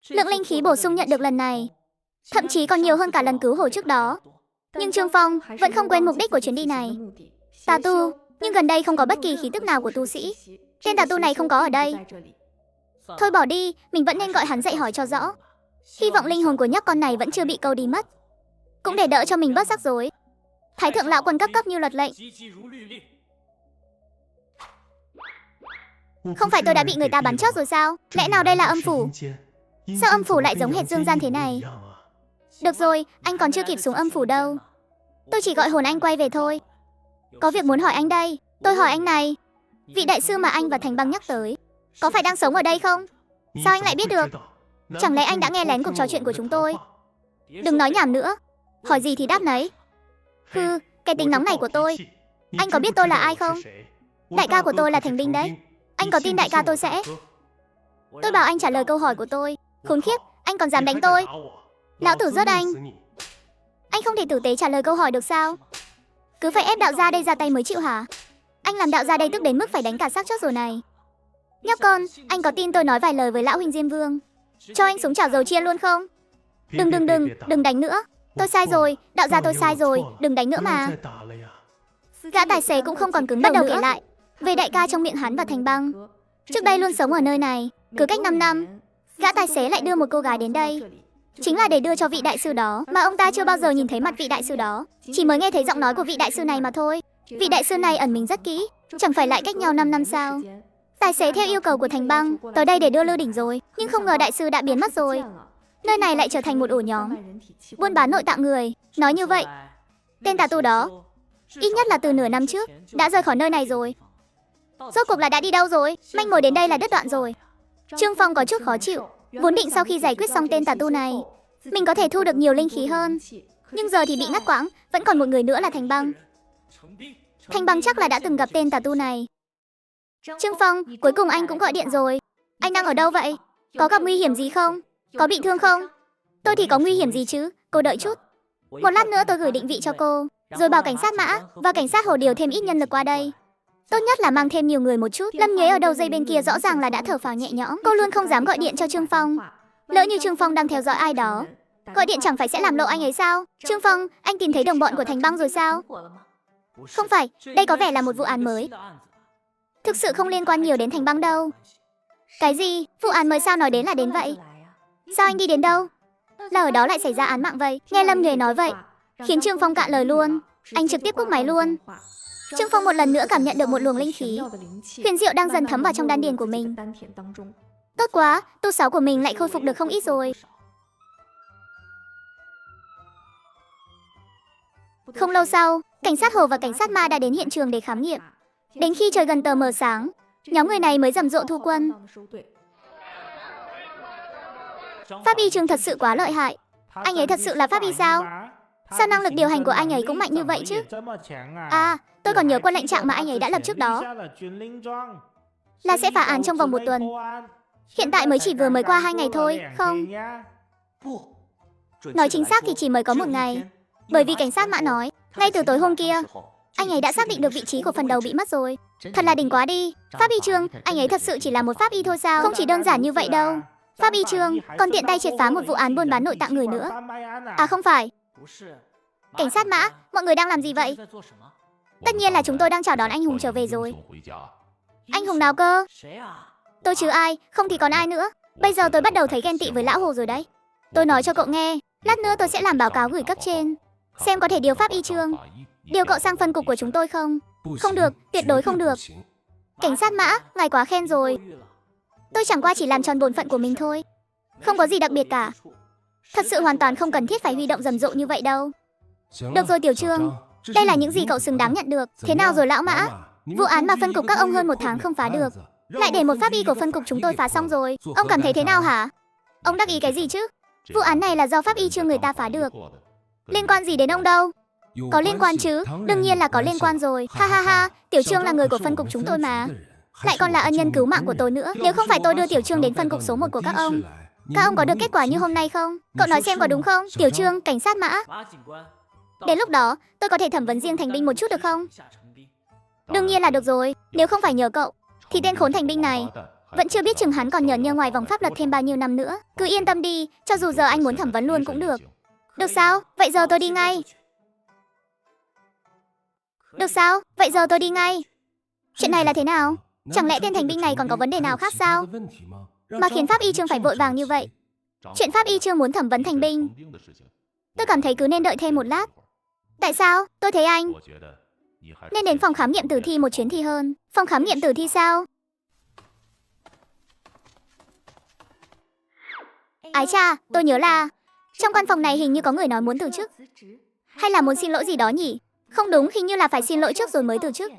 Lượng linh khí bổ sung nhận được lần này thậm chí còn nhiều hơn cả lần cứu hổ trước đó. Nhưng Trương Phong vẫn không quên mục đích của chuyến đi này. Tà tu, nhưng gần đây không có bất kỳ khí tức nào của tu sĩ. Tên tà tu này không có ở đây. Thôi bỏ đi, mình vẫn nên gọi hắn dậy hỏi cho rõ. Hy vọng linh hồn của nhóc con này vẫn chưa bị câu đi mất. Cũng để đỡ cho mình bớt rắc rối. Thái thượng lão quân cấp như luật lệnh. Không phải tôi đã bị người ta bắn chót rồi sao? Lẽ nào đây là âm phủ? Sao âm phủ lại giống hệt dương gian thế này? Được rồi, anh còn chưa kịp xuống âm phủ đâu. Tôi chỉ gọi hồn anh quay về thôi. Có việc muốn hỏi anh đây. Tôi hỏi anh này, vị đại sư mà anh và Thành Băng nhắc tới có phải đang sống ở đây không? Sao anh lại biết được? Chẳng lẽ anh đã nghe lén cuộc trò chuyện của chúng tôi? Đừng nói nhảm nữa. Hỏi gì thì đáp nấy. Hừ, cái tính nóng này của tôi. Anh có biết tôi là ai không? Đại ca của tôi là Thành Binh đấy. Anh có tin đại ca tôi sẽ... Tôi bảo anh trả lời câu hỏi của tôi. Khốn khiếp, anh còn dám đánh tôi. Lão tử rớt anh. Anh không thể tử tế trả lời câu hỏi được sao? Cứ phải ép đạo gia đây ra tay mới chịu hả? Anh làm đạo gia đây tức đến mức phải đánh cả xác chót rồi này. Nhóc con, anh có tin tôi nói vài lời với lão huynh Diêm Vương cho anh súng chảo dầu chiên luôn không? Đừng đánh nữa. Tôi sai rồi, đạo gia tôi sai rồi, đừng đánh nữa mà. Gã tài xế cũng không còn cứng đầu nữa. Bắt đầu kể lại về đại ca trong miệng hắn và Thành Băng. Trước đây luôn sống ở nơi này, cứ cách 5 năm gã tài xế lại đưa một cô gái đến đây, chính là để đưa cho vị đại sư đó, mà ông ta chưa bao giờ nhìn thấy mặt vị đại sư đó, chỉ mới nghe thấy giọng nói của vị đại sư này mà thôi. Vị đại sư này ẩn mình rất kỹ, chẳng phải lại cách nhau 5 năm sao? Tài xế theo yêu cầu của Thành Băng tới đây để đưa Lưu Đỉnh rồi, nhưng không ngờ đại sư đã biến mất rồi. Nơi này lại trở thành một ổ nhóm buôn bán nội tạng người. Nói như vậy, tên tà tu đó ít nhất là từ nửa năm trước đã rời khỏi nơi này rồi. Rốt cuộc là đã đi đâu rồi? Manh mối đến đây là đứt đoạn rồi. Trương Phong có chút khó chịu. Vốn định sau khi giải quyết xong tên tà tu này, mình có thể thu được nhiều linh khí hơn, nhưng giờ thì bị ngắt quãng. Vẫn còn một người nữa là Thành Băng. Thành Băng chắc là đã từng gặp tên tà tu này. Trương Phong, cuối cùng anh cũng gọi điện rồi. Anh đang ở đâu vậy? Có gặp nguy hiểm gì không? Có bị thương không? Tôi thì có nguy hiểm gì chứ? Cô đợi chút. Một lát nữa tôi gửi định vị cho cô, rồi bảo cảnh sát Mã và cảnh sát Hồ điều thêm ít nhân lực qua đây. Tốt nhất là mang thêm nhiều người một chút. Lâm Nhuế ở đầu dây bên kia rõ ràng là đã thở phào nhẹ nhõm. Cô luôn không dám gọi điện cho Trương Phong. Lỡ như Trương Phong đang theo dõi ai đó, gọi điện chẳng phải sẽ làm lộ anh ấy sao? Trương Phong, anh tìm thấy đồng bọn của Thành Băng rồi sao? Không phải, đây có vẻ là một vụ án mới. Thực sự không liên quan nhiều đến Thành Băng đâu. Cái gì? Vụ án mới sao nói đến là đến vậy? Sao anh đi đến đâu? Là ở đó lại xảy ra án mạng vậy? Nghe Lâm Nhuế nói vậy, khiến Trương Phong cạn lời luôn. Anh trực tiếp cúp máy luôn. Trương Phong một lần nữa cảm nhận được một luồng linh khí huyền diệu đang dần thấm vào trong đan điền của mình. Tốt quá, tu 6 của mình lại khôi phục được không ít rồi. Không lâu sau, cảnh sát Hồ và cảnh sát Ma đã đến hiện trường để khám nghiệm. Đến khi trời gần tờ mờ sáng, nhóm người này mới rầm rộ thu quân. Pháp y Trương thật sự quá lợi hại. Anh ấy thật sự là pháp y sao? Sao năng lực điều hành của anh ấy cũng mạnh như vậy chứ? À, tôi còn nhớ quân lãnh trạng mà anh ấy đã lập trước đó là sẽ phá án trong vòng 1 tuần. Hiện tại mới qua 2 ngày thôi, không? Nói chính xác thì chỉ mới có 1 ngày. Bởi vì cảnh sát Mã nói, ngay từ tối hôm kia, anh ấy đã xác định được vị trí của phần đầu bị mất rồi. Thật là đỉnh quá đi. Pháp y Trương, anh ấy thật sự chỉ là một pháp y thôi sao? Không chỉ đơn giản như vậy đâu. Pháp y Trương còn tiện tay triệt phá một vụ án buôn bán nội tạng người nữa. À không phải. Cảnh sát Mã, mọi người đang làm gì vậy? Tất nhiên là chúng tôi đang chào đón anh Hùng trở về rồi. Anh Hùng nào cơ? Tôi chứ ai, không thì còn ai nữa. Bây giờ tôi bắt đầu thấy ghen tị với lão Hồ rồi đấy. Tôi nói cho cậu nghe, lát nữa tôi sẽ làm báo cáo gửi cấp trên, xem có thể điều pháp y Trương điều cậu sang phân cục của chúng tôi không? Không được, tuyệt đối không được. Cảnh sát Mã, ngài quá khen rồi. Tôi chẳng qua chỉ làm tròn bổn phận của mình thôi. Không có gì đặc biệt cả. Thật sự hoàn toàn không cần thiết phải huy động rầm rộ như vậy đâu. Được rồi Tiểu Trương, đây là những gì cậu xứng đáng nhận được. Thế nào rồi lão Mã? Vụ án mà phân cục các ông hơn 1 tháng không phá được, lại để một pháp y của phân cục chúng tôi phá xong rồi. Ông cảm thấy thế nào hả? Ông đắc ý cái gì chứ? Vụ án này là do pháp y Trương người ta phá được. Liên quan gì đến ông đâu? Có liên quan chứ, đương nhiên là có liên quan rồi. Ha ha ha, Tiểu Trương là người của phân cục chúng tôi mà. Lại còn là ân nhân cứu mạng của tôi nữa. Nếu không phải tôi đưa Tiểu Trương đến phân cục số 1 của các ông có được kết quả như hôm nay không? Cậu nói xem có đúng không? Tiểu Trương, cảnh sát Mã. Đến lúc đó, tôi có thể thẩm vấn riêng Thành Binh một chút được không? Đương nhiên là được rồi. Nếu không phải nhờ cậu, thì tên khốn Thành Binh này vẫn chưa biết chừng hắn còn nhờn nhơ ngoài vòng pháp luật thêm bao nhiêu năm nữa. Cứ yên tâm đi, cho dù giờ anh muốn thẩm vấn luôn cũng được. Được sao? Vậy giờ tôi đi ngay. Được sao? Vậy giờ tôi đi ngay. Chuyện này là thế nào? Chẳng lẽ tên Thành Binh này còn có vấn đề nào khác sao? Mà khiến pháp y Trương phải vội vàng như vậy. Chuyện pháp y Trương muốn thẩm vấn Thành Binh, tôi cảm thấy cứ nên đợi thêm 1 lát. Tại sao? Tôi thấy anh nên đến phòng khám nghiệm tử thi một chuyến thì hơn. Phòng khám nghiệm tử thi sao? Ái cha, tôi nhớ là trong căn phòng này hình như có người nói muốn từ chức. Hay là muốn xin lỗi gì đó nhỉ? Không đúng, hình như là phải xin lỗi trước rồi mới từ chức.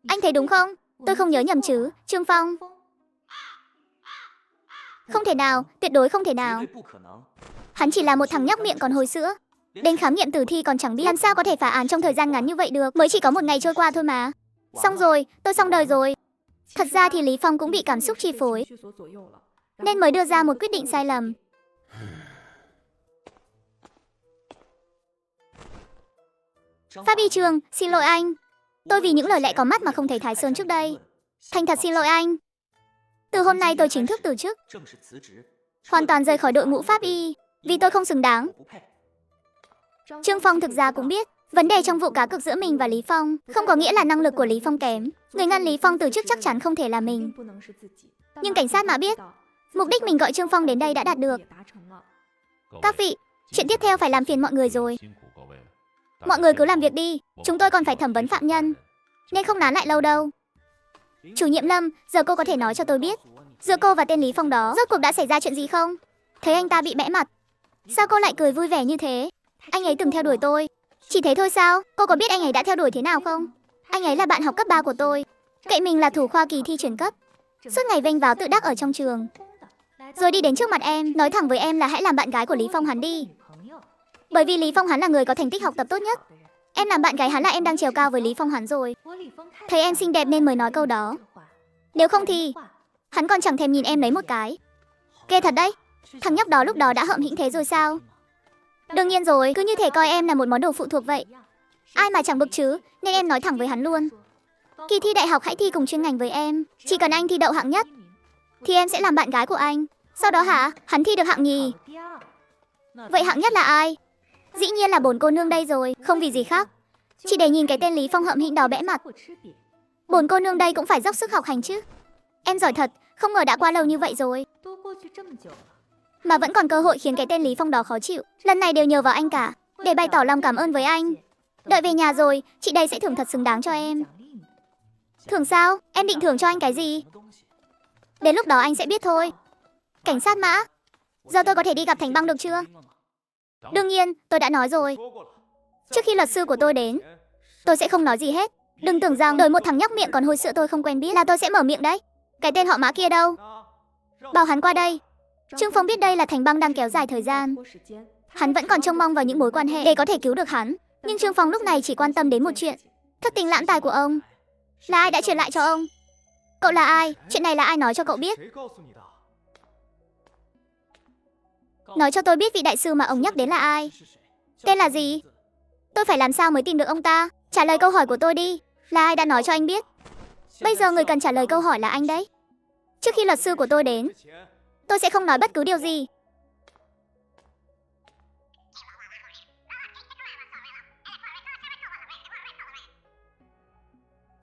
Anh thấy đúng không? Tôi không nhớ nhầm chứ, Trương Phong? Không thể nào, tuyệt đối không thể nào. Hắn chỉ là một thằng nhóc miệng còn hôi sữa. Đến khám nghiệm tử thi còn chẳng biết. Làm sao có thể phá án trong thời gian ngắn như vậy được? Mới chỉ có 1 ngày trôi qua thôi mà. Xong rồi, tôi xong đời rồi. Thật ra thì Lý Phong cũng bị cảm xúc chi phối, nên mới đưa ra một quyết định sai lầm. Pháp y Trương, xin lỗi anh. Tôi vì những lời lẽ có mắt mà không thấy Thái Sơn trước đây. Thành thật xin lỗi anh. Từ hôm nay tôi chính thức từ chức, hoàn toàn rời khỏi đội ngũ pháp y, vì tôi không xứng đáng. Trương Phong thực ra cũng biết, vấn đề trong vụ cá cược giữa mình và Lý Phong không có nghĩa là năng lực của Lý Phong kém. Người ngăn Lý Phong từ chức chắc chắn không thể là mình. Nhưng cảnh sát Mã biết, mục đích mình gọi Trương Phong đến đây đã đạt được. Các vị, chuyện tiếp theo phải làm phiền mọi người rồi. Mọi người cứ làm việc đi, chúng tôi còn phải thẩm vấn phạm nhân, nên không nán lại lâu đâu. Chủ nhiệm Lâm, giờ cô có thể nói cho tôi biết, giữa cô và tên Lý Phong đó, rốt cuộc đã xảy ra chuyện gì không? Thấy anh ta bị bẽ mặt, sao cô lại cười vui vẻ như thế? Anh ấy từng theo đuổi tôi. Chỉ thế thôi sao? Cô có biết anh ấy đã theo đuổi thế nào không? Anh ấy là bạn học cấp 3 của tôi, cậy mình là thủ khoa kỳ thi chuyển cấp, suốt ngày vênh váo tự đắc ở trong trường, rồi đi đến trước mặt em, nói thẳng với em là hãy làm bạn gái của Lý Phong hắn đi. Bởi vì Lý Phong hắn là người có thành tích học tập tốt nhất. Em làm bạn gái hắn là em đang trèo cao với Lý Phong hắn rồi. Thấy em xinh đẹp nên mới nói câu đó. Nếu không thì hắn còn chẳng thèm nhìn em lấy một cái. Ghê thật đấy. Thằng nhóc đó lúc đó đã hợm hĩnh thế rồi sao? Đương nhiên rồi, cứ như thể coi em là một món đồ phụ thuộc vậy. Ai mà chẳng bực chứ, nên em nói thẳng với hắn luôn. Kỳ thi đại học hãy thi cùng chuyên ngành với em. Chỉ cần anh thi đậu hạng nhất thì em sẽ làm bạn gái của anh. Sau đó hả? Hắn thi được hạng nhì. Vậy hạng nhất là ai? Dĩ nhiên là bổn cô nương đây rồi, không vì gì khác, chỉ để nhìn cái tên Lý Phong hợm hĩnh đó bẽ mặt. Bổn cô nương đây cũng phải dốc sức học hành chứ. Em giỏi thật, không ngờ đã qua lâu như vậy rồi mà vẫn còn cơ hội khiến cái tên Lý Phong đó khó chịu. Lần này đều nhờ vào anh cả, để bày tỏ lòng cảm ơn với anh. Đợi về nhà rồi, chị đây sẽ thưởng thật xứng đáng cho em. Thưởng sao? Em định thưởng cho anh cái gì? Đến lúc đó anh sẽ biết thôi. Cảnh sát Mã, giờ tôi có thể đi gặp Thành Băng được chưa? Đương nhiên, tôi đã nói rồi. Trước khi luật sư của tôi đến, tôi sẽ không nói gì hết. Đừng tưởng rằng đổi một thằng nhóc miệng còn hôi sữa tôi không quen biết là tôi sẽ mở miệng đấy. Cái tên họ Mã kia đâu? Bảo hắn qua đây. Trương Phong biết đây là Thành Băng đang kéo dài thời gian, Hắn vẫn còn trông mong vào những mối quan hệ để có thể cứu được hắn. Nhưng Trương Phong lúc này chỉ quan tâm đến một chuyện. Thất tình lãng tài của ông. Là ai đã truyền lại cho ông? Cậu là ai? Chuyện này là ai nói cho cậu biết? Nói cho tôi biết vị đại sư mà ông nhắc đến là ai. Tên là gì? Tôi phải làm sao mới tìm được ông ta? Trả lời câu hỏi của tôi đi. Là ai đã nói cho anh biết? Bây giờ người cần trả lời câu hỏi là anh đấy. Trước khi luật sư của tôi đến, tôi sẽ không nói bất cứ điều gì.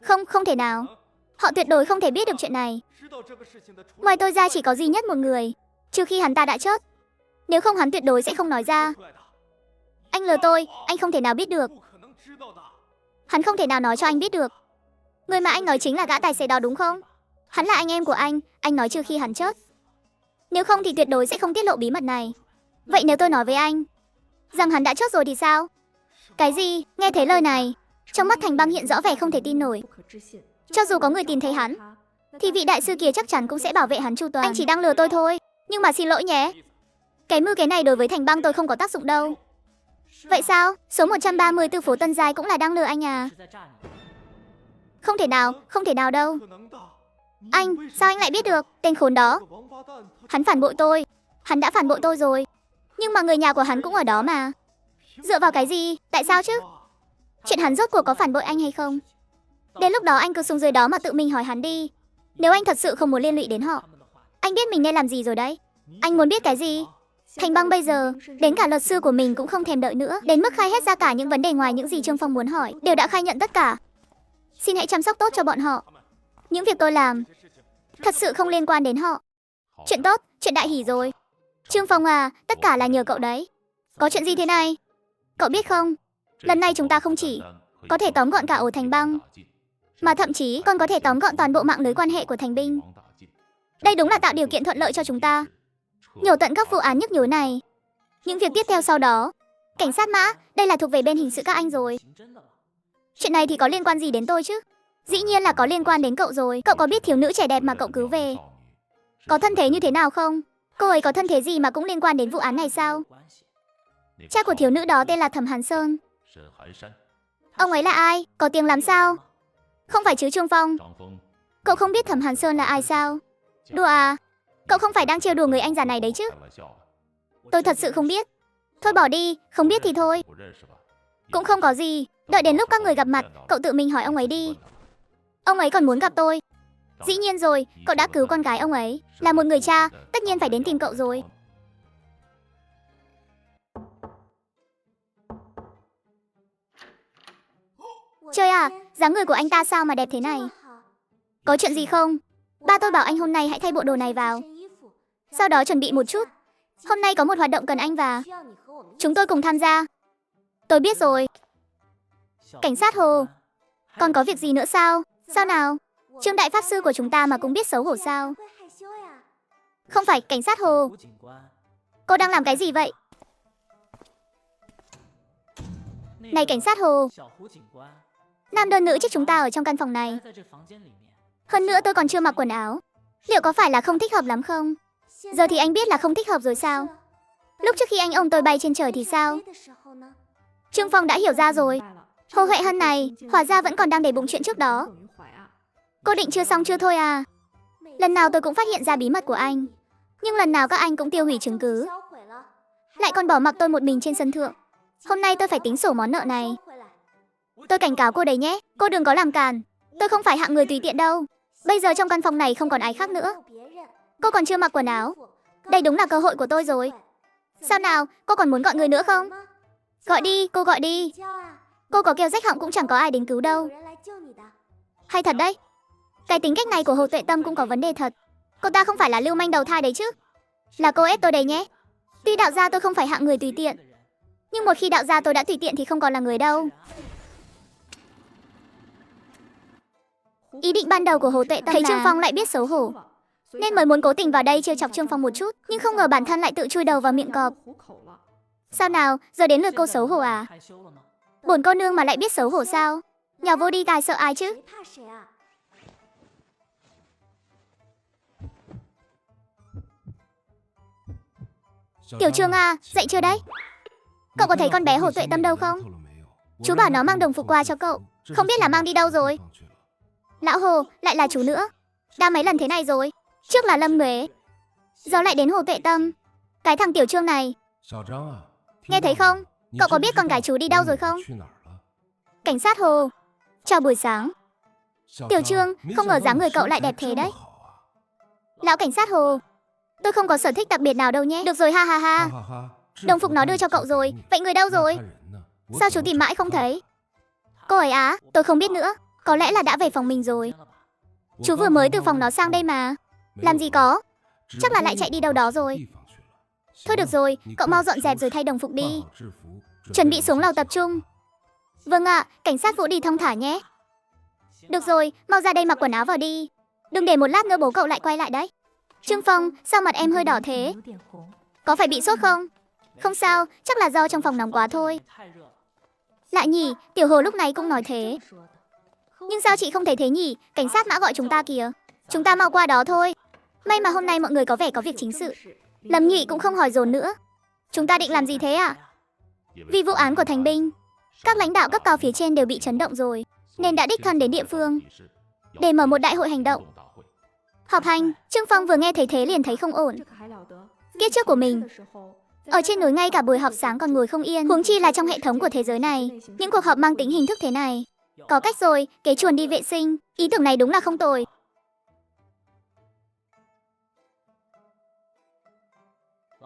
Không, không thể nào. Họ tuyệt đối không thể biết được chuyện này. Ngoài tôi ra chỉ có duy nhất một người. Trừ khi hắn ta đã chết. Nếu không hắn tuyệt đối sẽ không nói ra. Anh lừa tôi, anh không thể nào biết được. Hắn không thể nào nói cho anh biết được. Người mà anh nói chính là gã tài xế đó đúng không? Hắn là anh em của anh nói trừ khi hắn chết. Nếu không thì tuyệt đối sẽ không tiết lộ bí mật này. Vậy nếu tôi nói với anh rằng hắn đã chết rồi thì sao? Cái gì? Nghe thấy lời này, trong mắt Thành Băng hiện rõ vẻ không thể tin nổi. Cho dù có người tìm thấy hắn, thì vị đại sư kia chắc chắn cũng sẽ bảo vệ hắn chu toàn. Anh chỉ đang lừa tôi thôi. Nhưng mà xin lỗi nhé. Cái mưu kế này đối với Thành Băng tôi không có tác dụng đâu. Vậy sao? Số 134 phố Tân Giai cũng là đang lừa anh à? Không thể nào đâu. Anh, sao anh lại biết được? Tên khốn đó. Hắn phản bội tôi. Hắn đã phản bội tôi rồi. Nhưng mà người nhà của hắn cũng ở đó mà. Dựa vào cái gì? Tại sao chứ? Chuyện hắn rốt cuộc có phản bội anh hay không? Đến lúc đó anh cứ xuống dưới đó mà tự mình hỏi hắn đi. Nếu anh thật sự không muốn liên lụy đến họ. Anh biết mình nên làm gì rồi đấy. Anh muốn biết cái gì? Thành Băng bây giờ, đến cả luật sư của mình cũng không thèm đợi nữa. Đến mức khai hết ra cả những vấn đề ngoài những gì Trương Phong muốn hỏi. Đều đã khai nhận tất cả. Xin hãy chăm sóc tốt cho bọn họ. Những việc tôi làm thật sự không liên quan đến họ. Chuyện tốt, chuyện đại hỷ rồi. Trương Phong à, tất cả là nhờ cậu đấy. Có chuyện gì thế này? Cậu biết không? Lần này chúng ta không chỉ có thể tóm gọn cả ổ Thành Băng, mà thậm chí còn có thể tóm gọn toàn bộ mạng lưới quan hệ của Thành Binh. Đây đúng là tạo điều kiện thuận lợi cho chúng ta. Nhổ tận các vụ án nhức nhối này. Những việc tiếp theo sau đó. Cảnh sát Mã, đây là thuộc về bên hình sự các anh rồi. Chuyện này thì có liên quan gì đến tôi chứ? Dĩ nhiên là có liên quan đến cậu rồi. Cậu có biết thiếu nữ trẻ đẹp mà cậu cứu về có thân thế như thế nào không? Cô ấy có thân thế gì mà cũng liên quan đến vụ án này sao? Cha của thiếu nữ đó tên là Thẩm Hàn Sơn. Ông ấy là ai? Có tiếng lắm sao? Không phải chứ Trương Phong. Cậu không biết Thẩm Hàn Sơn là ai sao? Đùa à? Cậu không phải đang trêu đùa người anh già này đấy chứ? Tôi thật sự không biết. Thôi bỏ đi, không biết thì thôi. Cũng không có gì. Đợi đến lúc các người gặp mặt, cậu tự mình hỏi ông ấy đi. Ông ấy còn muốn gặp tôi. Dĩ nhiên rồi, cậu đã cứu con gái ông ấy. Là một người cha, tất nhiên phải đến tìm cậu rồi. Trời à, dáng người của anh ta sao mà đẹp thế này? Có chuyện gì không? Ba tôi bảo anh hôm nay hãy thay bộ đồ này vào. Sau đó chuẩn bị một chút. Hôm nay có một hoạt động cần anh và chúng tôi cùng tham gia. Tôi biết rồi. Cảnh sát Hồ. Còn có việc gì nữa sao? Sao nào? Trương đại pháp sư của chúng ta mà cũng biết xấu hổ sao? Không phải cảnh sát Hồ. Cô đang làm cái gì vậy? Này cảnh sát Hồ. Nam đơn nữ chứ chúng ta ở trong căn phòng này. Hơn nữa tôi còn chưa mặc quần áo. Liệu có phải là không thích hợp lắm không? Giờ thì anh biết là không thích hợp rồi sao? Lúc trước khi anh ôm tôi bay trên trời thì sao? Trương Phong đã hiểu ra rồi. Hồ Huệ Hân này, hóa ra vẫn còn đang để bụng chuyện trước đó. Cô định chưa xong chưa thôi à? Lần nào tôi cũng phát hiện ra bí mật của anh. Nhưng lần nào các anh cũng tiêu hủy chứng cứ. Lại còn bỏ mặc tôi một mình trên sân thượng. Hôm nay tôi phải tính sổ món nợ này. Tôi cảnh cáo cô đấy nhé. Cô đừng có làm càn. Tôi không phải hạng người tùy tiện đâu. Bây giờ trong căn phòng này không còn ai khác nữa. Cô còn chưa mặc quần áo. Đây đúng là cơ hội của tôi rồi. Sao nào, cô còn muốn gọi người nữa không? Gọi đi, cô gọi đi. Cô có kêu rách họng cũng chẳng có ai đến cứu đâu. Hay thật đấy. Cái tính cách này của Hồ Tuệ Tâm cũng có vấn đề thật. Cô ta không phải là lưu manh đầu thai đấy chứ? Là cô ép tôi đấy nhé. Tuy đạo gia tôi không phải hạng người tùy tiện, nhưng một khi đạo gia tôi đã tùy tiện thì không còn là người đâu. Ý định ban đầu của Hồ Tuệ Tâm thấy Trương Phong lại biết xấu hổ, nên mới muốn cố tình vào đây trêu chọc Trương Phong một chút. Nhưng không ngờ bản thân lại tự chui đầu vào miệng cọp. Sao nào, giờ đến lượt cô xấu hổ à? Bổn cô nương mà lại biết xấu hổ sao? Nhỏ vô đi gài sợ ai chứ? Tiểu Trương à, dậy chưa đấy? Cậu có thấy con bé Hồ Tuệ Tâm đâu không? Chú bảo nó mang đồng phục qua cho cậu. Không biết là mang đi đâu rồi. Lão Hồ, lại là chú nữa. Đã mấy lần thế này rồi. Trước là Lâm Nguế, giờ lại đến Hồ Tuệ Tâm. Cái thằng Tiểu Trương này. Nghe thấy không? Cậu có biết con gái chú đi đâu rồi không? Cảnh sát Hồ. Chào buổi sáng. Tiểu Trương, không ngờ dáng người cậu lại đẹp thế đấy. Lão cảnh sát Hồ, tôi không có sở thích đặc biệt nào đâu nhé. Được rồi, ha ha ha. Đồng phục nó đưa cho cậu rồi. Vậy người đâu rồi? Sao chú tìm mãi không thấy? Cô ấy á, tôi không biết nữa. Có lẽ là đã về phòng mình rồi. Chú vừa mới từ phòng nó sang đây mà. Làm gì có. Chắc là lại chạy đi đâu đó rồi. Thôi được rồi, cậu mau dọn dẹp rồi thay đồng phục đi. Chuẩn bị xuống lầu tập trung. Vâng ạ, cảnh sát Vũ đi thong thả nhé. Được rồi, mau ra đây mặc quần áo vào đi. Đừng để một lát nữa bố cậu lại quay lại đấy. Trương Phong, sao mặt em hơi đỏ thế? Có phải bị sốt không? Không sao, chắc là do trong phòng nóng quá thôi. Lạ nhỉ, Tiểu Hồ lúc này cũng nói thế. Nhưng sao chị không thấy thế nhỉ? Cảnh sát Mã gọi chúng ta kìa. Chúng ta mau qua đó thôi. May mà hôm nay mọi người có vẻ có việc chính sự. Lâm Nhụy cũng không hỏi dồn nữa. Chúng ta định làm gì thế ạ? Vì vụ án của Thành Binh, các lãnh đạo cấp cao phía trên đều bị chấn động rồi, nên đã đích thân đến địa phương để mở một đại hội hành động. Họp hành, Trương Phong vừa nghe thấy thế liền thấy không ổn. Kiếp trước của mình, ở trên núi ngay cả buổi họp sáng còn ngồi không yên, huống chi là trong hệ thống của thế giới này. Những cuộc họp mang tính hình thức thế này. Có cách rồi, kế chuồn đi vệ sinh. Ý tưởng này đúng là không tồi.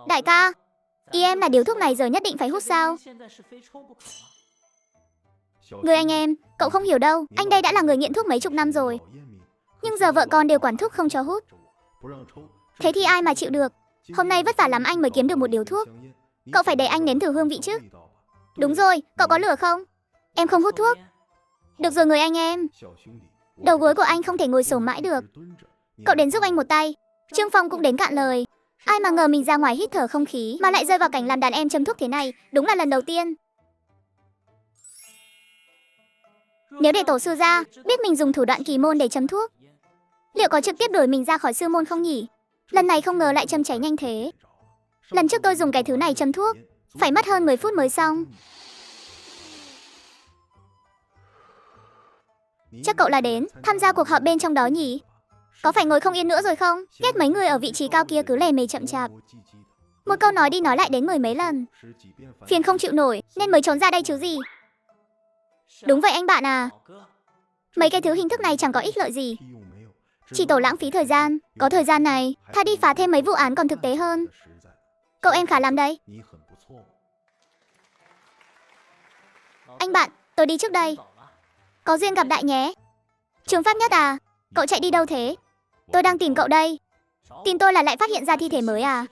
Đại ca, ý em là điếu thuốc này giờ nhất định phải hút sao? Người anh em, cậu không hiểu đâu. Anh đây đã là người nghiện thuốc mấy chục năm rồi. Nhưng giờ vợ con đều quản thúc không cho hút. Thế thì ai mà chịu được. Hôm nay vất vả lắm anh mới kiếm được một điếu thuốc. Cậu phải để anh nếm thử hương vị chứ. Đúng rồi, cậu có lửa không? Em không hút thuốc. Được rồi người anh em. Đầu gối của anh không thể ngồi xổm mãi được. Cậu đến giúp anh một tay. Trương Phong cũng đến cạn lời. Ai mà ngờ mình ra ngoài hít thở không khí mà lại rơi vào cảnh làm đàn em châm thuốc thế này. Đúng là lần đầu tiên. Nếu để tổ sư ra, biết mình dùng thủ đoạn kỳ môn để châm thuốc, liệu có trực tiếp đuổi mình ra khỏi sư môn không nhỉ? Lần này không ngờ lại châm cháy nhanh thế. Lần trước tôi dùng cái thứ này châm thuốc, phải mất hơn 10 phút mới xong. Chắc cậu là đến tham gia cuộc họp bên trong đó nhỉ? Có phải ngồi không yên nữa rồi không? Ghét mấy người ở vị trí cao kia cứ lề mề chậm chạp. Một câu nói đi nói lại đến 10 mấy lần. Phiền không chịu nổi nên mới trốn ra đây chứ gì. Đúng vậy anh bạn à. Mấy cái thứ hình thức này chẳng có ích lợi gì. Chỉ tổ lãng phí thời gian. Có thời gian này, tha đi phá thêm mấy vụ án còn thực tế hơn. Cậu em khá lắm đấy. Anh bạn, tôi đi trước đây. Có duyên gặp đại nhé. Trường Pháp Nhất à, cậu chạy đi đâu thế? Tôi đang tìm cậu đây. Tìm tôi là lại phát hiện ra thi thể mới à?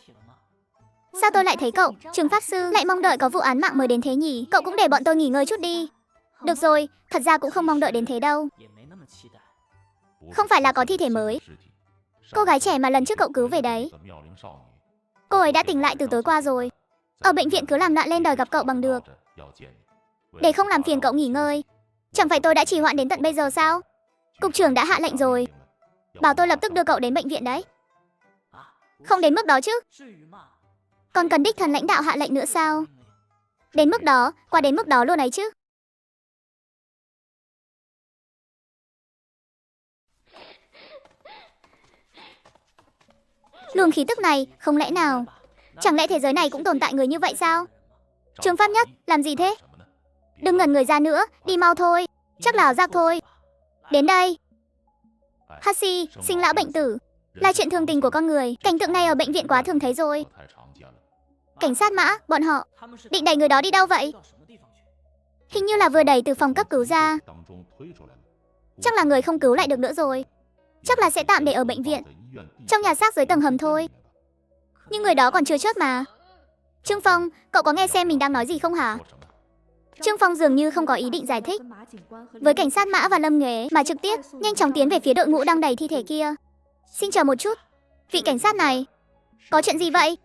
Sao tôi lại thấy cậu, Trường Pháp Sư, lại mong đợi có vụ án mạng mới đến thế nhỉ? Cậu cũng để bọn tôi nghỉ ngơi chút đi. Được rồi, thật ra cũng không mong đợi đến thế đâu. Không phải là có thi thể mới. Cô gái trẻ mà lần trước cậu cứu về đấy. Cô ấy đã tỉnh lại từ tối qua rồi. Ở bệnh viện cứ làm loạn lên đòi gặp cậu bằng được. Để không làm phiền cậu nghỉ ngơi. Chẳng phải tôi đã trì hoãn đến tận bây giờ sao? Cục trưởng đã hạ lệnh rồi. Bảo tôi lập tức đưa cậu đến bệnh viện đấy. Không đến mức đó chứ. Còn cần đích thân lãnh đạo hạ lệnh nữa sao? Đến mức đó, qua đến mức đó luôn ấy chứ. Luồng khí tức này, không lẽ nào? Chẳng lẽ thế giới này cũng tồn tại người như vậy sao? Trường Pháp Nhất, làm gì thế? Đừng ngẩn người ra nữa, đi mau thôi. Chắc là ảo giác thôi. Đến đây. Hashi, sinh lão bệnh tử, là chuyện thường tình của con người. Cảnh tượng này ở bệnh viện quá thường thấy rồi. Cảnh sát Mã, bọn họ định đẩy người đó đi đâu vậy? Hình như là vừa đẩy từ phòng cấp cứu ra. Chắc là người không cứu lại được nữa rồi. Chắc là sẽ tạm để ở bệnh viện, trong nhà xác dưới tầng hầm thôi. Nhưng người đó còn chưa chết mà. Trương Phong, cậu có nghe xem mình đang nói gì không hả? Trương Phong dường như không có ý định giải thích với cảnh sát Mã và Lâm Nhuế, mà trực tiếp nhanh chóng tiến về phía đội ngũ đang đầy thi thể kia. Xin chờ một chút. Vị cảnh sát này, có chuyện gì vậy?